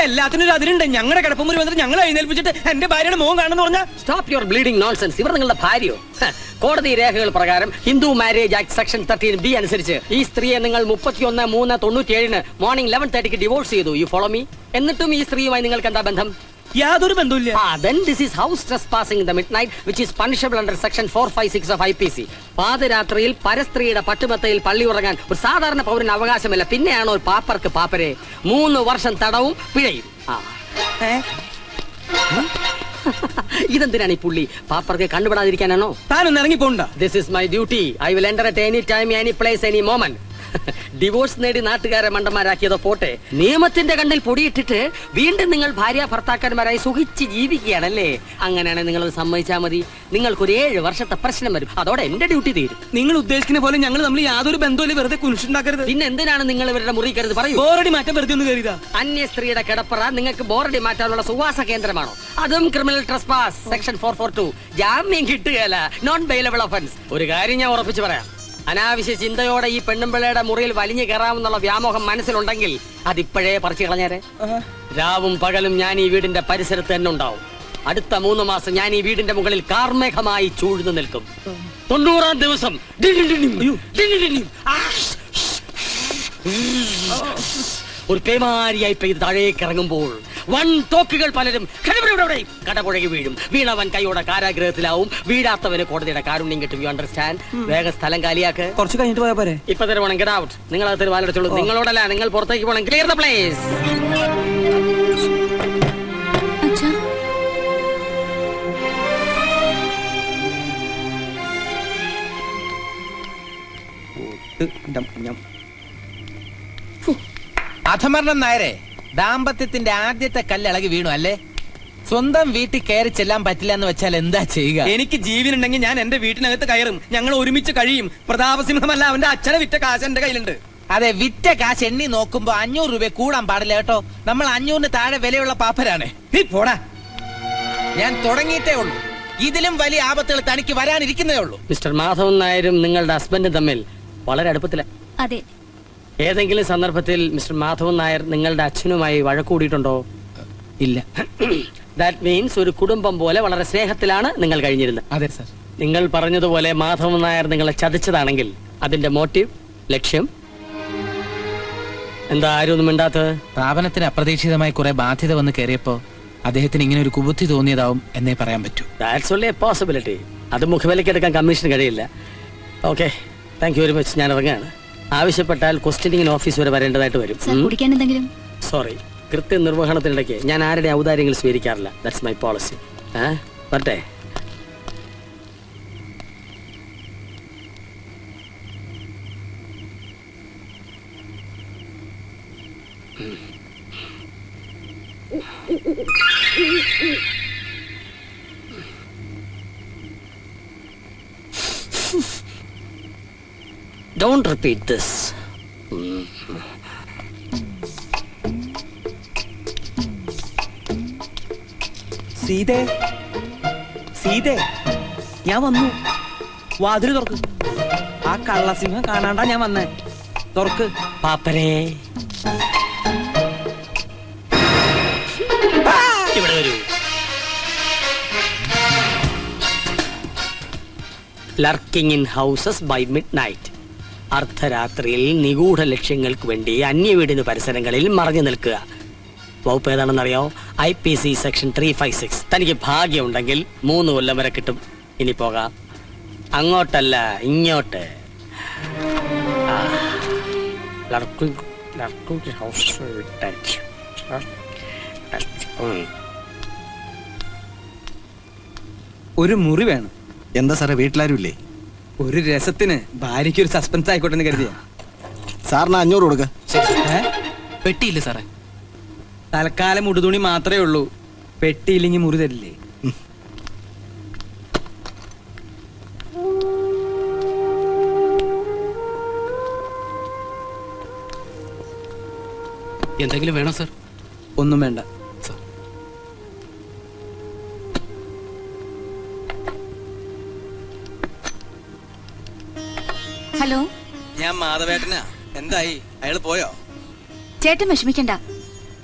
എല്ലാത്തിനും അതിലുണ്ട്. ഞങ്ങളുടെ കിടപ്പുമുറി വന്നിട്ട് ഞങ്ങളെ എഴുന്നേൽപ്പിച്ചിട്ട് എന്റെ ഭാര്യയുടെ മുഖം കാണുന്നു പറഞ്ഞാൽ സ്റ്റോപ്പ് യുവർ ബ്ലീഡിംഗ് നോൺസെൻസ്. ഇവർ നിങ്ങളുടെ ഭാര്യയോ? കോടതി രേഖകൾ പ്രകാരം Hindu marriage act section 13B അനുസരിച്ച് ഈ സ്ത്രീയെ നിങ്ങൾ 31/3/97 മോർണിംഗ് 11:30 ഡിവോഴ്സ് ചെയ്തു. U follow me? എന്നിട്ടും ഈ സ്ത്രീയുമായി നിങ്ങൾക്ക് എന്താ ബന്ധം? യാതൊരു ബന്ധമില്ല. Then this is house trespassing in the midnight, which is punishable under section 456 of IPC. പാതിരാത്രിയിൽ പരസ്ത്രീയുടെ പട്ടുമെത്തയിൽ പള്ളി ഉറങ്ങാൻ ഒരു സാധാരണ പൗരന് അവകാശമില്ല. പിന്നെയാണോ ഒരു പാപ്പർക്ക് പാപ്പരെ 3 വർഷം തടവും പിഴയും. ഇതെന്തിനാണ് ഈ പുള്ളി? പാപ്പർക്ക് കണ്ടുപിടാതിരിക്കാനാണോ? താനൊന്ന് ഇറങ്ങി പോണ്ട. This is my duty. I will enter at any time, any place, any moment. Divorce നേടി നാട്ടുകാരെ മണ്ടന്മാരാക്കിയതോ പോട്ടെ, നിയമത്തിന്റെ കണ്ണിൽ പൊടിയിട്ടിട്ട് വീണ്ടും നിങ്ങൾ ഭാര്യ ഭർത്താക്കന്മാരായി സുഖിച്ച് ജീവിക്കുകയാണല്ലേ? അങ്ങനെയാണെങ്കിൽ നിങ്ങൾ സമ്മതിച്ചാൽ മതി. നിങ്ങൾക്കൊരു 7 വർഷത്തെ പ്രശ്നം വരും. അതോടെ എന്റെ ഡ്യൂട്ടി തീരും. നിങ്ങൾ ഉദ്ദേശിക്കുന്ന പോലെ ഞങ്ങൾ തമ്മിൽ യാതൊരു ബന്ധമില്ല. വെറുതെ കുരിശുണ്ടാക്കരുത്. പിന്നെ എന്തിനാണ് നിങ്ങൾ ഇവരുടെ മുറി കരുത്? പറയൂ. ബോറടി മാറ്റം വെറുതെ ഒന്ന് കരുതാ. അന്യ സ്ത്രീയുടെ കിടപ്പറ നിങ്ങൾക്ക് ബോറടി മാറ്റാനുള്ള സുവാസ കേന്ദ്രമാണോ? അതും ക്രിമിനൽ ട്രസ്പാസ് സെക്ഷൻ 442. ജാമ്യം കിട്ടുകയല്ല, നോൺ ബെയിലബിൾ ഒഫൻസ്. ഒരു കാര്യം ഞാൻ ഉറപ്പിച്ചു പറയാം. അനാവശ്യ ചിന്തയോടെ ഈ പെണ്ണുമ്പിള്ളയുടെ മുറിയിൽ വലിഞ്ഞു കയറാമെന്നുള്ള വ്യാമോഹം മനസ്സിലുണ്ടെങ്കിൽ അതിപ്പോഴേ പറിച്ചു കളഞ്ഞേരെ. രാവും പകലും ഞാൻ ഈ വീടിന്റെ പരിസരത്ത് തന്നെ ഉണ്ടാവും. അടുത്ത 3 മാസം ഞാൻ ഈ വീടിന്റെ മുകളിൽ കാർമേഘമായി ചൂഴ്ന്നു നിൽക്കും. 90-ാം ദിവസം ഒരു പേമാരിയായി പെയ്ത് താഴേക്ക് ഇറങ്ങുമ്പോൾ തോക്കുകൾ പലരും കടപുഴകി വീഴും. വീണവൻ കൈയോടെ കാരാഗ്രഹത്തിലാവും, വീഴാത്തവന് കോടതിയുടെ കാരുണ്യം കിട്ടും. You understand? വേഗം സ്ഥലം കാലിയാക്ക്. കുറച്ച് കഴിഞ്ഞിട്ട് പോയാ പോരെ? ഇപ്പൊ തരുവാണെങ്കിൽ ഗെറ്റ് ഔട്ട്. നിങ്ങൾ അത് വാലടിച്ചോളൂ. നിങ്ങളോടല്ല, നിങ്ങൾ പുറത്തേക്ക് പോകണം. Clear the place. ചത്ത് അധമർണം നായരെ, ദാമ്പത്യത്തിന്റെ ആദ്യത്തെ കല്ലിളകി വീണു അല്ലേ? സ്വന്തം വീട്ടിൽ കയറി ചെല്ലാൻ പറ്റില്ല എന്ന് വെച്ചാൽ എന്താ ചെയ്യുക? എനിക്ക് ജീവനുണ്ടെങ്കിൽ ഞാൻ എന്റെ വീട്ടിനകത്ത് കയറും. ഞങ്ങൾ ഒരുമിച്ച് കഴിയും. പ്രതാപസിംഹമല്ല, അവന്റെ അച്ഛനെ വിറ്റ കാശ് എന്റെ കയ്യിലുണ്ട്. അതെ, വിറ്റ കാശ് എണ്ണി നോക്കുമ്പോ 500 രൂപ കൂടാൻ പാടില്ല കേട്ടോ. നമ്മൾ 500-ന് താഴെ വിലയുള്ള പാപ്പരാണ്. പോടാ, ഞാൻ തുടങ്ങിയിട്ടേ ഉള്ളൂ. ഇതിലും വലിയ ആപത്തുകൾ തനിക്ക് വരാനിരിക്കുന്നേ ഉള്ളൂ. മിസ്റ്റർ മാധവൻ നായരും നിങ്ങളുടെ ഹസ്ബൻഡും തമ്മിൽ വളരെ അടുപ്പത്തിലാണ്. അതെ. ഏതെങ്കിലും സന്ദർഭത്തിൽ മിസ്റ്റർ മാധവൻ നായർ നിങ്ങളുടെ അച്ഛനുമായി വഴക്കൂടിയിട്ടുണ്ടോ? ഇല്ല. ദാറ്റ് മീൻസ് ഒരു കുടുംബം പോലെ വളരെ സ്നേഹത്തിലാണ് നിങ്ങൾ കഴിഞ്ഞിരുന്നത്. അതെ സർ. നിങ്ങൾ പറഞ്ഞതുപോലെ മാധവൻ നായർ നിങ്ങളെ ചതിച്ചതാണെങ്കിൽ അതിന്റെ മോട്ടീവ്, ലക്ഷ്യം എന്താ? ആരും ഒന്നും മിണ്ടാത്തത്? സ്ഥാപനത്തിന് അപ്രതീക്ഷിതമായി കുറെ ബാധ്യത വന്ന് കയറിയപ്പോ അദ്ദേഹത്തിന് ഇങ്ങനെ ഒരു കുബുദ്ധി തോന്നിയതാവും എന്നേ പറയാൻ പറ്റൂ. That's only A possibility. അത് മുഖവിലയ്ക്ക് എടുക്കാൻ കമ്മീഷന് കഴിയില്ല. Okay, thank you very much. ഞാൻ ഇറങ്ങുകയാണ്. ആവശ്യപ്പെട്ടാൽ ക്വസ്റ്റ്യനിങ് ഓഫീസ് വരെ വരേണ്ടതായിട്ട് വരും. കുടിക്കാൻ എന്തെങ്കിലും? സോറി, കൃത്യനിർവഹണത്തിനിടയ്ക്ക് ഞാൻ ആരുടെ ഔദാര്യങ്ങൾ സ്വീകരിക്കാറില്ല. That's my policy. വരട്ടെ. Don't repeat this. സീതേ, സീതേ, ഞാൻ വന്നു. വാതില് തുറക്ക്. ആ കള്ളസിംഹം കാണാണ്ടാ ഞാൻ വന്നേ. തുറക്ക്. പാപ്പരേ, ഇവിടെ വരൂ. Lurking in houses by midnight. അർദ്ധരാത്രിയിൽ നിഗൂഢ ലക്ഷ്യങ്ങൾക്ക് വേണ്ടി അന്യവീടിന് പരിസരങ്ങളിൽ മറഞ്ഞു നിൽക്കുക. വകുപ്പ് ഏതാണെന്നറിയോ? IPC section 356. തനിക്ക് ഭാഗ്യമുണ്ടെങ്കിൽ 3 കൊല്ലം വരെ കിട്ടും. ഇനി പോകാം. അങ്ങോട്ടല്ല, ഇങ്ങോട്ട്. ഒരു മുറി വേണം. എന്താ സാറേ, വീട്ടിലാരും ഇല്ലേ? ഒരു രസത്തിന് ഭാര്യയ്ക്ക് ഒരു സസ്പെൻസ് ആയിക്കോട്ടെ എന്ന് കരുതിയ. സാറിന് 500 കൊടുക്ക. പെട്ടിയില്ല സാറേ. തൽക്കാലം ഉടുതുണി മാത്രമേ ഉള്ളൂ. പെട്ടിയില്ലെങ്കിൽ മുറി തരില്ലേ? എന്തെങ്കിലും വേണോ സർ? ഒന്നും വേണ്ട. ഹലോ, ഞാൻ മാധവേട്ടനാ. എന്തായി? അയാൾ പോയോ? ചേട്ടൻ വിഷമിക്കണ്ട.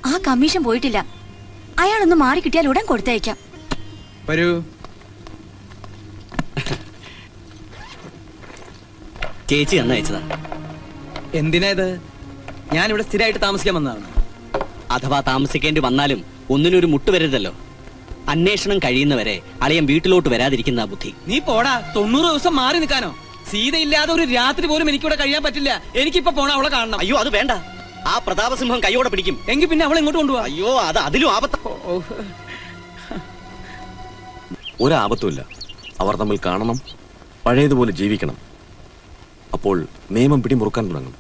ആ കമ്മീഷൻ പോയിട്ടില്ല. അയാളൊന്ന് മാറി കിട്ടിയാൽ ഉടൻ കൊടുത്തയക്കാം. വരൂ. ചേച്ചി അയച്ചതാ. എന്തിനാ ഇത്? ഞാനിവിടെ സ്ഥിരമായിട്ട് താമസിക്കാൻ വന്നതാണ്. അഥവാ താമസിക്കേണ്ടി വന്നാലും ഒന്നിനൊരു മുട്ട് വരരുതല്ലോ. അന്വേഷണം കഴിയുന്നവരെ അളിയൻ വീട്ടിലോട്ട് വരാതിരിക്കുന്ന ബുദ്ധി. നീ പോടാ. 90 ദിവസം മാറി നിൽക്കാനോ? സീത ഇല്ലാതെ ഒരു രാത്രി പോലും എനിക്കിവിടെ കഴിയാൻ പറ്റില്ല. എനിക്കിപ്പോ പോണ അവളെ കാണണം. അയ്യോ, അത് വേണ്ട. ആ പ്രതാപസിംഹം കൈയോടെ പിടിക്കും. എങ്കിൽ പിന്നെ അവളെ ഇങ്ങോട്ട് കൊണ്ടുപോവാ. അയ്യോ, അത് അതിലും ആപത്ത. ഒരാപത്തുമില്ല. അവർ തമ്മിൽ കാണണം, പഴയതുപോലെ ജീവിക്കണം. അപ്പോൾ നിയമം പിടിമുറുക്കാൻ തുടങ്ങും.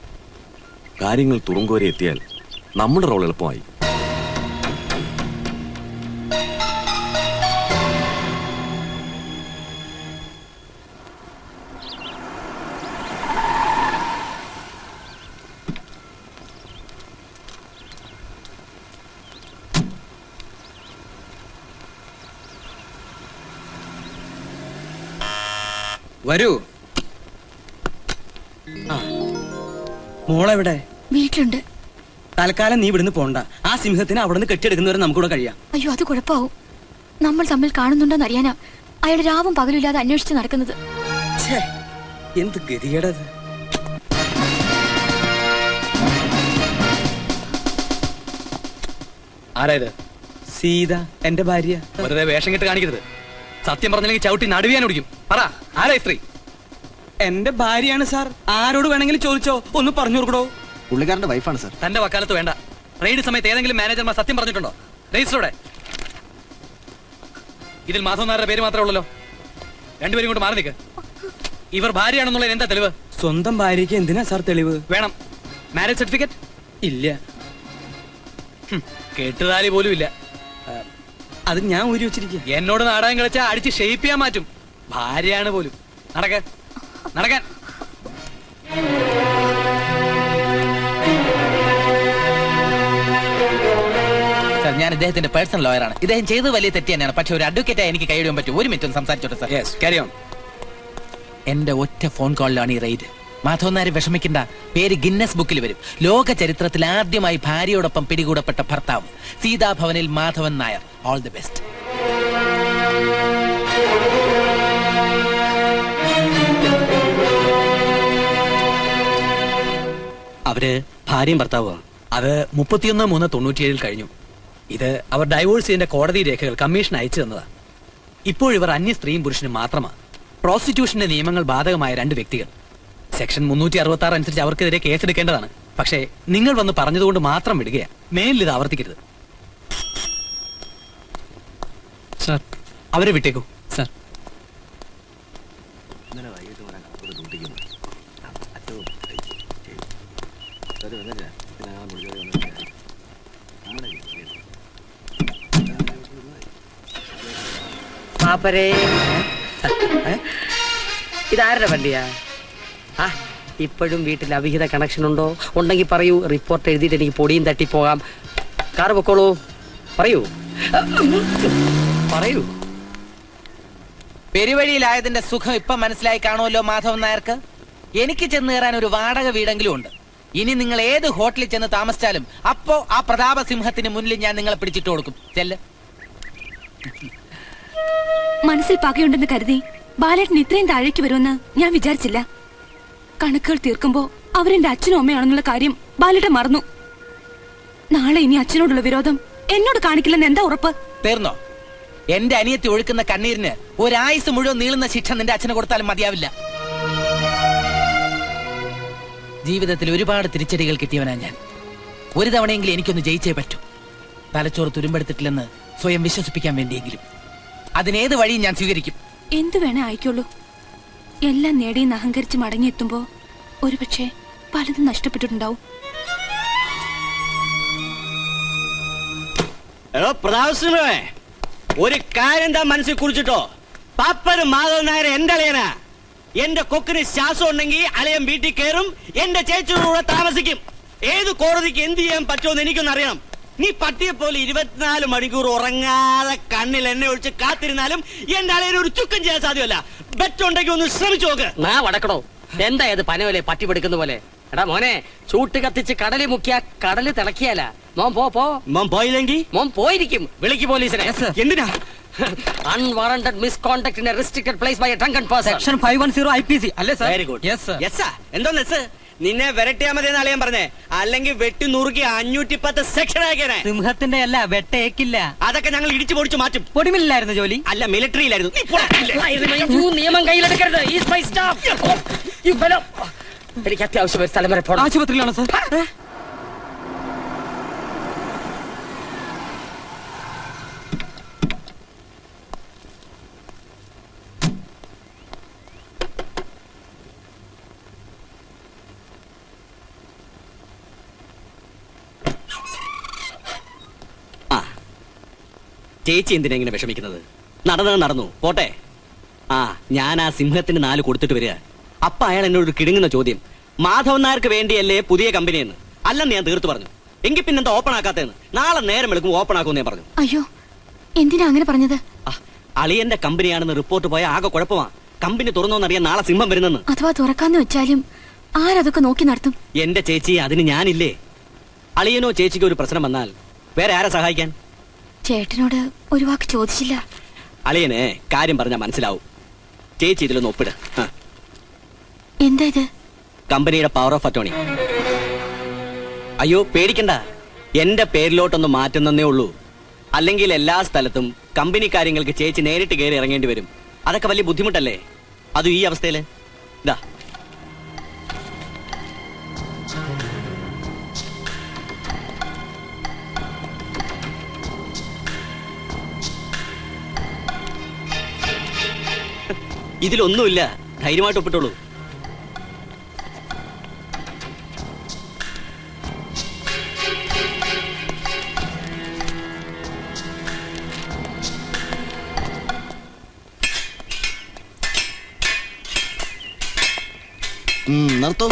കാര്യങ്ങൾ തുറുങ്കുവരെ എത്തിയാൽ നമ്മുടെ റോൾ എളുപ്പമായി. വരൂ. മോളെവിടെ? വീട്ടിലുണ്ട്. തൽക്കാലം നീ ഇവിടുന്ന് പോണ്ട. ആ സിംഹത്തിന് അവിടെ നിന്ന് കെട്ടിയെടുക്കുന്നവരെ നമുക്കിവിടെ കഴിയാം. അയ്യോ, അത് കുഴപ്പമാവും. നമ്മൾ തമ്മിൽ കാണുന്നുണ്ടോന്ന് അറിയാനാ അയാൾ രാവും പകലില്ലാതെ അന്വേഷിച്ച് നടക്കുന്നത്. എന്ത് ഗതികേടത്. ആരായത്? സീത, എന്റെ ഭാര്യ. വെറുതെ വേഷം കെട്ട് കാണിക്കരുത്. സത്യം പറഞ്ഞില്ലെങ്കിൽ ചവിട്ടി നടുവിയാൻ ഓടിക്കും. പറ, ആരാ സ്ത്രീ? എന്റെ ഭാര്യയാണ് സാർ. ആരോട് വേണമെങ്കിലും ചോദിച്ചോ. ഒന്ന് പറഞ്ഞു കൊടുക്കടോ. പുള്ളിക്കാരന്റെ വൈഫാണ് സാർ. തന്റെ വക്കാലത്ത് വേണ്ട. റെയ്ഡ് സമയത്ത് ഏതെങ്കിലും മാനേജർമാർ സത്യം പറഞ്ഞിട്ടുണ്ടോ? രജിസ്റ്ററോടെ ഇതിൽ മാധവൻ നായരുടെ പേര് മാത്രമേ ഉള്ളല്ലോ. രണ്ടുപേരും കൊണ്ട് മാറി നിൽക്ക്. ഇവർ ഭാര്യയാണെന്നുള്ളതിന് എന്താ തെളിവ്? സ്വന്തം ഭാര്യയ്ക്ക് എന്തിനാ സാർ തെളിവ്? വേണം. മാരേജ് സർട്ടിഫിക്കറ്റ് ഇല്ല. കെട്ടുതാലി പോലും ഇല്ല. അത് ഞാൻ ഊരി വെച്ചിരിക്കുക. എന്നോട് നാടകം കളിച്ചാൽ അടിച്ച് ഷേപ്പ് ചെയ്യാൻ മാറ്റും. ഭാര്യയാണ് പോലും. നടക്കാൻ. സാർ, ഞാൻ ഇദ്ദേഹത്തിന്റെ പേഴ്സണൽ ലോയറാണ്. ഇദ്ദേഹം ചെയ്തത് വലിയ തെറ്റ് തന്നെയാണ്. പക്ഷെ ഒരു അഡ്വക്കേറ്റായി എനിക്ക് കൈയിടാൻ പറ്റും. ഒരു മിനിറ്റ് ഒന്ന് സംസാരിച്ചോട്ടെ സാർ. Yes, carry on. എന്റെ ഒറ്റ ഫോൺ കോളിലാണ് ഈ റെയ്ഡ്. മാധവൻ നായർ വിഷമിക്കണ്ട, പേര് ഗിന്നസ് ബുക്കിൽ വരും. ലോക ചരിത്രത്തിൽ ആദ്യമായി ഭാര്യയോടൊപ്പം പിടികൂടപ്പെട്ട ഭർത്താവ്. സീതാഭവനിൽ Madhavan Nair. All the best. അവര് ഭാര്യയും ഭർത്താവുമാണ്. അത് 31/3/97 കഴിഞ്ഞു. ഇത് അവർ ഡൈവോഴ്സ് ചെയ്തതിന്റെ കോടതി രേഖകൾ കമ്മീഷൻ അയച്ചു തന്നതാ. ഇപ്പോൾ ഇവർ അന്യ സ്ത്രീയും പുരുഷനും മാത്രമാണ്. പ്രോസ്റ്റിറ്റ്യൂഷന്റെ നിയമങ്ങൾ ബാധകമായ 2 വ്യക്തികൾ. സെക്ഷൻ 366 അനുസരിച്ച് അവർക്കെതിരെ കേസെടുക്കേണ്ടതാണ്. പക്ഷേ നിങ്ങൾ വന്ന് പറഞ്ഞതുകൊണ്ട് മാത്രം വിടുകയാണ്. മേലിൽ ഇത് ആവർത്തിക്കരുത്. സർ, അവരെ വിട്ടേക്കൂ. സർ. പാപ്പരേ, ഇതാരുടെ വണ്ടിയാ? ആ, ഇപ്പോഴും വീട്ടിൽ അവിഹിത കണക്ഷൻ ഉണ്ടോ? ഉണ്ടെങ്കിൽ പറയൂ. റിപ്പോർട്ട് എഴുതിയിട്ട് എനിക്ക് പൊടിയും തട്ടിപ്പോകാം. കാറ് പൊക്കോളൂ. പറയൂ. പെരുവഴിയിലായതിന്റെ സുഖം ഇപ്പൊ മനസ്സിലായി കാണുമല്ലോ മാധവൻ നായർക്ക്. എനിക്ക് ചെന്ന് കയറാൻ ഒരു വാടക വീടെങ്കിലും ഉണ്ട്. ഇനി നിങ്ങൾ ഏത് ഹോട്ടലിൽ ചെന്ന് താമസിച്ചാലും അപ്പോ ആ പ്രതാപസിംഹത്തിന് മുന്നിൽ ഞാൻ നിങ്ങളെ പിടിച്ചിട്ട് കൊടുക്കും. ചെല്ല്. മനസ്സിൽ പകയുണ്ടെന്ന് കരുതി ബാലേട്ടൻ ഇത്രയും താഴേക്ക് വരുമെന്ന് ഞാൻ വിചാരിച്ചില്ല. കണക്കുകൾ തീർക്കുമ്പോ അവരെന്റെ അച്ഛനും അമ്മയാണെന്നുള്ള കാര്യം ബാലേട്ടൻ മറന്നു. നാളെ ഇനി അച്ഛനോടുള്ള വിരോധം എന്നോട് കാണിക്കില്ലെന്ന് എന്താ ഉറപ്പ്? തീർന്നോ? എന്റെ അനിയത്തി ഒഴുക്കുന്ന കണ്ണീരിന് ഒരായുസ് മുഴുവൻ നീളുന്ന ശിക്ഷ നിന്റെ അച്ഛന് കൊടുത്താലും മതിയാവില്ല. ജീവിതത്തിൽ ഒരുപാട് തിരിച്ചടികൾ കിട്ടിയവനാ ഞാൻ. ഒരു തവണയെങ്കിലും എനിക്കൊന്ന് ജയിച്ചേ പറ്റൂ. തലച്ചോറ് തുരുമ്പെടുത്തിട്ടില്ലെന്ന് സ്വയം വിശ്വസിപ്പിക്കാൻ വേണ്ടിയെങ്കിലും. അതിനേത് വഴിയും ഞാൻ സ്വീകരിക്കും. എന്തു വേണേ ആയിക്കോളൂ. എല്ലാം നേടിയെന്ന് അഹങ്കരിച്ച് മടങ്ങിയെത്തുമ്പോ ഒരുപക്ഷെ പലതും നഷ്ടപ്പെട്ടിട്ടുണ്ടാവും. പ്രതാപസിംഹേ, ഒരു കാര്യം താൻ മനസ്സിൽ കുറിച്ചിട്ടോ. പാപ്പന് മാധവൻ നായർ എന്റെ അളിയനാ. എന്റെ കൊക്കിന് ശ്വാസം ഉണ്ടെങ്കിൽ അളിയൻ വീട്ടിൽ കയറും, എന്റെ ചേച്ചിയുടെ കൂടെ താമസിക്കും. ഏത് കോടതിക്ക് എന്ത് ചെയ്യാൻ പറ്റുമെന്ന് എനിക്കൊന്ന് അറിയണം. നീ പട്ടിയെ പോലെ 24 മണിക്കൂർ ഉറങ്ങാതെ കണ്ണിൽ എണ്ണ ഒഴിച്ച് കാത്തിരുന്നാലും എന്റെ അളിയന് ഒരു ചുക്കം ചെയ്യാൻ സാധ്യമല്ല. ബെറ്റുണ്ടെങ്കിൽ ഒന്ന് ശ്രമിച്ചു നോക്ക്. നാ വടക്കണോ? എന്താ ഇത് പനവലെ പട്ടി പിടിക്കുന്ന പോലെ? എടാ മോനെ, ചൂട്ട് കത്തിച്ച് കടലിൽ മുക്കിയ കടല് തിളക്കിയാല. മോൻ പോ. മോൻ പോയില്ലെങ്കിൽ മോൻ പോയിരിക്കും. വിളിക്ക് പോലീസിനെ. എന്തിനാ? Unwarranted misconduct in a restricted place by a drunken person. Section 510 IPC അല്ലേ sir? Very good. Yes sir. Yes sir. എന്തോന്ന് യെസ്? നിന്നെ വരട്ടിയാ മതി എന്ന് അളിയൻ പറഞ്ഞേ. അല്ലെങ്കിൽ വെട്ടി നുറുക്കി 510 സെക്ഷൻ ആക്കിയേ. സിംഹത്തിന്റെ അല്ല, വെട്ടേക്കില്ല. അതൊക്കെ ഞങ്ങൾ ഇടിച്ചു പൊടിച്ചു മാറ്റും. പൊടിമില്ലായിരുന്നു ജോലി? അല്ല, മിലിറ്ററിയിലായിരുന്നു. നിയമം കയ്യിലെടുക്കരുത്. എനിക്ക് അത്യാവശ്യം ഒരു സ്ഥലം വരെ പോകണം. ആശുപത്രിയിലാണ് സർ. ചേച്ചി എന്തിനാ ഇങ്ങനെ വിഷമിക്കുന്നത്? നടന്നു പോട്ടെ. ഞാൻ ആ സിംഹത്തിന് 4 കൊടുത്തിട്ട് വരിക. അപ്പൊ അയാൾ എന്നോട് കിടുങ്ങുന്ന ചോദ്യം, മാധവൻ നായർക്ക് വേണ്ടിയല്ലേ പുതിയ കമ്പനിയെന്ന്. അല്ലെന്ന് ഞാൻ തീർത്തു പറഞ്ഞു. എങ്കിൽ പിന്നെന്താ ഓപ്പൺ ആക്കാത്തതെന്ന്. നാളെ നേരം എടുക്കും ഓപ്പൺ ആക്കുമെന്ന് ഞാൻ പറഞ്ഞു. അയ്യോ, എന്തിനാ അങ്ങനെ പറഞ്ഞത്? അളിയന്റെ കമ്പനിയാണെന്ന് റിപ്പോർട്ട് പോയ ആകെ കുഴപ്പമാ. കമ്പനി തുറന്നോന്നറിയാൻ നാളെ സിംഹം വരുന്നെന്ന്. അഥവാ തുറക്കാന്ന് വെച്ചാലും ആരതൊക്കെ നോക്കി നടത്തും? എന്റെ ചേച്ചി, അതിന് ഞാനില്ലേ. അളിയനോ ചേച്ചിക്കോ ഒരു പ്രശ്നം വന്നാൽ വേറെ ആരെ സഹായിക്കാൻ? ചേട്ടനോട് ഒരു വാക്ക് ചോദിച്ചില്ല. അളിയനെ കാര്യം പറഞ്ഞാൽ മനസ്സിലാവും. ചേച്ചി ഇതിലൊന്ന് ഒപ്പിട്. എന്താ ഇത്? കമ്പനിയുടെ പവർ ഓഫ് അറ്റോർണി. അയ്യോ പേടിക്കണ്ട, എന്റെ പേരിലോട്ടൊന്ന് മാറ്റുന്നേ ഉള്ളൂ. അല്ലെങ്കിൽ എല്ലാ സ്ഥലത്തും കമ്പനി കാര്യങ്ങൾക്ക് ചേച്ചി നേരിട്ട് കയറി ഇറങ്ങേണ്ടി വരും. അതൊക്കെ വലിയ ബുദ്ധിമുട്ടല്ലേ? അതും ഈ അവസ്ഥയില്. ഇതാ, ഇതിലൊന്നുമില്ല. ധൈര്യമായിട്ട് ഒപ്പിട്ടോളൂ. നിർത്തൂ.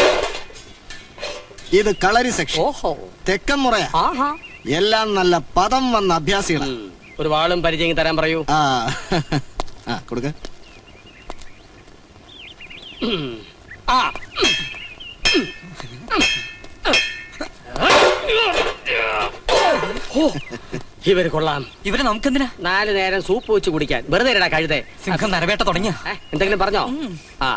ഇത് കളരി സെക്ഷൻ. ഓഹോ, തെക്കൻ മുറയാ. ആഹാ. എല്ലാം നല്ല പദം വന്ന അഭ്യാസികളാ. ഒരു വാളും പരിചയം തരാൻ പറയൂ. ആ ആ കൊടുക്ക. ആ ഇവര് കൊള്ളാം. ഇവരെ നമുക്കെന്തിനാ? 4 നേരം സൂപ്പ് വെച്ച് കുടിക്കാൻ. വെറുതെ ഇരടാ കഴുതേ. സിംഹം നരവേട്ട തുടങ്ങിയ എന്തെങ്കിലും പറഞ്ഞോ? ആ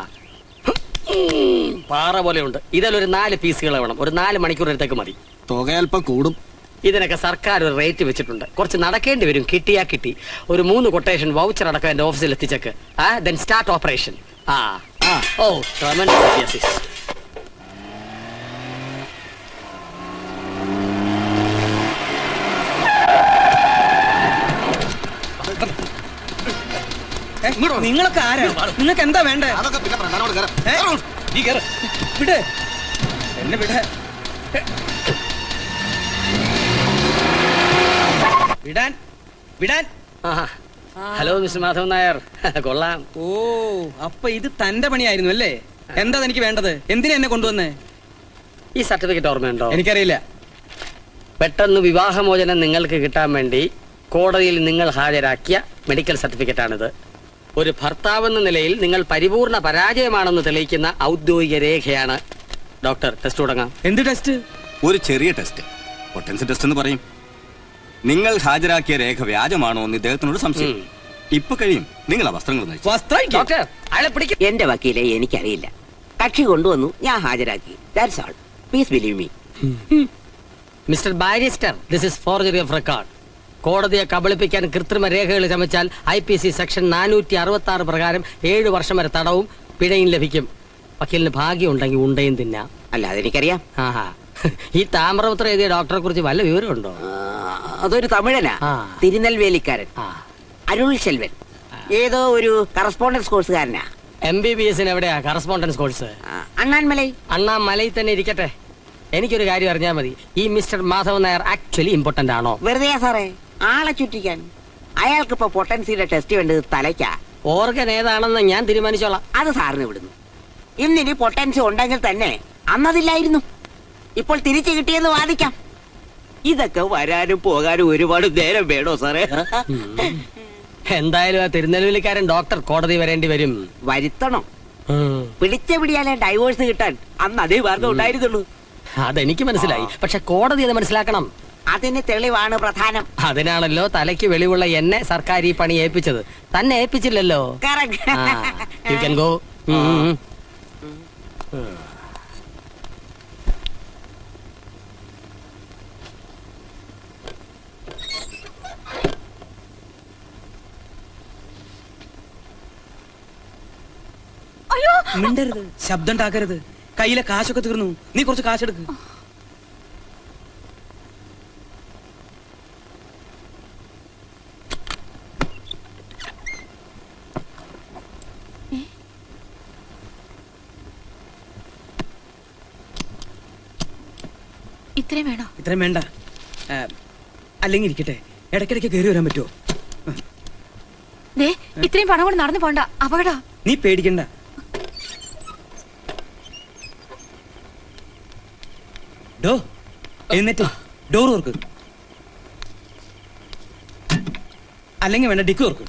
പാറ പോലെ ഉണ്ട്. ഇതിലൊരു 4 പീസുകൾ വേണം. ഒരു 4 മണിക്കൂർ എടുത്തേക്ക് മതി. തുക അല്പം കൂടും. ഇതിനൊക്കെ സർക്കാർ ഒരു റേറ്റ് വെച്ചിട്ടുണ്ട്. കുറച്ച് നടക്കേണ്ടി വരും. കിട്ടിയാ കിട്ടി. ഒരു 3 കൊട്ടേഷൻ വൗച്ചർ അടക്കം എന്റെ ഓഫീസിൽ എത്തിച്ചേക്ക്. Then start operation. Oh tremendous. നിങ്ങളൊക്കെ ആരാ? നിങ്ങൾക്ക് എന്താ വേണ്ടേ? അതൊക്കെ പിന്നെ പ്രധാനോട് കയറാം. വിട് എന്നെ വിട. വിടാൻ വിടാൻ. Hello mister Madhavan Nair. കൊള്ളാം. ഓ, അപ്പൊ ഇത് തന്റെ പണിയായിരുന്നു അല്ലേ? എന്താ എനിക്ക് വേണ്ടത്? എന്തിനാ എന്നെ കൊണ്ടുവന്നേ? ഈ സർട്ടിഫിക്കറ്റ് ഓർമ്മയുണ്ടോ? എനിക്കറിയില്ല. പെട്ടെന്ന് വിവാഹമോചനം നിങ്ങൾക്ക് കിട്ടാൻ വേണ്ടി കോടതിയിൽ നിങ്ങൾ ഹാജരാക്കിയ മെഡിക്കൽ സർട്ടിഫിക്കറ്റ് ആണിത്. ഒരു ഭർത്താവെന്ന നിലയിൽ നിങ്ങൾ പരിപൂർണ പരാജയമാണെന്ന് തെളിയിക്കുന്ന ഔദ്യോഗിക രേഖയാണ്. ഡോക്ടർ, ടെസ്റ്റ് തുടങ്ങാം. എന്ത് ടെസ്റ്റ്? ഒരു ചെറിയ ടെസ്റ്റ്, പൊട്ടൻസി ടെസ്റ്റ് എന്ന് പറയും. നിങ്ങൾ ഹാജരാക്കിയ രേഖ വ്യാജമാണോ എന്ന് ഇദ്ദേഹത്തിനോട് സംശയം. ഇപ്പൊ കഴിയും. നിങ്ങൾ ആ വസ്ത്രങ്ങൾ ഡോക്ടർ, അയാളെ പിടിക്കും. എന്റെ വക്കീലെ എനിക്കറിയില്ല. കക്ഷി കൊണ്ടുവന്നു, ഞാൻ ഹാജരാക്കി. That's all. Please believe me. Mister barrister, this is forgery of record. കോടതിയെ കബളിപ്പിക്കാൻ കൃത്രിമ രേഖകൾ ചമച്ചാൽ IPC സെക്ഷൻ 466 പ്രകാരം 7 വർഷം വരെ തടവും പിഴയും ലഭിക്കും. വക്കീലിന് ഭാഗ്യം ഉണ്ടെങ്കിൽ ഉണ്ടയും തിന്നാം. അല്ല, അതെനിക്കറിയാം. ആഹാ. ഈ താമ്രപത്രം എഴുതിയ ഡോക്ടറെ കുറിച്ച് വല്ല വിവരമുണ്ടോ? അതൊരു തമിഴനാ, തിരുനെൽവേലിക്കാരൻ, അരുൾ ശെൽവൻ. ഏതോ ഒരു കറസ്പോണ്ടൻസ് കോഴ്സുകാരനാ. MBBS എവിടെയാ കറസ്പോണ്ടൻസ് കോഴ്സ്? അണ്ണാൻമലൈ. അണ്ണാമലൈ തന്നെ ഇരിക്കട്ടെ. എനിക്കൊരു കാര്യം അറിഞ്ഞാൽ മതി. ഈ mister Madhavan Nair actually important ആണോ? വെറുതെ സാറേ, ആളെ ചുറ്റിക്കാൻ. അയാൾക്ക് ഇപ്പൊ പൊട്ടൻസിയുടെ ടെസ്റ്റ് വേണ്ടത് തലയ്ക്കാ. ഓർഗൻ ഏതാണെന്ന് ഞാൻ തീരുമാനിച്ചോളാം. അത് സാറിന് വിടുന്നു. ഇന്നിനി പൊട്ടൻസി ഉണ്ടെങ്കിൽ തന്നെ അന്നതില്ലായിരുന്നു. ഇപ്പോൾ തിരിച്ചു കിട്ടിയെന്ന് വാദിക്കാം. ഇതൊക്കെ വരാനും പോകാനും ഒരുപാട് നേരം വേണോ സാറേ? എന്തായാലും ആ തിരുനെൽവേലിക്കാരൻ ഡോക്ടർ കോടതി വരേണ്ടി വരും. വരുത്തണം. പിടിച്ച പിടിയാലേ ഡൈവോഴ്സ് കിട്ടാൻ അന്ന് അതേ മാർഗം ഉണ്ടായിരുന്നുള്ളൂ. അതെനിക്ക് മനസ്സിലായി. പക്ഷെ കോടതി അത് മനസ്സിലാക്കണം. അതിന് തെളിവാണ് പ്രധാനം. അതിനാണല്ലോ തലയ്ക്ക് വെളിവുള്ള എന്നെ സർക്കാർ ഈ പണി ഏൽപ്പിച്ചത്. തന്നെ ഏൽപ്പിച്ചില്ലല്ലോ. U can go. മിണ്ടരുത്, ശബ്ദം ഉണ്ടാക്കരുത്. കയ്യിലെ കാശൊക്കെ തീർന്നു. നീ കുറച്ച് കാശെടുക്ക്. ഇത്രയും വേണോ? ഇത്രയും വേണ്ട. അല്ലെങ്കിൽ ഇരിക്കട്ടെ, ഇടയ്ക്കിടയ്ക്ക് കയറി വരാൻ പറ്റുമോ? ഇത്രയും പണം കൊണ്ട് നടന്നു പോണ്ട, അപകട. നീ പേടിക്കണ്ട. ഡോ എന്നിട്ട് ഡോർ ഓർക്ക്. അല്ലെങ്കിൽ വേണ്ട, ഡിക്ക് ഓർക്ക്.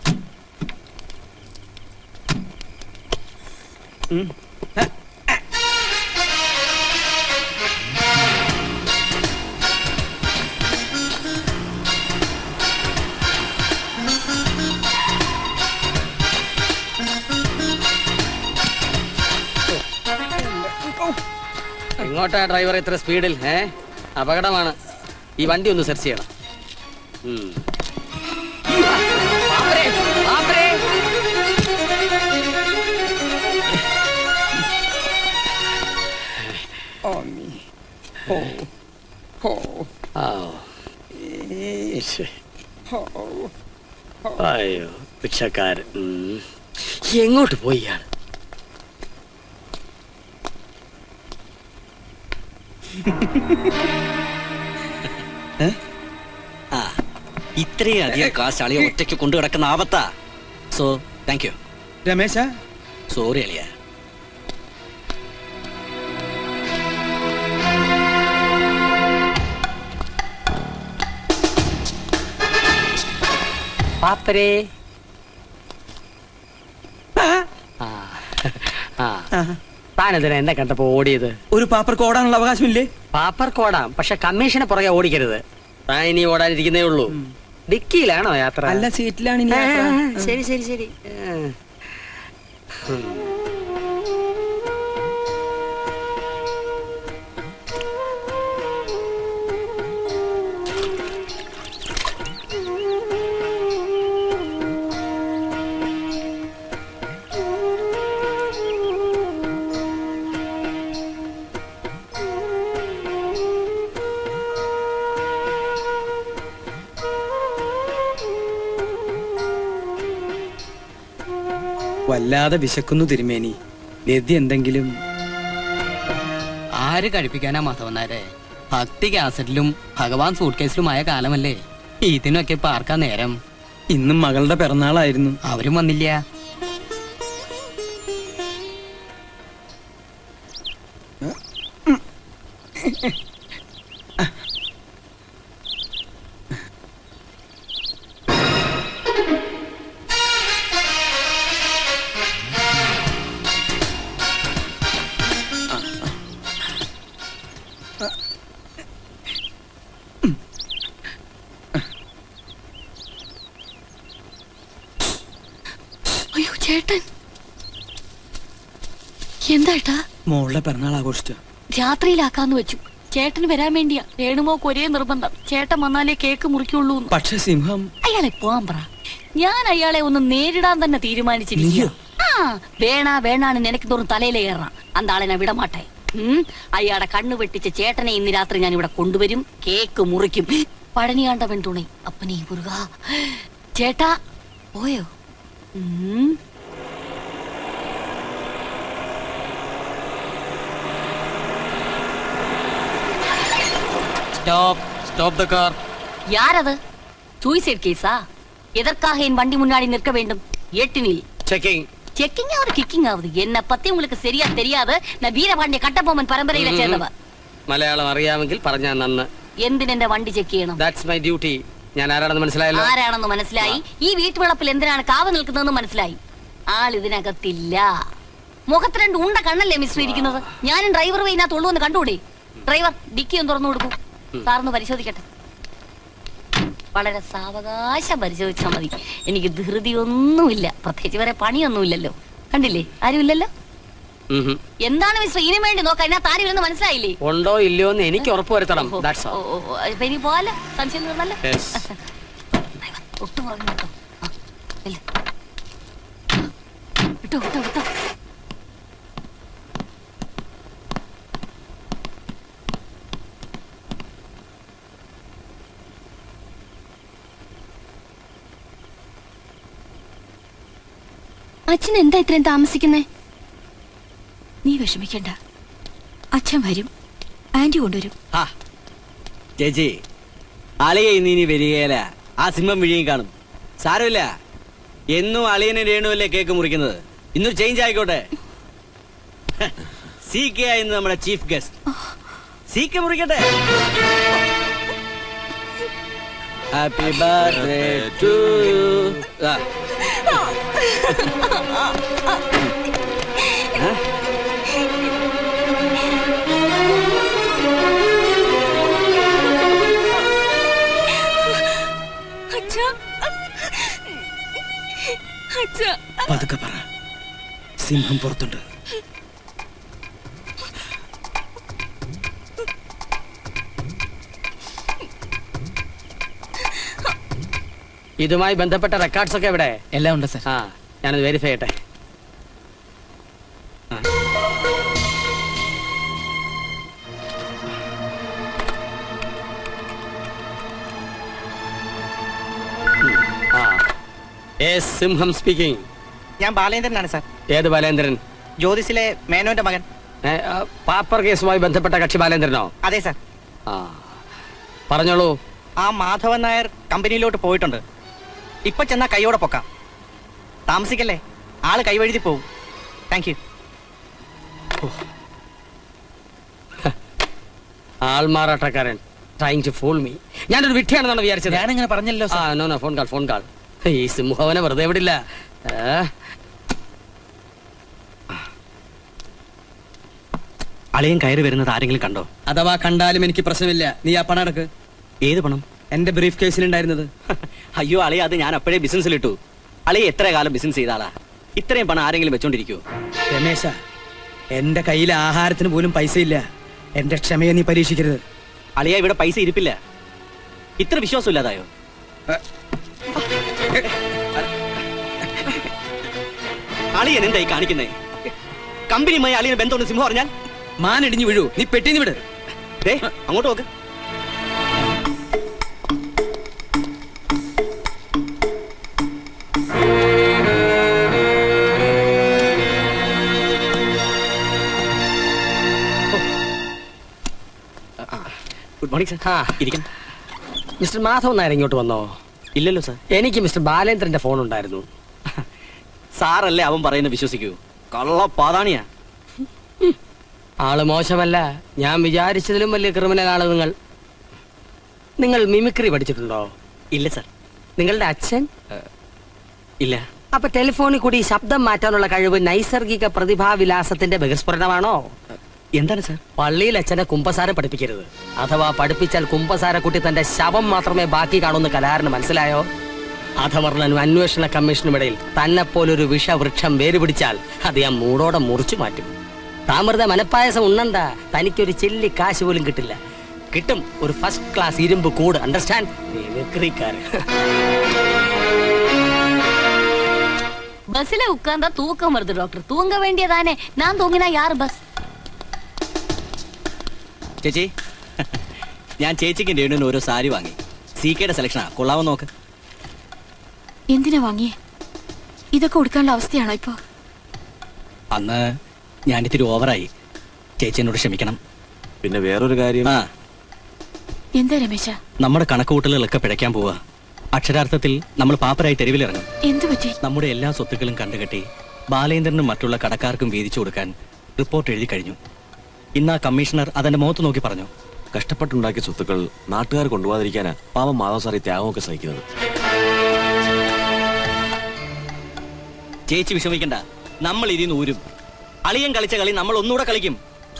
എങ്ങോട്ടാ ഡ്രൈവർ ഇത്ര സ്പീഡിൽ? അപകടമാണ്. ഈ വണ്ടി ഒന്ന് സെർച്ച് ചെയ്യണം. അയ്യോ, ഭിക്ഷക്കാരൻ എങ്ങോട്ട് പോയിയാണ്? ഇത്രയും അധികം കാശ് അളിയ ഒറ്റയ്ക്ക് കൊണ്ടു കിടക്കുന്ന ആപത്താ. സോ താങ്ക് യു രമേശ. സോറി അളിയ. പാപ്പരേ. താനെന്തിനാ എന്നെ കണ്ടപ്പോ ഓടിയത്? ഒരു പാപ്പർക്ക് ഓടാനുള്ള അവകാശമില്ലേ? പാപ്പർക്ക് ഓടാം, പക്ഷെ കമ്മീഷനെ പുറകെ ഓടിക്കരുത്. താൻ ഇനി ഓടാനിരിക്കുന്നേ ഉള്ളൂ. ഡിക്കിയിലാണോ യാത്ര? അല്ല, സീറ്റിലാണ് ഇനി യാത്ര. ശരി ശരി ശരി. വല്ലാതെ വിശക്കുന്നു തിരുമേനി. ലദ്യ എന്തെങ്കിലും? ആര് കഴിപ്പിക്കാനാ മാധവന്നാരെ? ഭക്തി കാസറ്റിലും ഭഗവാൻ സൂട്ട് കേസിലുമായ കാലമല്ലേ. ഇതിനൊക്കെ ഇപ്പൊ ആർക്കാ നേരം? ഇന്നും മകളുടെ പിറന്നാളായിരുന്നു. അവരും വന്നില്ല. അയ്യോ ചേട്ടൻ, എന്താ? മോളുടെ പിറന്നാൾ ആഘോഷിച്ച രാത്രിയിലാക്കാന്ന് വെച്ചു. ചേട്ടന് വരാൻ വേണ്ടിയാ. രേണുമോക്ക് ഒരേ നിർബന്ധം, ചേട്ടൻ വന്നാലേ കേക്ക് മുറിക്കുള്ളൂ. പക്ഷെ സിംഹം അയാളെ പോവാൻ പറ. ഞാൻ അയാളെ ഒന്ന് നേരിടാൻ തന്നെ തീരുമാനിച്ചിരിക്കുക. വേണാണ് നിനക്ക് തോറും തലയിലെ കയറാം. അന്താളെ ഞാൻ വിടമാട്ടെ. അയാളെ കണ്ണു വെട്ടിച്ച് ചേട്ടനെ ഇന്ന് രാത്രി ഞാൻ ഇവിടെ കൊണ്ടുവരും. കേക്ക് മുറിക്കും. പഴനി കാണ്ടവൻ തുണை അപ്പനീ മുരുക. ചേട്ടാ പോയോ? Stop the car. யாரது? சூசைட் கேஸா? எதற்காக என் வண்டி முன்னாடி நிற்க வேண்டும்? எட்டினில் ചെക്കിംഗ്. செக்கிங் ஆகுது, கிக்கிங் ஆகுது. என்ன பத்தி உங்களுக்கு சரியா தெரியாது. நான் வீரபாண்டிய കട്ടബൊമ്മൻ പരമ്പരയിലെ ചേർന്നവർ. മലയാളം അറിയാമെങ്കിൽ പറഞ്ഞാൽ നന്ന്. എന്തിനെന്റെ വണ്ടി ചെക്ക് ചെയ്യണം? That's my duty. ഞാൻ ആരാണെന്ന് മനസ്സിലായല്ലോ. ആരാണെന്ന് മനസ്സിലായി. ഈ വീട്ടുവളപ്പിൽ എന്തിനാണ് കാവ നിൽക്കുന്നതെന്ന് മനസ്സിലായി. ആൾ ഇതിനകത്തില്ല. മുഖത്ത് രണ്ട് ഉണ്ട കണ്ണല്ലേ മിസ്റ്റർ ഇരിക്കുന്നത്. ഞാനും ഡ്രൈവർ വൈനകത്ത് ഉള്ളൂ എന്ന് കണ്ടുകൂടെ? ഡ്രൈവർ ഡിക്കി ഒന്ന് തുറന്നു കൊടുക്കൂ. സാറിന് പരിശോധിക്കട്ടെ. വളരെ സാവകാശം പരിശോധിച്ചാൽ മതി. എനിക്ക് ധൃതിയൊന്നുമില്ല. പ്രത്യേകിച്ച് വേറെ പണിയൊന്നുമില്ലല്ലോ. കണ്ടില്ലേ, ആരുമില്ലല്ലോ. എന്താണ് മിസ്റ്റർ ഇതിനു വേണ്ടി നോക്കാം? ഇതിനകത്ത് ആരും ഇല്ലെന്ന് മനസ്സിലായില്ലേ? ഉണ്ടോ ഇല്ലയോ എന്ന് എനിക്ക് ഉറപ്പ് വരുത്തണം. ഇപ്പൊ ഇനി പോവാല്ലോ. സംശയം തീർന്നല്ലോ. ഒട്ടും പറഞ്ഞു കേട്ടോ. വിട്ടോ വിട്ടോ വിട്ടോ. അച്ഛൻ എന്താ ഇത്രയും താമസിക്കുന്നേ? നീ വിഷമിക്കണ്ട, അച്ഛൻ വരും. ആന്റി കൊണ്ടുവരും. ചേച്ചി, അളിയ ഇനി വരികയില്ല. ആ സിംഹം വിഴിയും കാണും. സാരമില്ല, എന്നും അളിയനെ രേണുവല്ലേ കേക്ക് മുറിക്കുന്നത്. ഇന്നൊരു ചേഞ്ച് ആയിക്കോട്ടെ. സി കെ ആയിരുന്നു നമ്മുടെ ചീഫ് ഗസ്റ്റ്. സി കെ മുറിക്കട്ടെ. Happy birthday to you. പതുക്കെ പറ, സിംഹം പുറത്തുണ്ട്. ഇതുമായി ബന്ധപ്പെട്ട റെക്കോർഡ്സ് ഒക്കെ എവിടെ? എല്ലാം ഉണ്ട് സർ. ഞാനത് വെരിഫൈ ചെയ്യട്ടെ. സിംഹം സ്പീക്കിംഗ്. ഞാൻ ബാലേന്ദ്രനാണ് സാർ. ഏത് ബാലേന്ദ്രൻ? ജ്യോതിസിലെ മേനോന്റെ മകൻ. പാപ്പർ കേസുമായി ബന്ധപ്പെട്ട കക്ഷി ബാലേന്ദ്രനോ? അതെ സാർ. പറഞ്ഞോളൂ. ആ മാധവൻ നായർ കമ്പനിയിലോട്ട് പോയിട്ടുണ്ട്. ഇപ്പൊ ചെന്നാ കൈയോടെ പൊക്കാം. താമസിക്കല്ലേ, ആള് കൈവഴുതി പോവും. Thank you. ആൾമാറാട്ടക്കാരൻ. Trying to fool me. ഞാനൊരു വിട്ടിയാണെന്നാണ് വിചാരിച്ചത്. ഞാനിങ്ങനെ പറഞ്ഞല്ലോ. Phone call. ഈ സിംഹവനെ വെറുതെ വിടില്ല. അളിയൻ കയറി വരുന്നത് ആരെങ്കിലും കണ്ടോ? അഥവാ കണ്ടാലും എനിക്ക് പ്രശ്നമില്ല. നീ ആ പണം എടുക്ക്. ഏത് പണം? എന്റെ ബ്രീഫ് കേസിലുണ്ടായിരുന്നത്. അയ്യോ അളിയ, അത് ഞാൻ അപ്പോഴേ ബിസിനസ്സിലിട്ടു. അളിയ എത്ര കാലം ബിസിനസ് ചെയ്ത ആളാ? ഇത്രയും പണം ആരെങ്കിലും വെച്ചോണ്ടിരിക്കുവോ? രമേശ, എന്റെ കയ്യിൽ ആഹാരത്തിന് പോലും പൈസ ഇല്ല. എന്റെ ക്ഷമയെ നീ പരീക്ഷിക്കരുത്. അളിയ, ഇവിടെ പൈസ ഇരിപ്പില്ല. ഇത്ര വിശ്വാസം ഇല്ലാതായോ? അളിയൻ എന്തായി കാണിക്കുന്നേ? കമ്പനിയുമായി അളിയന് ബന്ധമുണ്ട് സിംഹം പറഞ്ഞാൽ മാനിടിഞ്ഞു വീഴൂ. നീ പെട്ടിന്ന് വിട്. അങ്ങോട്ട് നോക്ക്. Good morning sir. ഇരിക്കണം. മിസ്റ്റർ മാധവൻ നായർ ഇങ്ങോട്ട് വന്നോ? ഇല്ലല്ലോ സാർ. എനിക്ക് മിസ്റ്റർ ബാലേന്ദ്രന്റെ ഫോൺ ഉണ്ടായിരുന്നു. സാറല്ലേ അവൻ പറയുന്നത് വിശ്വസിക്കൂ? കള്ള പാതാണിയാ. ആള് മോശമല്ല. ഞാൻ വിചാരിച്ചതിലും വലിയ ക്രിമിനൽ ആണ് നിങ്ങൾ. നിങ്ങൾ മിമിക്രി പഠിച്ചിട്ടുണ്ടോ? ഇല്ല സാർ. നിങ്ങളുടെ അച്ഛൻ? ഇല്ല. അപ്പൊ ടെലിഫോണിൽ കൂടി ശബ്ദം മാറ്റാനുള്ള കഴിവ് നൈസർഗിക പ്രതിഭാവിലാസത്തിന്റെ ബഹിസ്ഫുരണമാണോ? എന്താണ് സാർ? പള്ളിയിൽ അച്ഛനെ കുമ്പസാരം പഠിപ്പിക്കരുത്. അഥവാ പഠിപ്പിച്ചാൽ കുമ്പസാരക്കുട്ടി തന്റെ ശവം മാത്രമേ ബാക്കി കാണുന്ന കലാകാരന് മനസ്സിലായോ? അധമർണനും അന്വേഷണ കമ്മീഷനും ഇടയിൽ തന്നെ പോലൊരു വിഷവൃക്ഷം വേരുപിടിച്ചാൽ അത് ഞാൻ മൂടോടെ മുറിച്ചു മാറ്റും. താമൃത മനപ്പായസം ഉണ്ണണ്ട. തനിക്കൊരു ചെല്ലി കാശ് പോലും കിട്ടില്ല. കിട്ടും ഒരു ഫസ്റ്റ് ക്ലാസ് ഇരുമ്പ് കൂട്. അണ്ടർസ്റ്റാൻഡ്? பஸ்ல உட்கார்ந்தா தூக்கம் வருது டாக்டர். தூங்க வேண்டியதானே. நான் தூங்கினா யார் பஸ்? ചേച്ചി, ഞാൻ ചേച്ചിക്ക് രേണുവിന് ഓരോ സാരി വാങ്ങി. സികെയുടെ സെലക്ഷനാ. കൊള്ളാവോ നോക്ക്. എന്തിനാ വാങ്ങിയേ? ഇതൊക്കെ കൊടുക്കാനുള്ള അവസ്ഥയാണോ ഇപ്പൊ? അന്ന് ഞാനിത്തിരി ഓവറായി. ചേച്ചി എന്നോട് ക്ഷമിക്കണം. പിന്നെ വേറൊരു കാര്യം. എന്താ രമേശ? നമ്മുടെ കണക്കുകൂട്ടലുകളൊക്കെ പിഴയ്ക്കാൻ പോവാ. അക്ഷരാർത്ഥത്തിൽ നമ്മൾ പാപ്പരായി തെരുവിലിറങ്ങും. എന്തു പറ്റി? നമ്മുടെ എല്ലാ സ്വത്തുക്കളും കണ്ടുകെട്ടി ബാലേന്ദ്രനും മറ്റുള്ള കടക്കാർക്കും വീതിച്ചു കൊടുക്കാൻ റിപ്പോർട്ട് എഴുതി കഴിഞ്ഞു. ഇന്ന് ആ കമ്മീഷണർ അതെന്റെ മുഖത്ത് നോക്കി പറഞ്ഞു. കഷ്ടപ്പെട്ടുണ്ടാക്കിയ സ്വത്തുക്കൾ നാട്ടുകാർ കൊണ്ടുപോകാതിരിക്കാനാ പാവം മാധവ് സാർ ഈ ത്യാഗമൊക്കെ സഹിക്കുന്നത്. ചേച്ചി വിഷമിക്കണ്ട. നമ്മൾ ഇതിന്ന് ഊരും. അളിയൻ കളിച്ച കളി നമ്മൾ ഒന്നുകൂടെ കളിക്കും.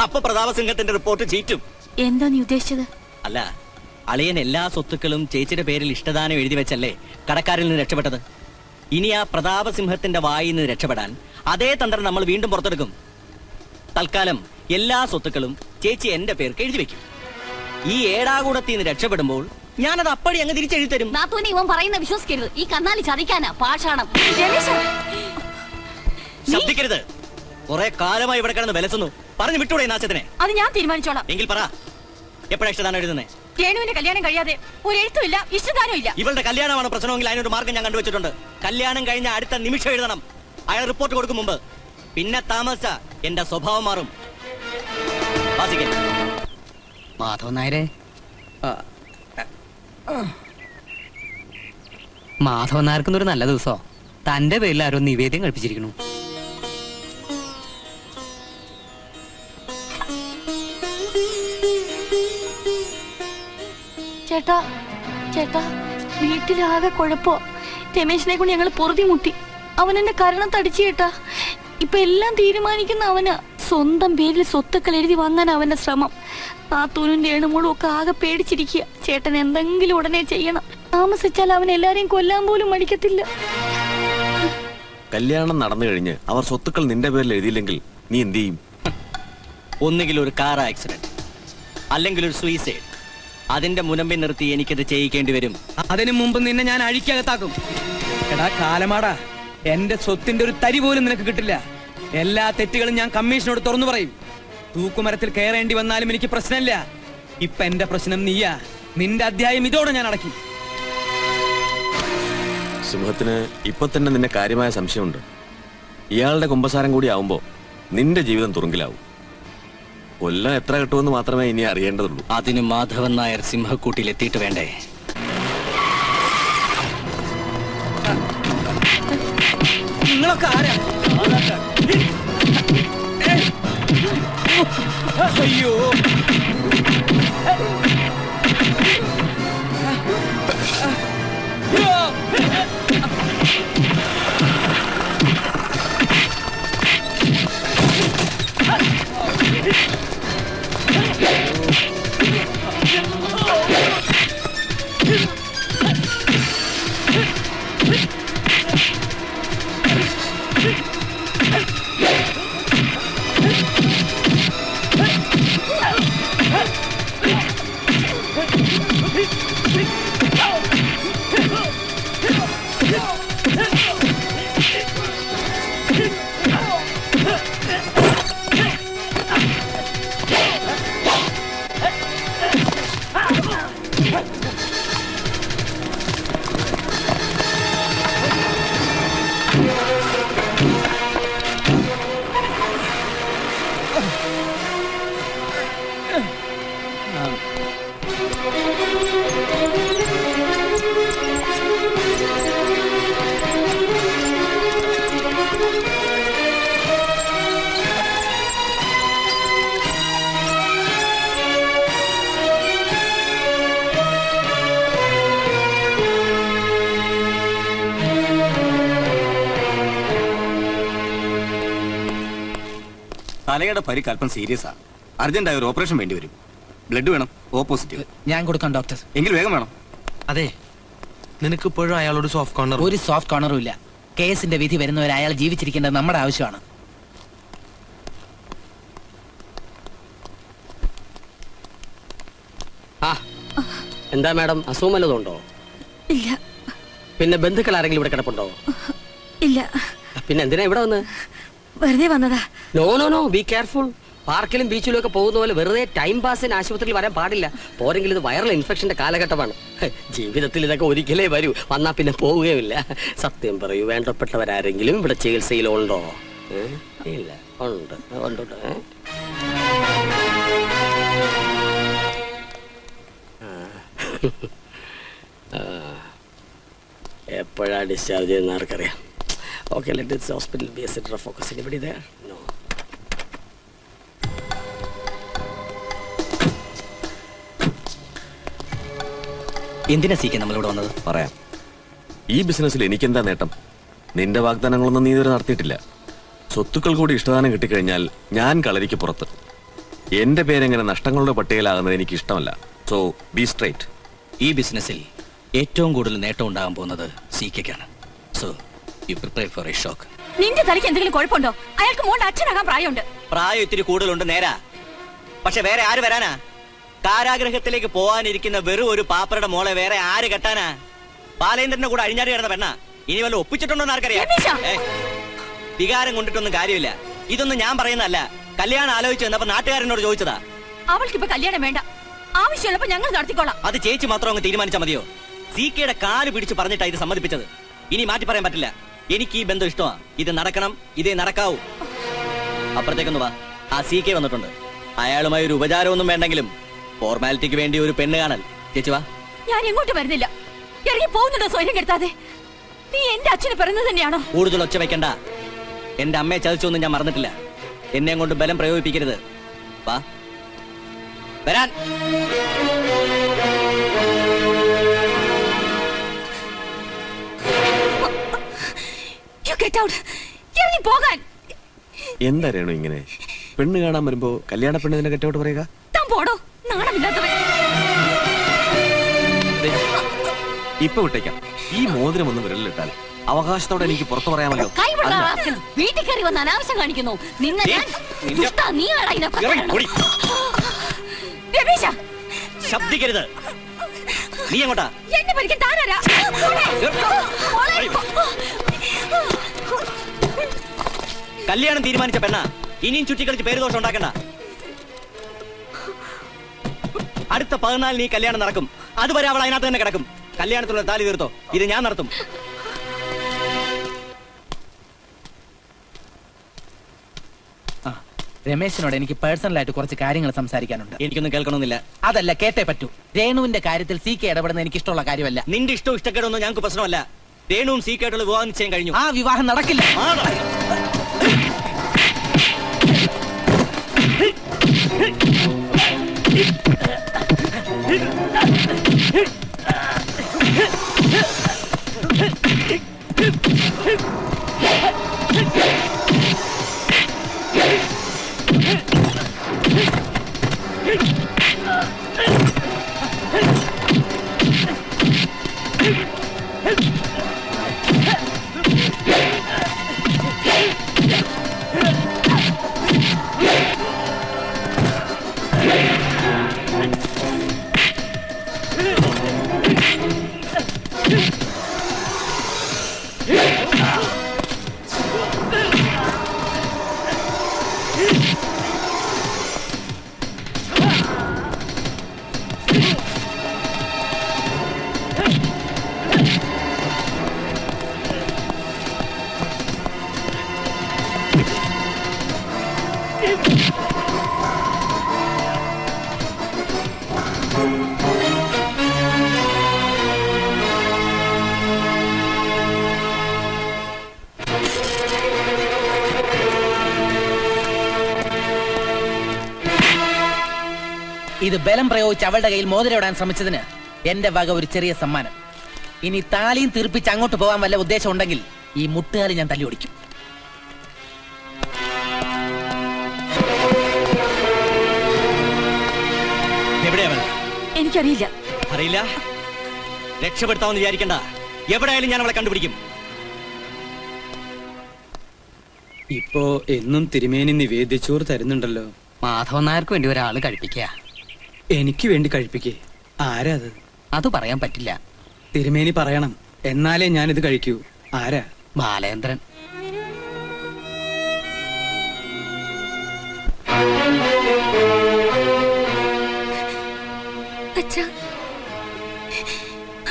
അപ്പൊ പ്രതാപസിംഹത്തിന്റെ റിപ്പോർട്ട് ചീറ്റും. എന്താ നീ ഉദ്ദേശിച്ചത്? അല്ല, അളിയൻ എല്ലാ സ്വത്തുക്കളും ചേച്ചിയുടെ പേരിൽ ഇഷ്ടദാനം എഴുതി വെച്ചല്ലേ കടക്കാരിൽ നിന്ന് രക്ഷപ്പെട്ടത്. ഇനി ആ പ്രതാപസിംഹത്തിന്റെ വായിൽ നിന്ന് രക്ഷപ്പെടാൻ അതേ തന്ത്രം നമ്മൾ വീണ്ടും പുറത്തെടുക്കും. തൽക്കാലം എല്ലാ സ്വത്തുക്കളും ചേച്ചി എന്റെ പേർക്ക് എഴുതി വെക്കും. ഈ ഏടാകൂടത്തിൽ നിന്ന് രക്ഷപ്പെടുമ്പോൾ ഞാനത് അപ്പടി അങ്ങ് തിരിച്ചെഴുതി തരും. നാത്തൂനെ ഇവൻ പറയുന്ന വിശ്വസിക്കരുത്. ഈ കന്നാലി ചതിക്കാനാ. പാഷാണം. ശബ്ദിക്കരുത്. കുറെ കാലമായി ഇവിടെ കിടന്ന് വിലസുന്നു. പറഞ്ഞു വിട്ടൂടെ നാശത്തിനെ? അത് ഞാൻ തീരുമാനിച്ചോളാം. എങ്കിൽ പറ, എപ്പോഴാ ഇഷ്ടദാനം എഴുതുന്നേ? രേണുവിന്റെ കല്യാണം കഴിയാതെ ഒരു എഴുത്തുമില്ല, ഇഷ്ടദാനം ഇല്ല. ഇവളുടെ കല്യാണമാണ് പ്രശ്നമെങ്കിൽ അതിനൊരു മാർഗം ഞാൻ കണ്ടുവച്ചിട്ടുണ്ട്. കല്യാണം കഴിഞ്ഞ അടുത്ത നിമിഷം എഴുതണം. അയാൾ റിപ്പോർട്ട് കൊടുക്കും മുമ്പ്. പിന്നെ താമസിച്ച എന്റെ സ്വഭാവം മാറും. മാധവൻ നായരെ, മാധവൻ നായർക്കുന്നൊരു നല്ല ദിവസോ. തന്റെ പേരിൽ ആരോ നിവേദ്യം കഴിപ്പിച്ചിരിക്കുന്നു. ചേട്ടാ, ചേട്ടാ, വീട്ടിലാകെ കുഴപ്പോ. രമേശിനെ കൊണ്ട് ഞങ്ങൾ പൊറുതി മുട്ടി. അവൻ എന്റെ കരണത്തടിച്ചു ചേട്ടാ. ഇപ്പൊ എല്ലാം തീരുമാനിക്കുന്ന അവന്. സ്വന്തം പേരിൽ സ്വത്തുക്കൾ എഴുതി വാങ്ങാൻ അവന്റെ ശ്രമം. നാത്തൂനും രേണുമോളും ഒക്കെ ആകെ പേടിച്ചിരിക്കുക. ചേട്ടൻ എന്തെങ്കിലും ഉടനെ ചെയ്യണം. താമസിച്ചാൽ അവൻ എല്ലാരെയും കൊല്ലാൻ പോലും മടിക്കത്തില്ല. കല്യാണം നടന്നു കഴിഞ്ഞ് അവർ സ്വത്തുക്കൾ നിന്റെ പേരിൽ എഴുതിയില്ലെങ്കിൽ നീ എന്ത് ചെയ്യും? ഒന്നുകിൽ ഒരു കാർ ആക്സിഡന്റ്, അല്ലെങ്കിൽ ഒരു സൂയിസൈഡ്. അതിന്റെ മുനമ്പിൽ നിർത്തി എനിക്കത് ചെയ്യിക്കേണ്ടി വരും. അതിനു മുമ്പ് നിന്നെ ഞാൻ അഴിക്കകത്താക്കും. എടാ കാലമാടാ, എന്റെ സ്വത്തിന്റെ ഒരു തരി പോലും നിനക്ക് കിട്ടില്ല. എല്ലാ തെറ്റുകളും ഞാൻ കമ്മീഷനോട് തുറന്നു പറയും. തൂക്കുമരത്തിൽ കയറേണ്ടി വന്നാലും എനിക്ക് പ്രശ്നമില്ല. ഇപ്പൊ എന്റെ പ്രശ്നം നീയാ. നിന്റെ അധ്യായം ഇതോടെ ഞാൻ അടക്കി. സിംഹത്തിന് ഇപ്പൊ തന്നെ നിന്നെ കാര്യമായ സംശയമുണ്ട്. ഇയാളുടെ കുമ്പസാരം കൂടി ആവുമ്പോ നിന്റെ ജീവിതം തുറുങ്കിലാവും. കൊല്ലം എത്ര കിട്ടുമെന്ന് മാത്രമേ ഇനി അറിയേണ്ടതുള്ളൂ. അതിന് മാധവൻ നായർ സിംഹക്കൂട്ടിൽ എത്തിയിട്ട് വേണ്ടേ? നിങ്ങളൊക്കെ ആരാ? അയ്യോ, തലയുടെ പരിക്ക് അല്പം സീരിയസ് ആണ്. അർജന്റായ ഒരു ഓപ്പറേഷൻ വേണ്ടി വരും. ബ്ലഡ് വേണം, ഓ പോസിറ്റീവ്. ഞാൻ കൊടുക്കാം ഡോക്ടർ. എങ്കിൽ വേഗം വേണം. അതെ, നിനക്ക് ഇപ്പോഴും അയാളോട് സോഫ്റ്റ് കോർണർ? ഒരു സോഫ്റ്റ് കോർണറും ഇല്ല. കേസിന്റെ വിധി വരുന്നവരെ അയാൾ ജീവിച്ചിരിക്കേണ്ടത് നമ്മുടെ ആവശ്യമാണ്. എന്താ മാഡം, അസുഖം വല്ലതുണ്ടോ? ഇല്ല. പിന്നെ ബന്ധുക്കൾ ആരെങ്കിലും ഇവിടെ കിടപ്പുണ്ടോ? ഇല്ല. പിന്നെ എന്തിനാ ഇവിടെ വന്ന്? വെറുതെ വന്നതാ. No no no, be careful. പാർക്കിലും ബീച്ചിലും ഒക്കെ പോകുന്ന പോലെ വെറുതെ ടൈം പാസിന് ആശുപത്രിയിൽ വരാൻ പാടില്ല. പോരെങ്കിലും ഇത് വൈറൽ ഇൻഫെക്ഷന്റെ കാലഘട്ടമാണ്. ജീവിതത്തിൽ ഇതൊക്കെ ഒരിക്കലേ വരൂ. വന്നാ പിന്നെ പോവുകയുമില്ല. സത്യം പറയൂ, വേണ്ടപ്പെട്ടവരാരെങ്കിലും ഇവിടെ ചികിത്സയിലുണ്ടോ? ഇല്ല. ഉണ്ട് ഉണ്ട്. എപ്പോഴാ ഡിസ്ചാർജ് ചെയ്യുന്ന ആർക്കറിയാം. Okay, let this hospital be a centre of focus. Anybody there? No. എന്തിനാ സീക്കെ നമ്മളിവിടെ വന്നത്? പറയാം. ഈ ബിസിനസ്സിൽ എനിക്കെന്താ നേട്ടം? നിന്റെ വാഗ്ദാനങ്ങളൊന്നും നീ ഇതുവരെ നടത്തിയിട്ടില്ല. സ്വത്തുക്കൾ കൂടി ഇഷ്ടദാനം കിട്ടിക്കഴിഞ്ഞാൽ ഞാൻ കളരിക്ക് പുറത്ത്. എന്റെ പേരെങ്ങനെ നഷ്ടങ്ങളുടെ പട്ടികയിലാകുന്നത് എനിക്ക് ഇഷ്ടമല്ല. So be straight. ഈ ബിസിനസ്സിൽ ഏറ്റവും കൂടുതൽ നേട്ടം ഉണ്ടാകാൻ പോകുന്നത് സീക്കയ്ക്കാണ്. So you prepare for a shock. നിന്റെ തലയ്ക്ക് എന്തെങ്കിലും കുഴപ്പമുണ്ടോ? അയാൾക്ക് മോളുടെ അച്ഛനാകാൻ പ്രായമുണ്ട്. പ്രായം ഇത്തിരി കൂടുതലുണ്ട് നേരാ. പക്ഷെ വേറെ ആര് വരാനാ? കാരാഗ്രഹത്തിലേക്ക് പോവാനിരിക്കുന്ന വെറും ഒരു പാപ്പരുടെ മോളെ വേറെ ആര് കെട്ടാനാ? ബാലേന്ദ്രന്റെ കൂടെ അഴിഞ്ഞാടി കിടന്ന പെണ്ണ. ഇനി വല്ല ഒപ്പിച്ചിട്ടുണ്ടോന്ന് ആർക്കറിയാം? വികാരം കൊണ്ടിട്ടൊന്നും കാര്യമില്ല. ഇതൊന്നും ഞാൻ പറയുന്നതല്ല. കല്യാണം ആലോചിച്ച് വന്നപ്പോ നാട്ടുകാരനോട് ചോദിച്ചതാ. അവൾക്കിപ്പോ കല്യാണം വേണ്ട. ആവശ്യമുള്ളപ്പോ ഞങ്ങൾ നടത്തിക്കോളാം. അത് ചേച്ചി മാത്രം അങ്ങ് തീരുമാനിച്ചാൽ മതിയോ? സീക്കയുടെ കാല് പിടിച്ച് പറഞ്ഞിട്ടാ ഇത് സമ്മതിപ്പിച്ചത്. ഇനി മാറ്റി പറയാൻ പറ്റില്ല. എനിക്ക് ഈ ബന്ധം ഇഷ്ടമാ. ഇത് നടക്കണം, ഇതേ നടക്കാവൂ. അപ്പുറത്തേക്കൊന്ന് വാ. ആ സീക്കെ വന്നിട്ടുണ്ട്. അയാളുമായി ഒരു ഉപചാരമൊന്നും വേണ്ടെങ്കിലും ഫോർമാലിറ്റിക്ക് വേണ്ടി ഒരു പെണ്ണ് കാണൽ. ചേച്ചി വാ. ഞാൻ എങ്ങോട്ട് വരുന്നില്ല. ഇറങ്ങി പോകുന്നുണ്ടോ സ്വയം കെടുത്താതെ? നീ എന്റെ അച്ഛന് പറയുന്നത് തന്നെയാണോ? കൂടുതൽ ഒച്ച വെക്കണ്ട. എന്റെ അമ്മയെ ചതിച്ചൊന്നും ഞാൻ മറന്നിട്ടില്ല. എന്നെ കൊണ്ട് ബലം പ്രയോഗിപ്പിക്കരുത്. വാ വരാൻ. ഇറങ്ങി പോകാൻ. എന്താ രേണു ഇങ്ങനെ? പെണ്ണ് കാണാൻ വരുമ്പോ കല്യാണ പെണ്ണിനെ കെട്ടോട്ട് പറയുക? താൻ പോടോ, നാണമില്ലാത്തവൻ. ഇപ്പൊ വിട്ടേക്കാം. ഈ മോതിരം ഒന്ന് വിരലിലിട്ടാൽ അവകാശത്തോടെ എനിക്ക് പുറത്തു പറയാമല്ലോ. വീട്ടിൽ കയറി വന്ന് അനാവശ്യം കാണിക്കുന്നു. നിന്നെ ഞാൻ ശബ്ദിക്കരുത്. നീ എങ്ങോട്ടാ? എന്നെ പഠിക്കാൻ താനാരാ? കല്യാണം തീരുമാനിച്ച പെണ്ണ. ഇനിയും ചുറ്റിക്കളിച്ച് പേര് ദോഷം ഉണ്ടാക്കണ്ട. അടുത്ത 14 നീ കല്യാണം നടക്കും. അതുവരെ അവൾ അതിനകത്ത് തന്നെ കിടക്കും. കല്യാണത്തിലുള്ള താലി തീർത്തോ? ഇത് ഞാൻ നടത്തും. രമേശിനോട് എനിക്ക് പേഴ്സണലായിട്ട് കുറച്ച് കാര്യങ്ങൾ സംസാരിക്കാനുണ്ട്. എനിക്കൊന്നും കേൾക്കണമെന്നില്ല. അതല്ല, കേട്ടേ പറ്റൂ. രേണുവിന്റെ കാര്യത്തിൽ സീക്കെ ഇടപെടുന്ന എനിക്ക് ഇഷ്ടമുള്ള കാര്യമല്ല. നിന്റെ ഇഷ്ടവും ഇഷ്ടക്കേടൊന്നും ഞങ്ങൾക്ക് പ്രശ്നമല്ല. രേണുവും സീക്കായിട്ടുള്ള വിവാഹം നിശ്ചയം കഴിഞ്ഞു. ആ വിവാഹം നടക്കില്ല. ഇത് ബലം പ്രയോഗിച്ച് അവളുടെ കയ്യിൽ മോതിരവിടാൻ ശ്രമിച്ചതിന് എന്റെ വക ഒരു ചെറിയ സമ്മാനം. ഇനി താലിയും തീർപ്പിച്ച് അങ്ങോട്ട് പോകാൻ വല്ല ഉദ്ദേശം ഉണ്ടെങ്കിൽ ഈ മുട്ടുകാലി ഞാൻ തല്ലി ഓടിക്കും. എനിക്കറിയില്ല. അറിയില്ല? രക്ഷപ്പെടുത്താമെന്ന് വിചാരിക്കണ്ട. എവിടെയായാലും ഞാൻ അവളെ കണ്ടുപിടിക്കും. ഇപ്പോ എന്നും തിരുമേനി നിവേദ്യച്ചോറ് തരുന്നുണ്ടല്ലോ. മാധവൻ നായർക്ക് വേണ്ടി ഒരാള് കഴിപ്പിക്കുക. എനിക്ക് വേണ്ടി കഴിപ്പിക്കേ? ആരാ അത്? അത് പറയാൻ പറ്റില്ല. തിരുമേനി പറയണം, എന്നാലേ ഞാനിത് കഴിക്കൂ. ആരാ? ബാലേന്ദ്രൻ.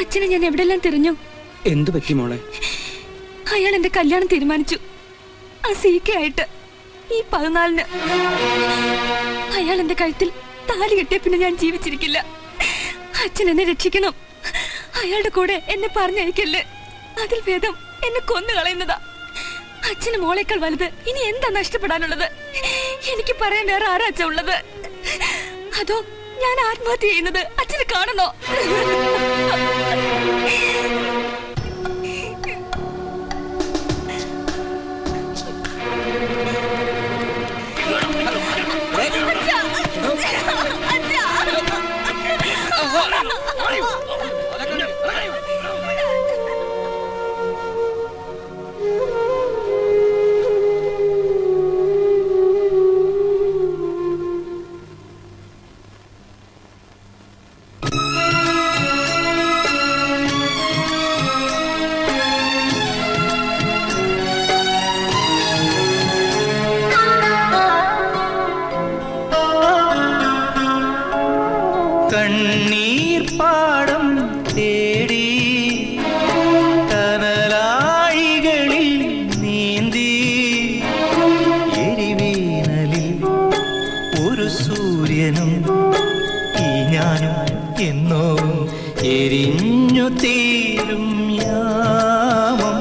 അച്ഛനെ ഞാൻ എവിടെല്ലാം തിരഞ്ഞു. എന്തു പറ്റി മോളെ? അയാൾ എന്റെ കല്യാണം തീരുമാനിച്ചു. ആ സീക്കയായിട്ട് ഈ 14-ന്. അയാൾ എന്റെ കഴുത്തിൽ താലി കെട്ടിയ പിന്നെ ഞാൻ ജീവിച്ചിരിക്കില്ല. അച്ഛൻ എന്നെ രക്ഷിക്കണം. അയാളുടെ കൂടെ എന്നെ പറഞ്ഞയക്കല്ലേ. അതിൽ ഭേദം എന്നെ കൊന്നു കളയുന്നതാ. അച്ഛന് മോളേക്കാൾ വലുത് ഇനി എന്താ നഷ്ടപ്പെടാനുള്ളത്? എനിക്ക് പറയാൻ വേറെ ആരാ അച്ഛൻ ഉള്ളത്? അതോ ഞാൻ ആത്മഹത്യ ചെയ്യുന്നത് അച്ഛന് കാണണോ? കണ്ണീർ പാടം തേടി കനലാഴികളിൽ നീന്തി എരിവേനലിൽ ഒരു സൂര്യനും ഈ ഞാനും എന്നോ എരിഞ്ഞു തീരും യാമം.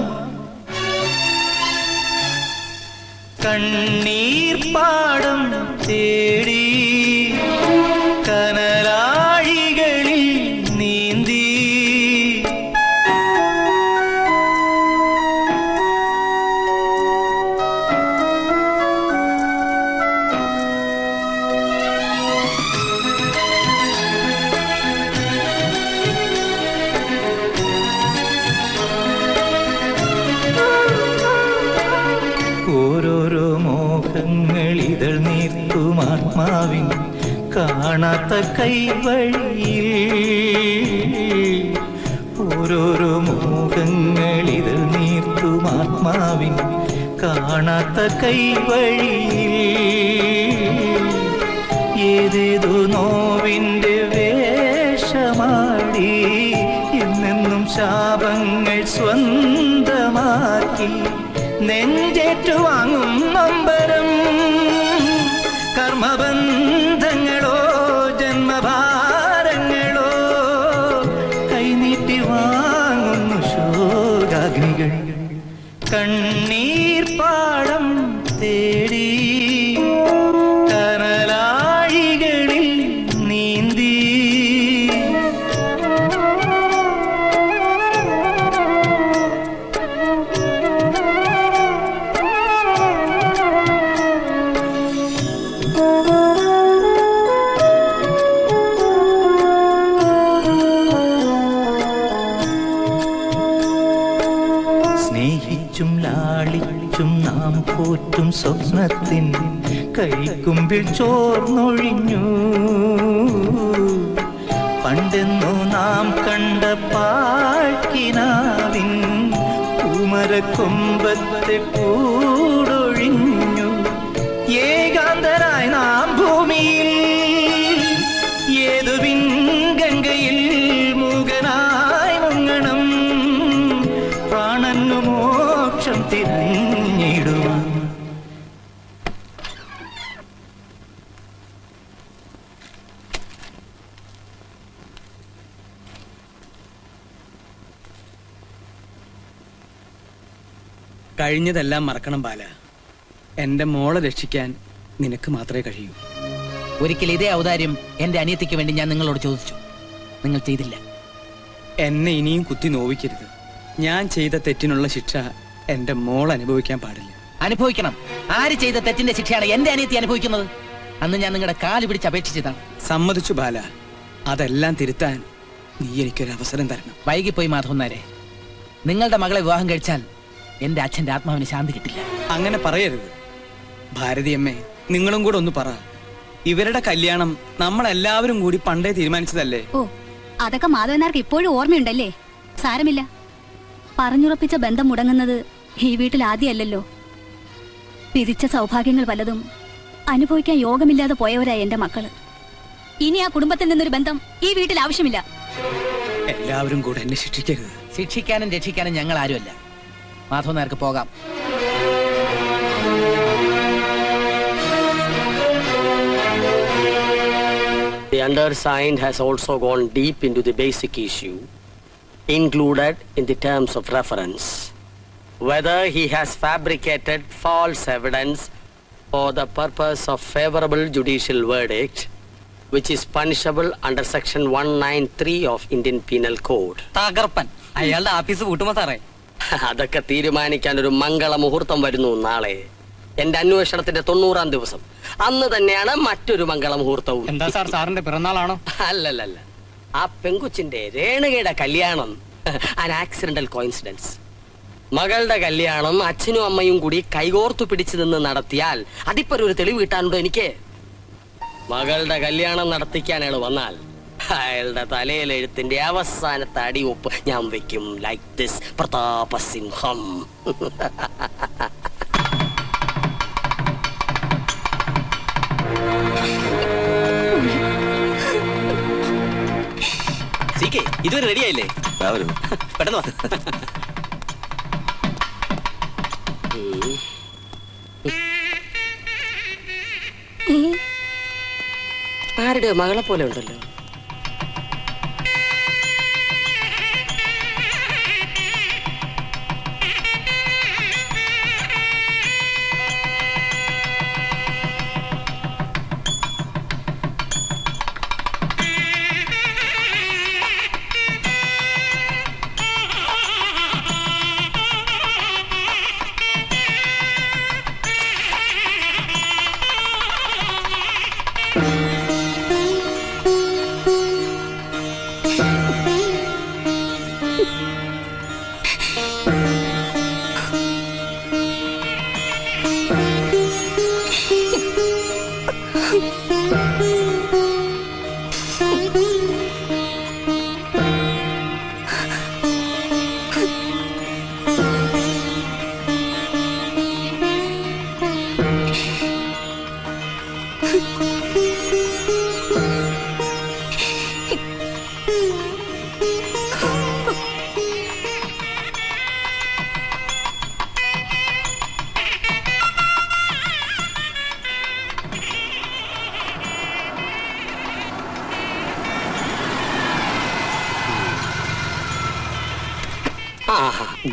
കണ്ണീർ പാടം തേടി കനലാഴികളിൽ നീന്തി ഓരോരോ മോഹങ്ങൾ ഇതൾ നീർത്തും ആത്മാവിൻ കാണാത്ത കൈവഴിയിൽ. ഓരോരോ മോഹങ്ങൾ ഇതൾ നീർത്തും ആത്മാവിൻ കാണാത്ത കൈവഴിയിൽ. ഏതേതോ നോവിൻ്റെ വേഷമാടി എന്നെന്നും ശാപങ്ങൾ സ്വന്തമാക്കി നെഞ്ചേറ്റുവാങ്ങും നൊമ്പരം. കർമ്മബന്ധങ്ങളോ ജന്മഭാരങ്ങളോ കൈനീട്ടി വാങ്ങുന്നു ശോകാഗ്നികൾ. കണ്ണീർ പാടം തേടി കനലാഴികളിൽ നീന്തി. പോറ്റും സ്വപ്നത്തിൻ കൈക്കുമ്പിൽ ചോർന്നൊഴിഞ്ഞു. പണ്ടെന്നു നാം കണ്ട പാഴ്ക്കിനാവിൻ പൂമരക്കൊമ്പത്തെ കൂടൊഴിഞ്ഞു. ഏകാന്തരായി നാം ഭൂമിയിൽ ഏതു ഗംഗയിൽ മൂകനായി മുങ്ങണം. പ്രാണനു മോക്ഷം തിരഞ്ഞിടുവാൻ. കഴിഞ്ഞതെല്ലാം മറക്കണം ബാല. എന്റെ മോളെ രക്ഷിക്കാൻ നിനക്ക് മാത്രമേ കഴിയൂ. ഒരിക്കൽ ഇതേ ഔദാര്യം എന്റെ അനിയത്തിക്ക് വേണ്ടി ഞാൻ നിങ്ങളോട് ചോദിച്ചു. നിങ്ങൾ ചെയ്തില്ല. എന്നെ ഇനിയും കുത്തി നോവിക്കരുത്. ഞാൻ ചെയ്ത തെറ്റിനുള്ള ശിക്ഷ എന്റെ മോൾ അനുഭവിക്കാൻ പാടില്ല. അനുഭവിക്കണം. ആര് ചെയ്ത തെറ്റിന്റെ ശിക്ഷയാണ് എന്റെ അനിയത്തി അനുഭവിക്കുന്നത്? അന്ന് ഞാൻ നിങ്ങളുടെ കാല് പിടിച്ച് അപേക്ഷിച്ചതാണ്. സമ്മതിച്ചു ബാല. അതെല്ലാം തിരുത്താൻ നീ എനിക്കൊരു അവസരം തരണം. വൈകിപ്പോയി മാധവൻ നായരെ. നിങ്ങളുടെ മകളെ വിവാഹം കഴിച്ചാൽ എന്റെ അച്ഛന്റെ ആത്മാവിന് ശാന്തി കിട്ടില്ല. അങ്ങനെ പറയരുത് ഭാരതിയമ്മേ. നിങ്ങളും കൂടെ ഒന്ന് പറ. ഇവരുടെ കല്യാണം നമ്മളെല്ലാവരും കൂടി പണ്ടേ തീരുമാനിച്ചതല്ലേ? ഓ, അതൊക്കെ മാധവനാർക്ക് ഇപ്പോഴും ഓർമ്മയുണ്ടല്ലേ? സാരമില്ല. പറഞ്ഞുറപ്പിച്ച ബന്ധം മുടങ്ങുന്നത് ഈ വീട്ടിൽ ആദ്യമല്ലല്ലോ. വിധിച്ച സൗഭാഗ്യങ്ങൾ പലതും അനുഭവിക്കാൻ യോഗമില്ലാതെ പോയവരാ എന്റെ മക്കള്. ഇനി ആ കുടുംബത്തിൽ നിന്നൊരു ബന്ധം ഈ വീട്ടിൽ ആവശ്യമില്ല. എല്ലാവരും കൂടെ എന്നെ ശിക്ഷിക്കരുത്. ശിക്ഷിക്കാനും രക്ഷിക്കാനും ഞങ്ങൾ ആരുമല്ല. മാധവൻ നായർക്ക് പോകാം. The undersigned has also gone deep into the basic issue included in the terms of reference, whether he has fabricated false evidence for the purpose of favorable judicial verdict, which is punishable under section 193 of Indian Penal Code. തകർപ്പൻ. അയാളുടെ ആഫീസ് പൂട്ടുമോ സാറേ? അതൊക്കെ തീരുമാനിക്കാൻ ഒരു മംഗള മുഹൂർത്തം വരുന്നു നാളെ. എന്റെ അന്വേഷണത്തിന്റെ 90-ാം ദിവസം. അന്ന് തന്നെയാണ് മറ്റൊരു മംഗള മുഹൂർത്തവും. എന്താ സാർ, സാറിന്റെ പിറന്നാളാണോ? അല്ലല്ല, ആ പെങ്കുച്ചിന്റെ രേണുകയുടെ കല്യാണം an accidental coincidence. മകളുടെ കല്യാണം അച്ഛനും അമ്മയും കൂടി കൈകോർത്തു പിടിച്ചു നിന്ന് നടത്തിയാൽ അതിപ്പൊരു ഒരു തെളിവ് കിട്ടാനുണ്ടോ എനിക്ക്? മകളുടെ കല്യാണം നടത്തിക്കാൻ അയാൾ വന്നാൽ അയാളുടെ തലയിലെഴുത്തിന്റെ അവസാനത്തെ അടിയൊപ്പ് ഞാൻ വെക്കും. Like this Prathapasimham. ഇതുവരെ റെഡിയായില്ലേ? പെട്ടെന്ന് വാ. ആരുടെ മകളെ പോലെ ഉണ്ടല്ലോ.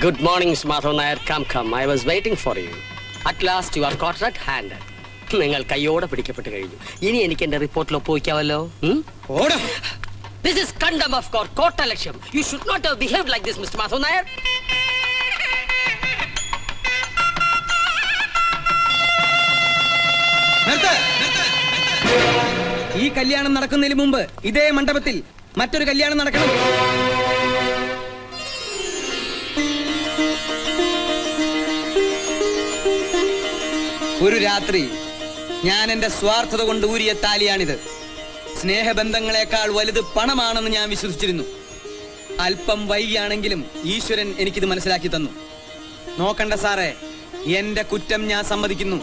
Good morning, Miss Madhavan Nair. Come. I was waiting for you. At last you are caught red-handed. നിങ്ങൾ കയ്യോടെ പിടിക്കപ്പെട്ട് കഴിഞ്ഞു. ഇനി എനിക്ക് എന്റെ റിപ്പോർട്ടിൽ ഒപ്പുവയ്ക്കാമല്ലോ. This is contempt of court, കോട്ടലക്ഷ്യം. You should not have behaved like this, Mr. Madhavan Nair. ഈ കല്യാണം നടക്കുന്നതിന് മുമ്പ് ഇതേ മണ്ഡപത്തിൽ മറ്റൊരു കല്യാണം നടക്കണം. ഒരു രാത്രി ഞാൻ എന്റെ സ്വാർത്ഥത കൊണ്ട് ഊരിയ താലിയാണിത്. സ്നേഹബന്ധങ്ങളെക്കാൾ വലുത് പണമാണെന്ന് ഞാൻ വിശ്വസിച്ചിരുന്നു. അല്പം വൈകിയാണെങ്കിലും ഈശ്വരൻ എനിക്കിത് മനസ്സിലാക്കി തന്നു. നോക്കണ്ട സാറേ, എന്റെ കുറ്റം ഞാൻ സമ്മതിക്കുന്നു.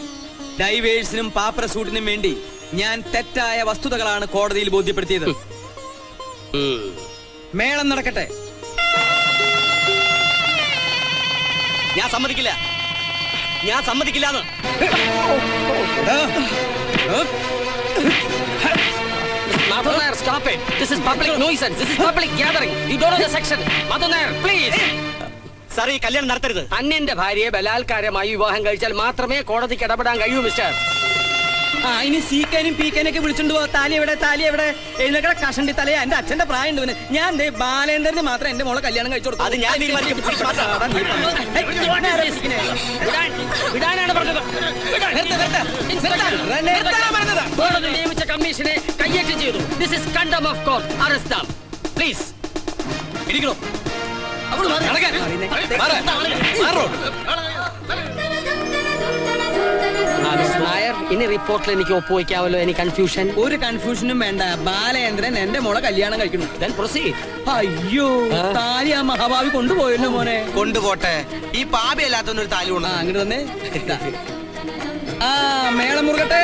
ഡൈവേഴ്സിനും പാപ്പര സൂട്ടിനും വേണ്ടി ഞാൻ തെറ്റായ വസ്തുതകളാണ് കോടതിയിൽ ബോധ്യപ്പെടുത്തിയത്. മേളം നടക്കട്ടെ. ഞാൻ സമ്മതിക്കില്ല, ഞാൻ സമ്മതിക്കില്ലാന്ന്. Madhu Nair, stop it. This is public nuisance. This is public gathering. You don't know the section. Madhu Nair, please. Sir, ഈ കല്യാണം നടത്തരുത്. അന്യന്റെ ഭാര്യയെ ബലാത്കാരമായി വിവാഹം കഴിച്ചാൽ മാത്രമേ കോടതിക്ക് ഇടപെടാൻ കഴിയൂ മിസ്റ്റർ. ഇനി സീക്കാനും പീക്കാനൊക്കെ വിളിച്ചോണ്ട് പോവാ. താലി എവിടെ എഴുന്നേക്കട കഷണ്ടി തലയാ. എന്റെ അച്ഛന്റെ പ്രായം ഉണ്ട്. ഞാൻ ബാലേന്ദ്രന് മാത്രം എന്റെ മോളെ കല്യാണം കഴിച്ചു കൊടുത്തു. അത് ഞാൻ തീരുമാനിക്കും. വിടാനാണ് പറഞ്ഞത്. കോടതി നിയമിച്ച കമ്മീഷനെ കയ്യേറ്റം ചെയ്തു. This is contempt of court. Arrest them please. ഇരിക്കണോ? നായർ, ഇനി റിപ്പോർട്ടിൽ എനിക്ക് ഒപ്പുവയ്ക്കാമല്ലോ. എനിക്ക് കൺഫ്യൂഷൻ. ഒരു കൺഫ്യൂഷനും വേണ്ട. ബാലേന്ദ്രൻ എന്റെ മോളെ കല്യാണം കഴിക്കണം. Then proceed. അയ്യോ, താലി ആ മഹാഭാവി കൊണ്ടുപോയല്ലോ മോനെ. കൊണ്ടുപോട്ടെ. ഈ പാപയല്ലാത്തൊരു താലി കൊണ്ട് അങ്ങോട്ട് വന്നേ. മേളം മുറുകട്ടെ.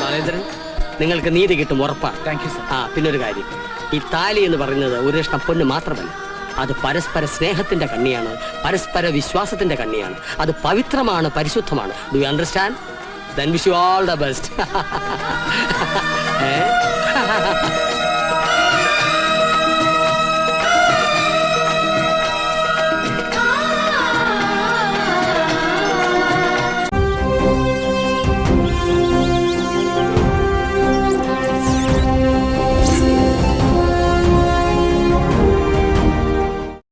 ബാലേന്ദ്രൻ, നിങ്ങൾക്ക് നീതി കിട്ടും ഉറപ്പാണ്. Thank you sir. പിന്നൊരു കാര്യം, ഈ താലി എന്ന് പറയുന്നത് ഒരു കഷ്ണം പൊന്ന് മാത്രമല്ല. അത് പരസ്പര സ്നേഹത്തിന്റെ കണ്ണിയാണ്, പരസ്പര വിശ്വാസത്തിന്റെ കണ്ണിയാണ്. അത് പവിത്രമാണ്, പരിശുദ്ധമാണ്. Do you understand? Then wish you all the best.